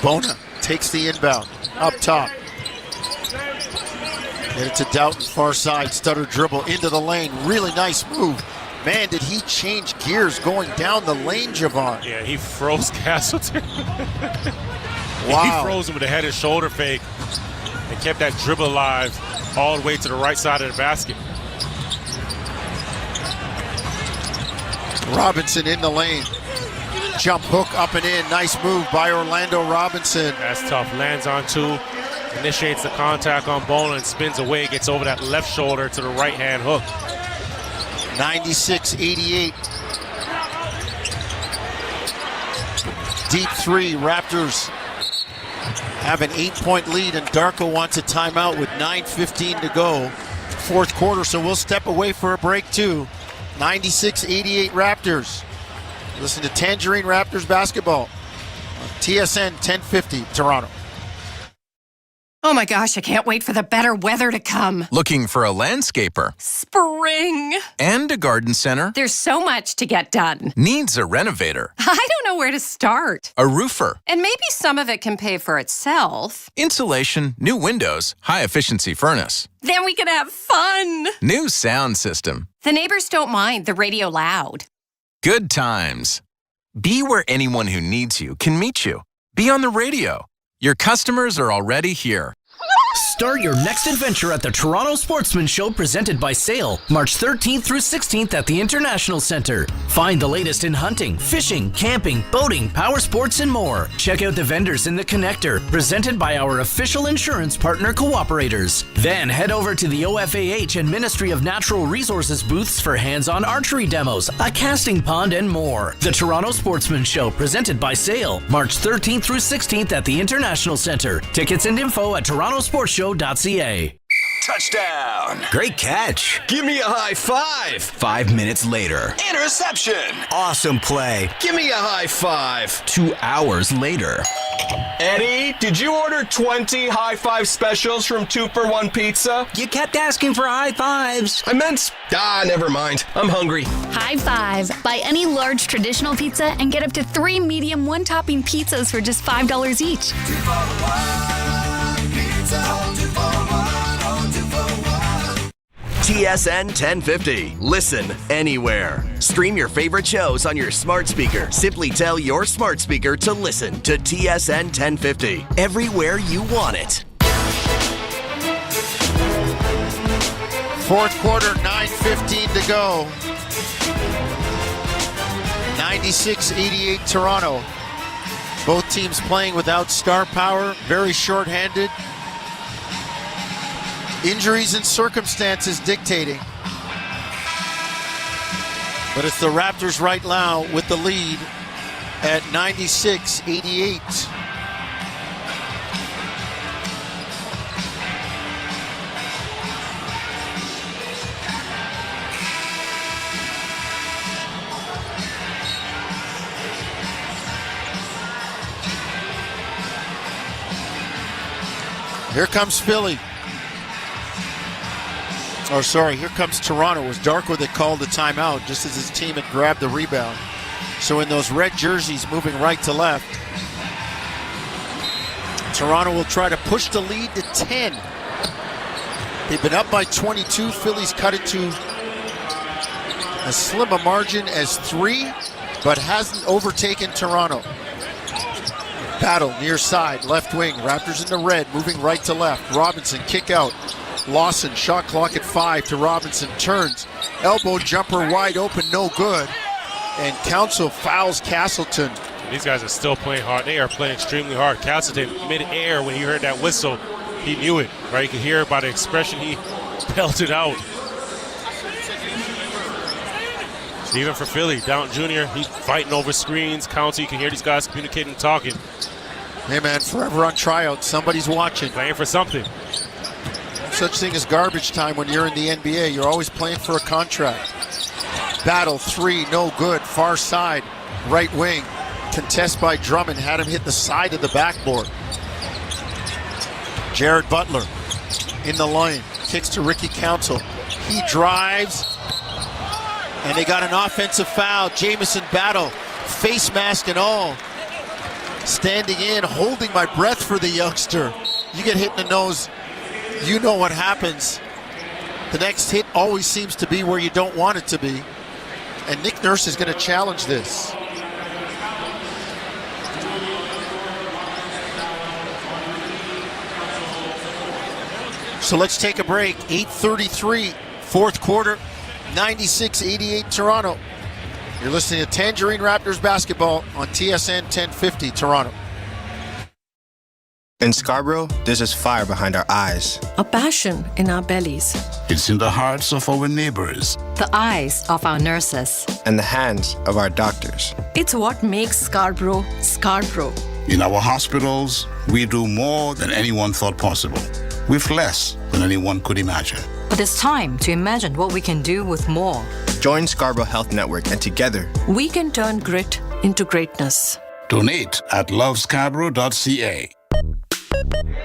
Bona takes the inbound, up top. Get it to Doughton, far side, stutter dribble into the lane. Really nice move. Man, did he change gears going down the lane, Javon. Yeah, he froze Castleton. Wow. He froze him with a head and shoulder fake and kept that dribble alive all the way to the right side of the basket. Robinson in the lane. Jump hook up and in. Nice move by Orlando Robinson. That's tough. Lands on two. Initiates the contact on Bona and spins away. Gets over that left shoulder to the right hand hook. 96-88. Deep three. Raptors have an 8-point lead, and Darko wants a timeout with 9:15 to go. Fourth quarter, so we'll step away for a break too. 96-88 Raptors. Listen to Tangerine Raptors basketball on TSN 1050 Toronto. Oh my gosh, I can't wait for the better weather to come. Looking for a landscaper Spring. and a garden center? There's so much to get done. Needs a renovator, I don't know where to start. a roofer, And maybe some of it can pay for itself. insulation, new windows, high efficiency furnace, Then we can have fun. new sound system. The neighbors don't mind the radio loud. Good times. Be where anyone who needs you can meet you. Be on the radio. Your customers are already here. Start your next adventure at the Toronto Sportsman Show presented by Sail, March 13th through 16th at the International Centre. Find the latest in hunting, fishing, camping, boating, power sports, and more. Check out the vendors in the Connector, presented by our official insurance partner Cooperators. Then head over to the OFAH and Ministry of Natural Resources booths for hands-on archery demos, a casting pond, and more. The Toronto Sportsman Show presented by Sail, March 13th through 16th at the International Centre. Tickets and info at torontosportshow.ca. Touchdown. Great catch. Give me a high five. 5 minutes later. Interception. Awesome play. Give me a high five. 2 hours later. Eddie, did you order 20 high five specials from 2-for-1 Pizza? You kept asking for high fives. I meant... never mind. I'm hungry. High five. Buy any large traditional pizza and get up to 3 medium one-topping pizzas for just $5 each. TSN 1050. Listen anywhere. Stream your favorite shows on your smart speaker. Simply tell your smart speaker to listen to TSN 1050 everywhere you want it. Fourth quarter, 9:15 to go. 96-88 Toronto. Both teams playing without star power, very short-handed. Injuries and circumstances dictating. But it's the Raptors right now with the lead at 96-88. Here comes Philly. Oh, sorry, here comes Toronto. It was Darko that called the timeout just as his team had grabbed the rebound. So in those red jerseys moving right to left, Toronto will try to push the lead to 10. They've been up by 22. Phillies cut it to as slim a margin as 3, but hasn't overtaken Toronto. Battle near side, left wing. Raptors in the red, moving right to left. Robinson kick out. Lawson, shot clock at 5 to Robinson. Turns, elbow jumper wide open, no good. And Council fouls Castleton. These guys are still playing hard. They are playing extremely hard. Castleton, mid-air, when he heard that whistle, he knew it, right? You could hear by the expression he pelted out. Even for Philly, Downton Jr., he's fighting over screens. Council, you can hear these guys communicating and talking. Hey, man, forever on tryout. Somebody's watching. Playing for something. No such thing as garbage time when you're in the NBA. You're always playing for a contract. Battle 3, no good. Far side, right wing. Contest by Drummond. Had him hit the side of the backboard. Jared Butler in the lane. Kicks to Ricky Council. He drives. And they got an offensive foul. Jamison Battle, face mask and all. Standing in, holding my breath for the youngster. You get hit in the nose, you know what happens. The next hit always seems to be where you don't want it to be. And Nick Nurse is going to challenge this. So let's take a break. 8:33, fourth quarter. 96-88 Toronto. You're listening to Tangerine Raptors basketball on TSN 1050 Toronto. In Scarborough, there's this fire behind our eyes. A passion in our bellies. It's in the hearts of our neighbors. The eyes of our nurses. And the hands of our doctors. It's what makes Scarborough, Scarborough. In our hospitals, we do more than anyone thought possible, with less than anyone could imagine. But it's time to imagine what we can do with more. Join Scarborough Health Network, and together, we can turn grit into greatness. Donate at lovescarborough.ca.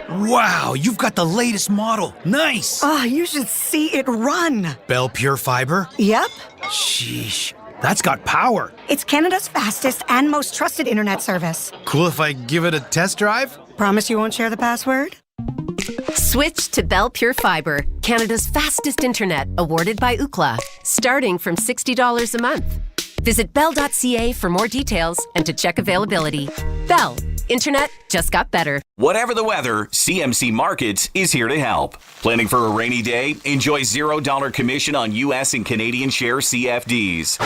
Wow, you've got the latest model. Nice. Oh, you should see it run. Bell Pure Fiber? Yep. Sheesh, that's got power. It's Canada's fastest and most trusted internet service. Cool if I give it a test drive? Promise you won't share the password? Switch to Bell Pure Fiber, Canada's fastest internet, awarded by Ookla, starting from $60 a month. Visit bell.ca for more details and to check availability. Bell, internet just got better. Whatever the weather, CMC Markets is here to help. Planning for a rainy day? Enjoy $0 commission on U.S. and Canadian share CFDs.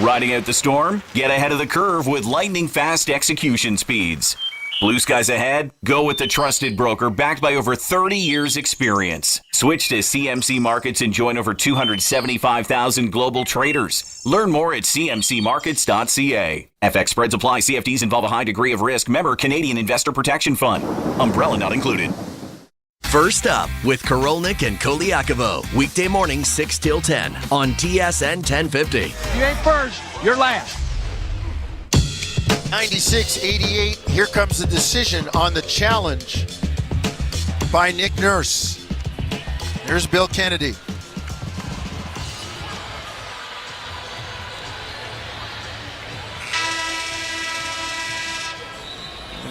Riding out the storm? Get ahead of the curve with lightning fast execution speeds. Blue skies ahead? Go with the trusted broker backed by over 30 years experience. Switch to CMC Markets and join over 275,000 global traders. Learn more at cmcmarkets.ca. FX spreads apply. CFDs involve a high degree of risk. Member Canadian Investor Protection Fund. Umbrella not included. First up with Korolnik and Koliakovo. Weekday morning 6 till 10 on TSN 1050. You ain't first, you're last. 96-88, here comes the decision on the challenge by Nick Nurse. Here's Bill Kennedy.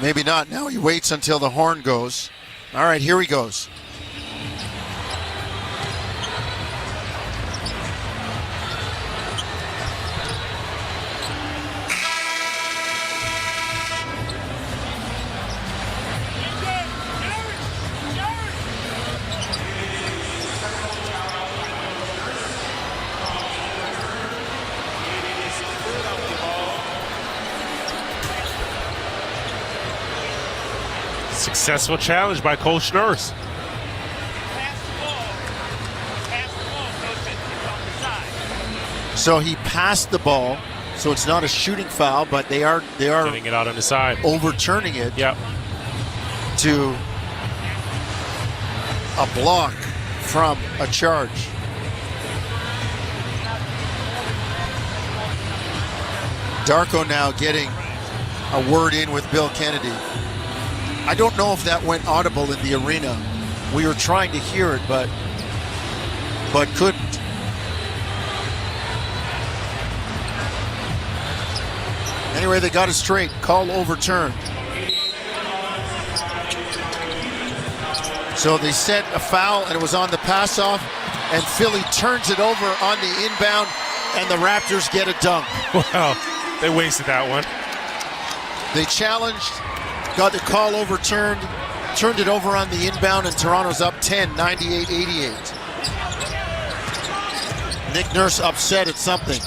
Maybe not, now he waits until the horn goes. All right, here he goes. Successful challenge by Coach Nurse. So he passed the ball, so it's not a shooting foul, but they are getting it out on the side, overturning it. Yep. To a block from a charge. Darko now getting a word in with Bill Kennedy. I don't know if that went audible in the arena. We were trying to hear it, but but couldn't. Anyway, they got it straight. Call overturned. So they set a foul, and it was on the pass-off, and Philly turns it over on the inbound, and the Raptors get a dunk. Well, they wasted that one. They challenged, got the call overturned, turned it over on the inbound, and Toronto's up 10, 98-88. Nick Nurse upset at something.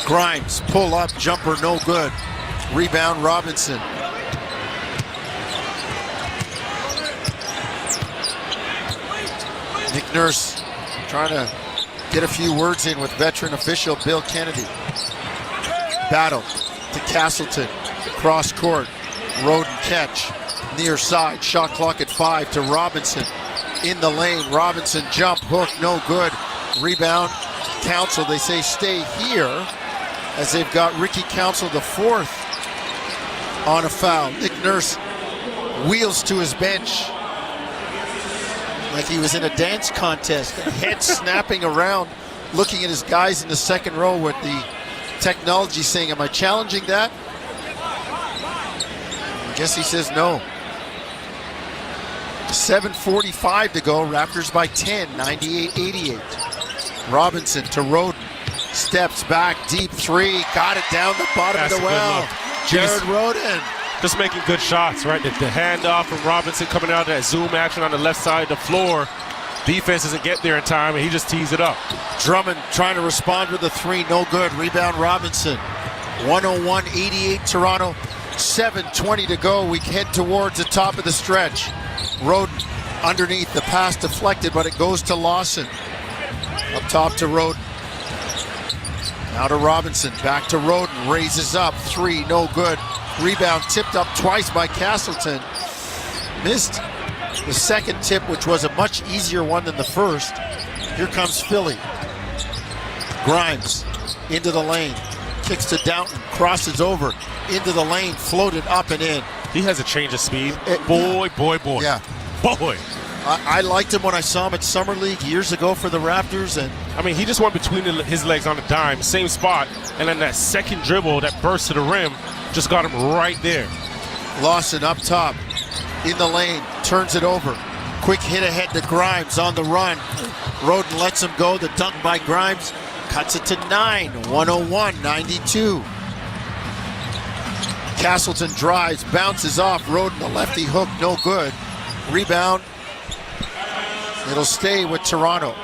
Grimes, pull up, jumper, no good. Rebound, Robinson. Nick Nurse trying to get a few words in with veteran official Bill Kennedy. Battle to Castleton, cross court, Roden catch, near side, shot clock at 5 to Robinson. In the lane, Robinson jump, hook, no good. Rebound, Council, they say stay here, as they've got Ricky Council the fourth on a foul. Nick Nurse wheels to his bench like he was in a dance contest, head snapping around, looking at his guys in the second row with the technology saying, am I challenging that? I guess he says no. 7:45 to go, Raptors by 10, 98-88. Robinson to Roden, steps back, deep three, got it down the bottom of the well. Jared Roden. Just making good shots, right? The handoff from Robinson coming out of that zoom action on the left side of the floor. Defense doesn't get there in time, and he just tees it up. Drummond trying to respond with a three, no good. Rebound Robinson. 101-88 Toronto. 7:20 to go. We head towards the top of the stretch. Roden underneath, the pass deflected, but it goes to Lawson. Up top to Roden. Now to Robinson, back to Roden, raises up, three, no good. Rebound tipped up twice by Castleton. Missed the second tip, which was a much easier one than the first. Here comes Philly. Grimes into the lane, kicks to Downton, crosses over, into the lane, floated up and in. He has a change of speed. Boy. Yeah. Boy. I liked him when I saw him at Summer League years ago for the Raptors. And I mean, he just went between his legs on a dime, same spot, and then that second dribble, that burst to the rim, just got him right there. Lawson up top, in the lane, turns it over. Quick hit ahead to Grimes on the run. Roden lets him go. The dunk by Grimes cuts it to 9, 101-92. Castleton drives, bounces off. Roden, the lefty hook, no good. Rebound. It'll stay with Toronto.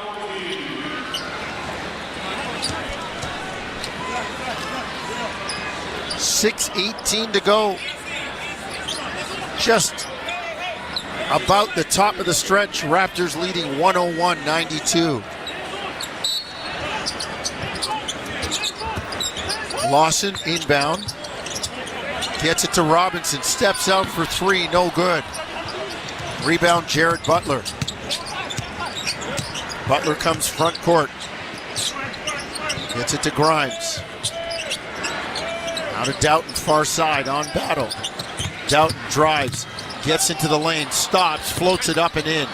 .6:18 to go. Just about the top of the stretch. Raptors leading 101-92. Lawson inbound. Gets it to Robinson. Steps out for three. No good. Rebound Jared Butler. Butler comes front court. Gets it to Grimes. Out of Downton, far side on Battle. Downton drives. Gets into the lane. Stops. Floats it up and in.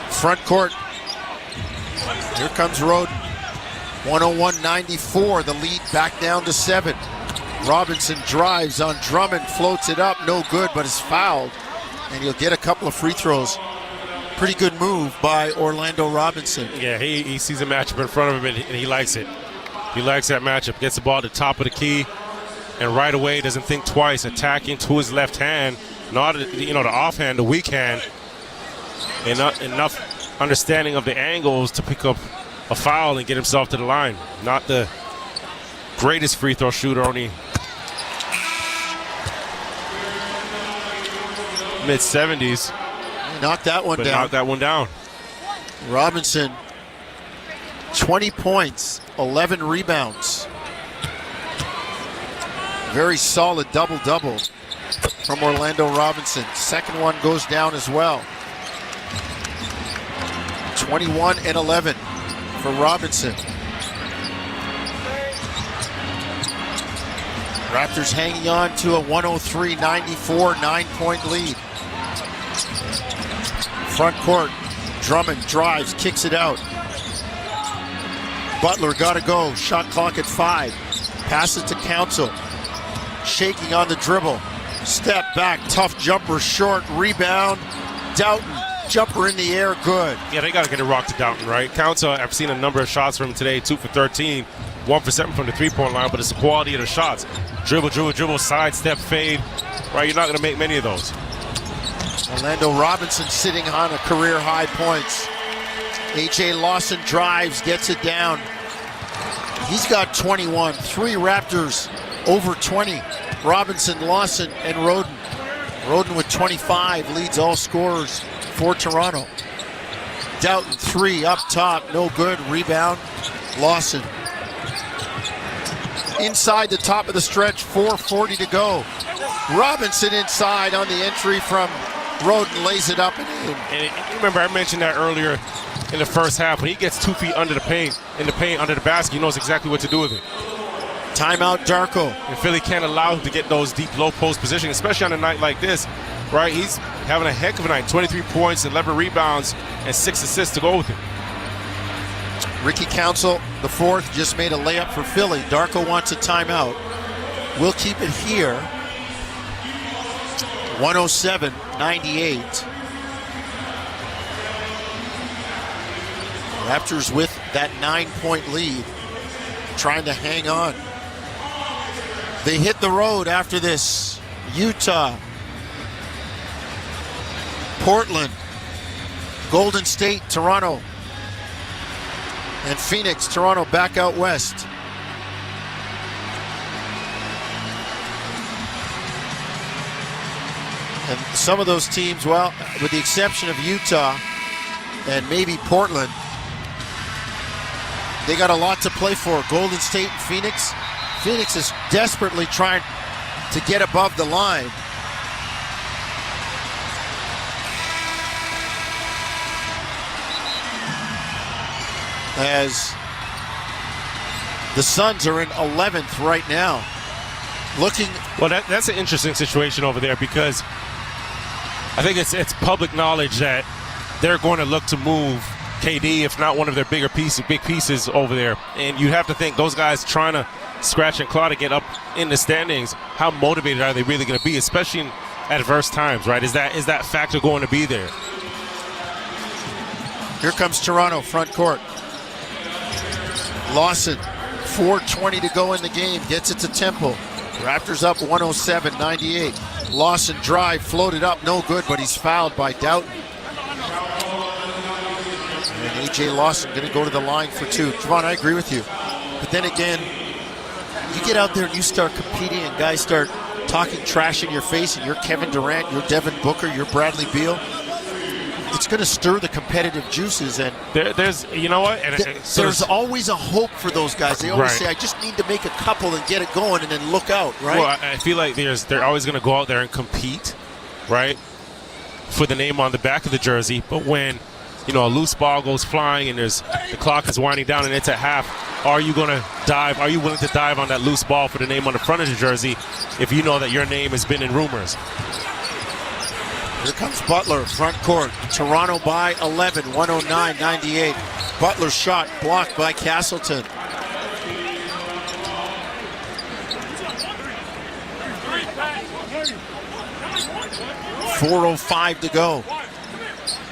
Front court. Here comes Roden. 101-94. The lead back down to 7. Robinson drives on Drummond. Floats it up. No good, but is fouled. And he'll get a couple of free throws. Pretty good move by Orlando Robinson. Yeah, he sees a matchup in front of him, and he likes it. He likes that matchup. Gets the ball at the top of the key, and right away doesn't think twice, attacking to his left hand, not the offhand, the weak hand, and not enough understanding of the angles to pick up a foul and get himself to the line. Not the greatest free throw shooter, only mid-70s. Knocked that one down. Knocked that one down. Robinson, 20 points, 11 rebounds. Very solid double-double from Orlando Robinson. Second one goes down as well. 21 and 11 for Robinson. Raptors hanging on to a 103-94 9-point lead. Front court, Drummond drives, kicks it out. Butler got to go. Shot clock at 5. Pass it to Council. Shaking on the dribble. Step back, tough jumper, short, rebound. Doughton, jumper in the air, good. Yeah, they got to get a rock to Doughton, right? Council, I've seen a number of shots from him today, 2 for 13, 1 for 7 from the three-point line, but it's the quality of the shots. Dribble, sidestep, fade, right? You're not going to make many of those. Orlando Robinson sitting on a career-high points. A.J. Lawson drives, gets it down. He's got 21. 3 Raptors over 20. Robinson, Lawson, and Roden. Roden with 25 leads all scorers for Toronto. Doughton, 3 up top, no good. Rebound, Lawson. Inside the top of the stretch, 4:40 to go. Robinson inside on the entry from Roden, lays it up and in. And remember, I mentioned that earlier in the first half. When he gets 2 feet under the paint, under the basket, he knows exactly what to do with it. Timeout, Darko. And Philly can't allow him to get those deep low post positions, especially on a night like this, right? He's having a heck of a night. 23 points, 11 rebounds, and 6 assists to go with it. Ricky Council, the 4th, just made a layup for Philly. Darko wants a timeout. We'll keep it here. 107-98. Raptors with that 9-point lead, trying to hang on. They hit the road after this. Utah, Portland, Golden State, Toronto, and Phoenix. Toronto back out west. And some of those teams, well, with the exception of Utah and maybe Portland, they got a lot to play for. Golden State and Phoenix. Phoenix is desperately trying to get above the line. As the Suns are in 11th right now. Looking. Well, that's an interesting situation over there, because I think it's public knowledge that they're going to look to move KD, if not one of their big pieces over there. And you have to think those guys trying to scratch and claw to get up in the standings, how motivated are they really going to be, especially in adverse times, right? Is that factor going to be there? Here comes Toronto, front court. Lawson, 4:20 to go in the game, gets it to Temple. Raptors up 107-98. Lawson drive, floated up, no good, but he's fouled by Doughton. And A.J. Lawson going to go to the line for 2. Javon, I agree with you. But then again, you get out there and you start competing and guys start talking trash in your face, and you're Kevin Durant, you're Devin Booker, you're Bradley Beal. It's going to stir the competitive juices, and there's, you know what? And there's always a hope for those guys. They always say, I just need to make a couple and get it going, and then look out, right? Well, I feel like they're always going to go out there and compete, right, for the name on the back of the jersey. But when, you know, a loose ball goes flying and the clock is winding down and it's at half, are you going to dive? Are you willing to dive on that loose ball for the name on the front of the jersey if you know that your name has been in rumors? Here comes Butler, front court. Toronto by 11, 109-98. Butler's shot blocked by Castleton. .405 to go.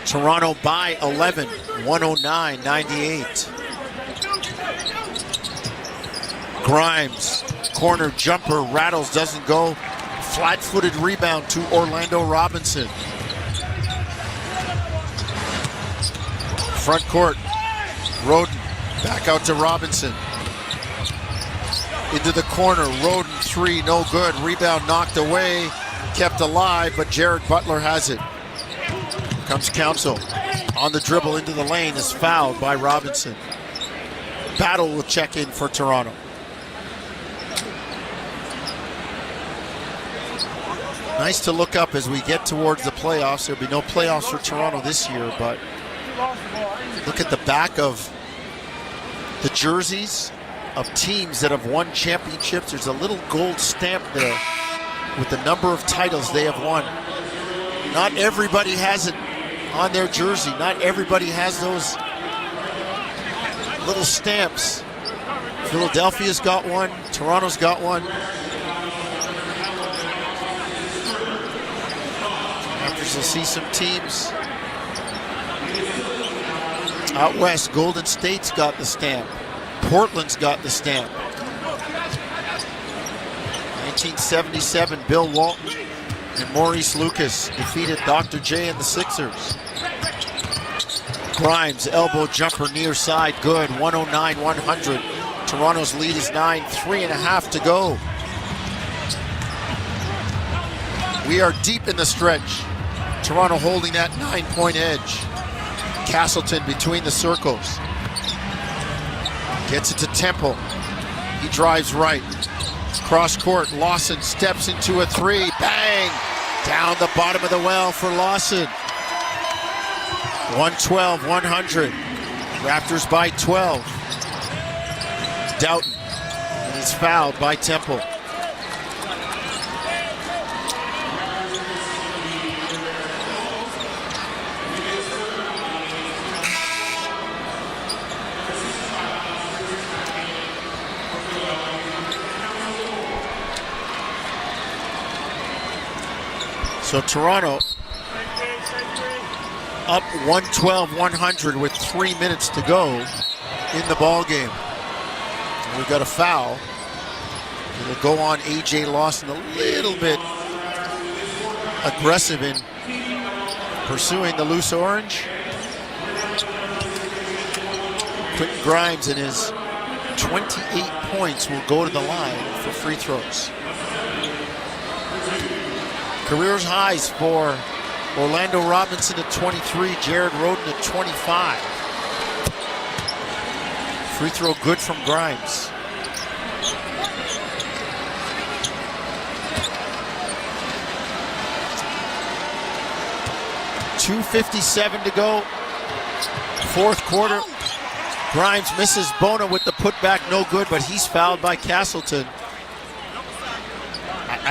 Toronto by 11, 109-98. Grimes, corner jumper, rattles, doesn't go. Flat-footed rebound to Orlando Robinson. Front court, Roden, back out to Robinson. Into the corner, Roden 3, no good. Rebound knocked away, kept alive, but Jared Butler has it. Here comes Council. On the dribble into the lane, is fouled by Robinson. Battle will check in for Toronto. Nice to look up as we get towards the playoffs. There'll be no playoffs for Toronto this year, but look at the back of the jerseys of teams that have won championships. There's a little gold stamp there with the number of titles they have won. Not everybody has it on their jersey. Not everybody has those little stamps. Philadelphia's got one. Toronto's got one. Raptors will see some teams. Out west, Golden State's got the stamp. Portland's got the stamp. 1977, Bill Walton and Maurice Lucas defeated Dr. J and the Sixers. Grimes, elbow jumper near side, good, 109-100. Toronto's lead is 9, 3.5 to go. We are deep in the stretch. Toronto holding that 9-point edge. Castleton between the circles. Gets it to Temple. He drives right. Cross court, Lawson steps into a three. Bang! Down the bottom of the well for Lawson. 112-100. Raptors by 12. Doughton. And he's fouled by Temple. So Toronto up 112-100 with 3 minutes to go in the ball game. And we've got a foul. It'll go on A.J. Lawson, a little bit aggressive in pursuing the loose orange. Quentin Grimes and his 28 points will go to the line for free throws. Careers highs for Orlando Robinson at 23, Jared Rhoden at 25. Free throw good from Grimes. .257 to go. Fourth quarter. Grimes misses Bona with the putback, no good, but he's fouled by Castleton.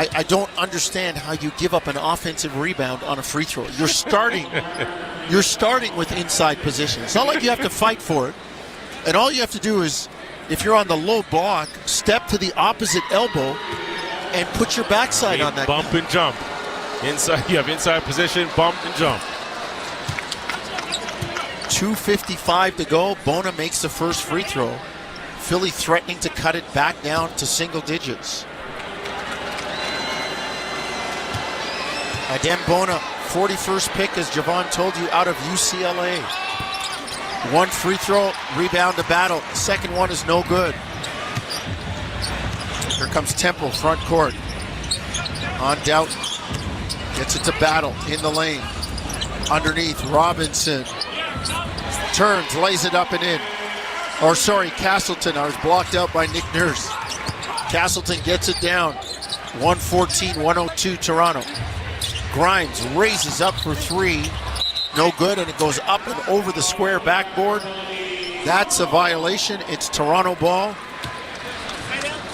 I don't understand how you give up an offensive rebound on a free throw. You're starting with inside position. It's not like you have to fight for it. And all you have to do is, if you're on the low block, step to the opposite elbow and put your backside on that. Bump and jump. Inside, you have inside position, bump and jump. 2:55 to go. Bona makes the first free throw. Philly threatening to cut it back down to single digits. Adem Bona, 41st pick, as Javon told you, out of UCLA. One free throw, rebound to Battle. Second one is no good. Here comes Temple, front court. On Doughton. Gets it to Battle in the lane. Underneath, Robinson. Turns, lays it up and in. Or sorry, Castleton. I was blocked out by Nick Nurse. Castleton gets it down. 114-102 Toronto. Grimes raises up for three. No good, and it goes up and over the square backboard. That's a violation. It's Toronto ball.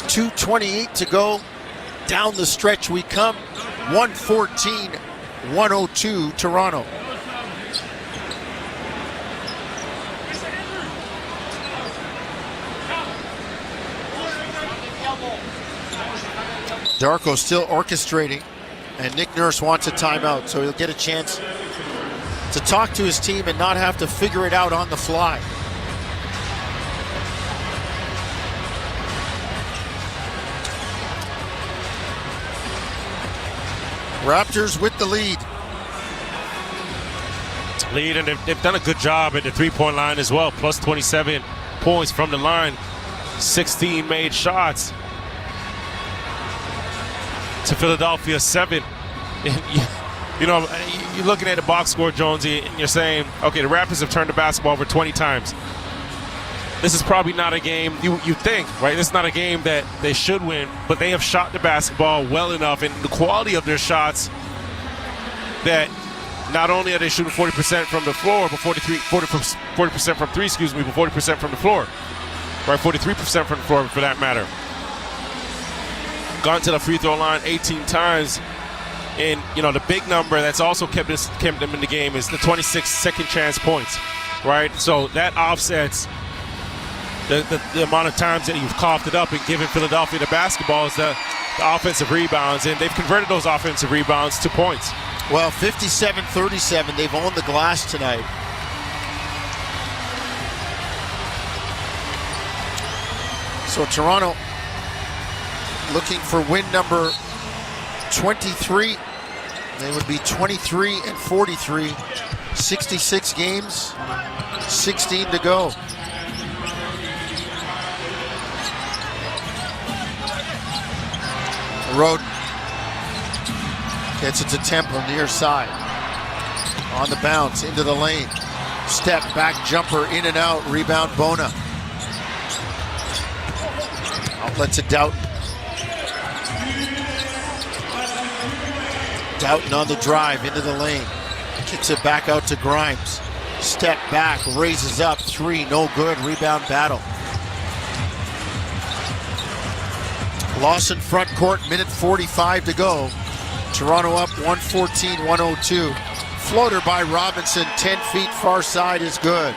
2:28 to go. Down the stretch we come. 114-102 Toronto. Darko still orchestrating, and Nick Nurse wants a timeout, so he'll get a chance to talk to his team and not have to figure it out on the fly. Raptors with the lead. And they've done a good job at the three-point line as well. Plus 27 points from the line. 16 made shots to Philadelphia 7. You know, you're looking at the box score, Jonesy, and you're saying, okay, the Raptors have turned the basketball over 20 times. This is probably not a game, you think, right? This is not a game that they should win, but they have shot the basketball well enough, and the quality of their shots, that not only are they shooting 40% from the floor, but 40% from three, but 40% from the floor. Right, 43% from the floor, for that matter. Gone to the free throw line 18 times. And, the big number that's also kept them in the game is the 26 second chance points, right? So that offsets the amount of times that you've coughed it up and given Philadelphia the basketball is the offensive rebounds, and they've converted those offensive rebounds to points. Well, 57-37, they've owned the glass tonight. So Toronto looking for win number 23. They would be 23-43, 66 games, 16 to go. Roden gets it to Temple near side. On the bounce, into the lane. Step back jumper, in and out. Rebound, Bona. Outlet to Doughton. Doughton on the drive, into the lane. Kicks it back out to Grimes. Step back, raises up. Three, no good. Rebound battle. Lawson front court, minute 45 to go. Toronto up 114-102. Floater by Robinson, 10 feet far side is good.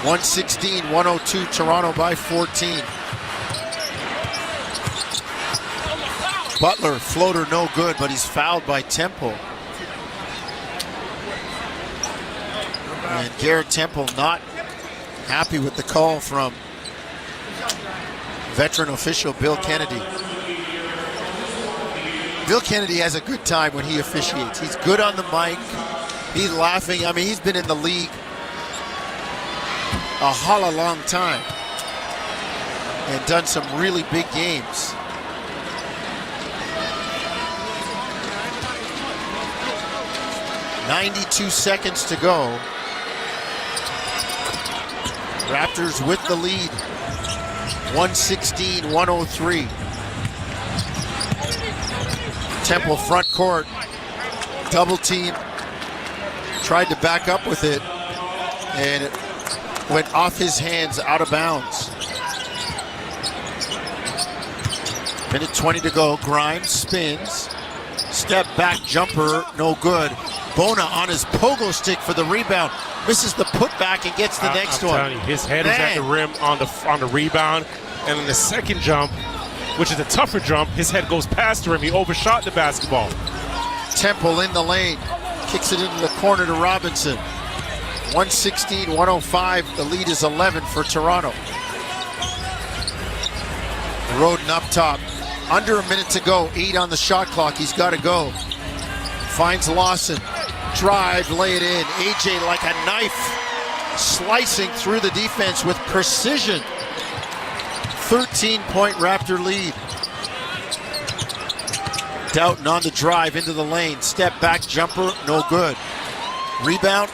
116-102, Toronto by 14. Butler, floater no good, but he's fouled by Temple. And Garrett Temple not happy with the call from veteran official Bill Kennedy. Bill Kennedy has a good time when he officiates. He's good on the mic. He's laughing. I mean, he's been in the league a holla long time and done some really big games. .92 seconds to go. Raptors with the lead. 116-103. Temple front court. Double team. Tried to back up with it. And it went off his hands, out of bounds. Minute 20 to go. Grimes spins. Step back jumper, no good. Bona on his pogo stick for the rebound. Misses the putback and gets the next one. Telling you, his head is at the rim on the rebound. And in the second jump, which is a tougher jump, his head goes past the rim. He overshot the basketball. Temple in the lane. Kicks it into the corner to Robinson. 116-105. The lead is 11 for Toronto. Roden up top. Under a minute to go. 8 on the shot clock. He's got to go. Finds Lawson. Drive, lay it in. AJ like a knife. Slicing through the defense with precision. 13-point Raptor lead. Doughton on the drive into the lane. Step back jumper, no good. Rebound.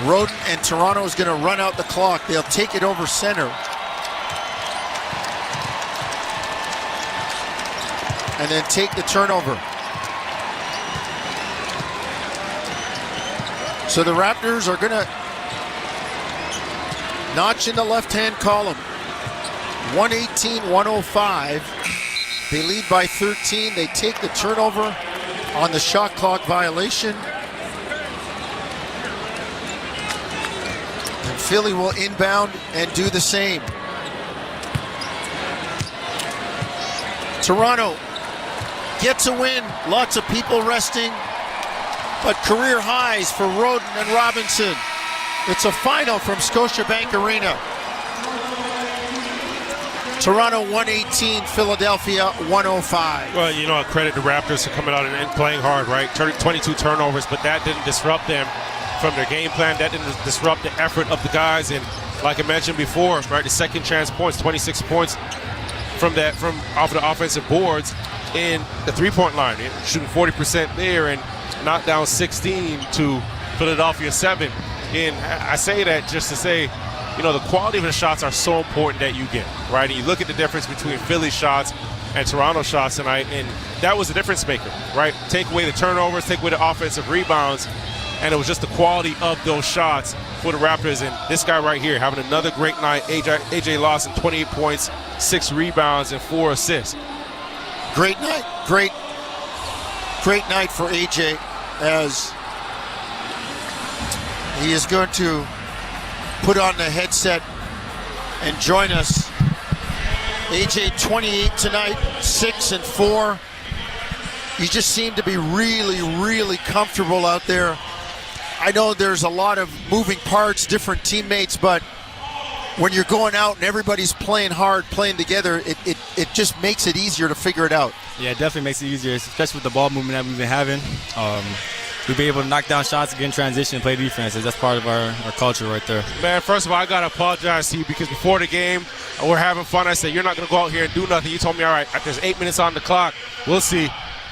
Roden and Toronto is going to run out the clock. They'll take it over center. And then take the turnover. So the Raptors are going to notch in the left-hand column. 118-105. They lead by 13. They take the turnover on the shot clock violation. And Philly will inbound and do the same. Toronto gets a win. Lots of people resting. But career highs for Roden and Robinson. It's a final from Scotiabank Arena. Toronto 118, Philadelphia 105. Well, credit the Raptors for coming out and playing hard, right? 22 turnovers, but that didn't disrupt them from their game plan. That didn't disrupt the effort of the guys. And like I mentioned before, right, the second chance points, 26 points from off the offensive boards in the three-point line, shooting 40% there and knocked down 16 to Philadelphia 7. And I say that just to say, the quality of the shots are so important that you get, right? And you look at the difference between Philly shots and Toronto shots tonight, and that was the difference maker, right? Take away the turnovers, take away the offensive rebounds, and it was just the quality of those shots for the Raptors. And this guy right here having another great night, AJ Lawson, 28 points, 6 rebounds, and 4 assists. Great night. Great night for AJ, as he is going to put on the headset and join us. AJ 28 tonight, 6 and 4. You just seem to be really, really comfortable out there. I know there's a lot of moving parts, different teammates, but when you're going out and everybody's playing hard, playing together, it just makes it easier to figure it out. Yeah, it definitely makes it easier, especially with the ball movement that we've been having. We'll be able to knock down shots, get in transition, and play defense. That's part of our culture right there. Man, first of all, I got to apologize to you because before the game, we're having fun. I said, you're not going to go out here and do nothing. You told me, all right, there's 8 minutes on the clock. We'll see.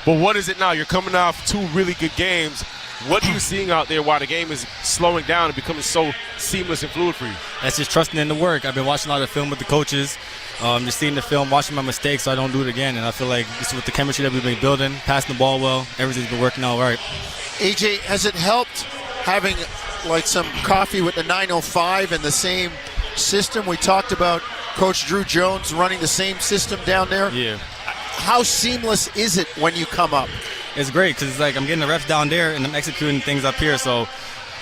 But what is it now? You're coming off 2 really good games. What are you seeing out there while the game is slowing down and becoming so seamless and fluid for you? That's just trusting in the work. I've been watching a lot of film with the coaches, just seeing the film, watching my mistakes so I don't do it again. And I feel like this is with the chemistry that we've been building, passing the ball well, everything's been working out all right. AJ, has it helped having like some coffee with the 905 and the same system? We talked about Coach Drew Jones running the same system down there. Yeah. How seamless is it when you come up? It's great because it's like I'm getting the reps down there and I'm executing things up here. So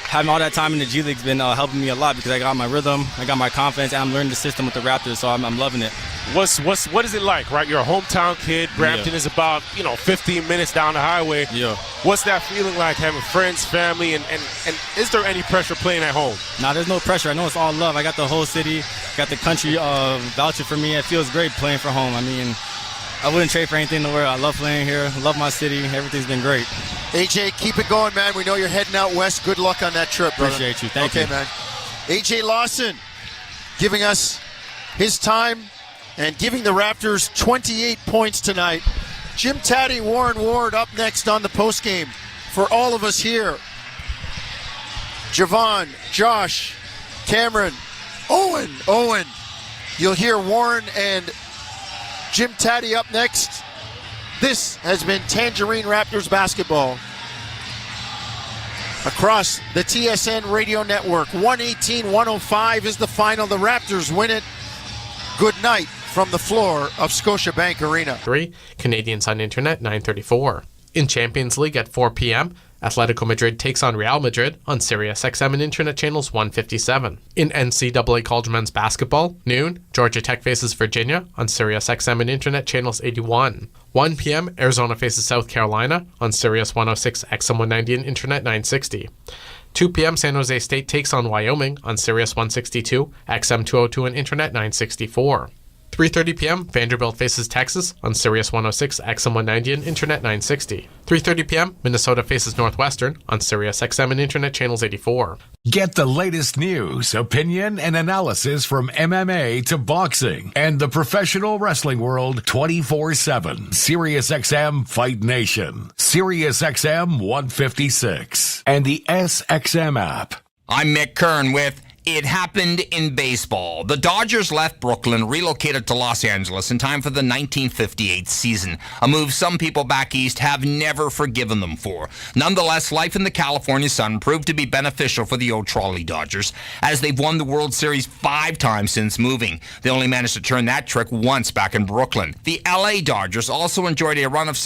having all that time in the G League's been helping me a lot because I got my rhythm, I got my confidence, and I'm learning the system with the Raptors. So I'm loving it. What is it like, right? You're a hometown kid. Brampton is about 15 minutes down the highway. Yeah. What's that feeling like having friends, family, and is there any pressure playing at home? Nah, there's no pressure. I know it's all love. I got the whole city, got the country vouching for me. It feels great playing for home. I mean, I wouldn't trade for anything in the world. I love playing here. I love my city. Everything's been great. AJ, keep it going, man. We know you're heading out west. Good luck on that trip, brother. Appreciate you. Thank you. Okay, man. AJ Lawson giving us his time and giving the Raptors 28 points tonight. Jim Taddy, Warren Ward up next on the postgame for all of us here. Javon, Josh, Cameron, Owen. You'll hear Warren and Jim Taddy up next. This has been Tangerine Raptors basketball across the TSN radio network. 118-105 is the final. The Raptors win it. Good night from the floor of Scotiabank Arena. 3, Canadians on Internet, 9:34. In Champions League at 4 p.m., Atletico Madrid takes on Real Madrid on Sirius XM and Internet channels 157. In NCAA College Men's Basketball, noon, Georgia Tech faces Virginia on Sirius XM and Internet channels 81. 1 p.m., Arizona faces South Carolina on Sirius 106 XM 190 and Internet 960. 2 p.m., San Jose State takes on Wyoming on Sirius 162, XM 202 and Internet 964. 3:30 p.m., Vanderbilt faces Texas on Sirius 106, XM 190 and Internet 960. 3:30 p.m., Minnesota faces Northwestern on Sirius XM and Internet channels 84. Get the latest news, opinion, and analysis from MMA to boxing and the professional wrestling world 24/7. Sirius XM Fight Nation, Sirius XM 156, and the SXM app. I'm Mick Kern with It Happened in Baseball. The Dodgers left Brooklyn, relocated to Los Angeles in time for the 1958 season, a move some people back east have never forgiven them for. Nonetheless, life in the California sun proved to be beneficial for the old Trolley Dodgers, as they've won the World Series 5 times since moving. They only managed to turn that trick once back in Brooklyn. The LA Dodgers also enjoyed a run of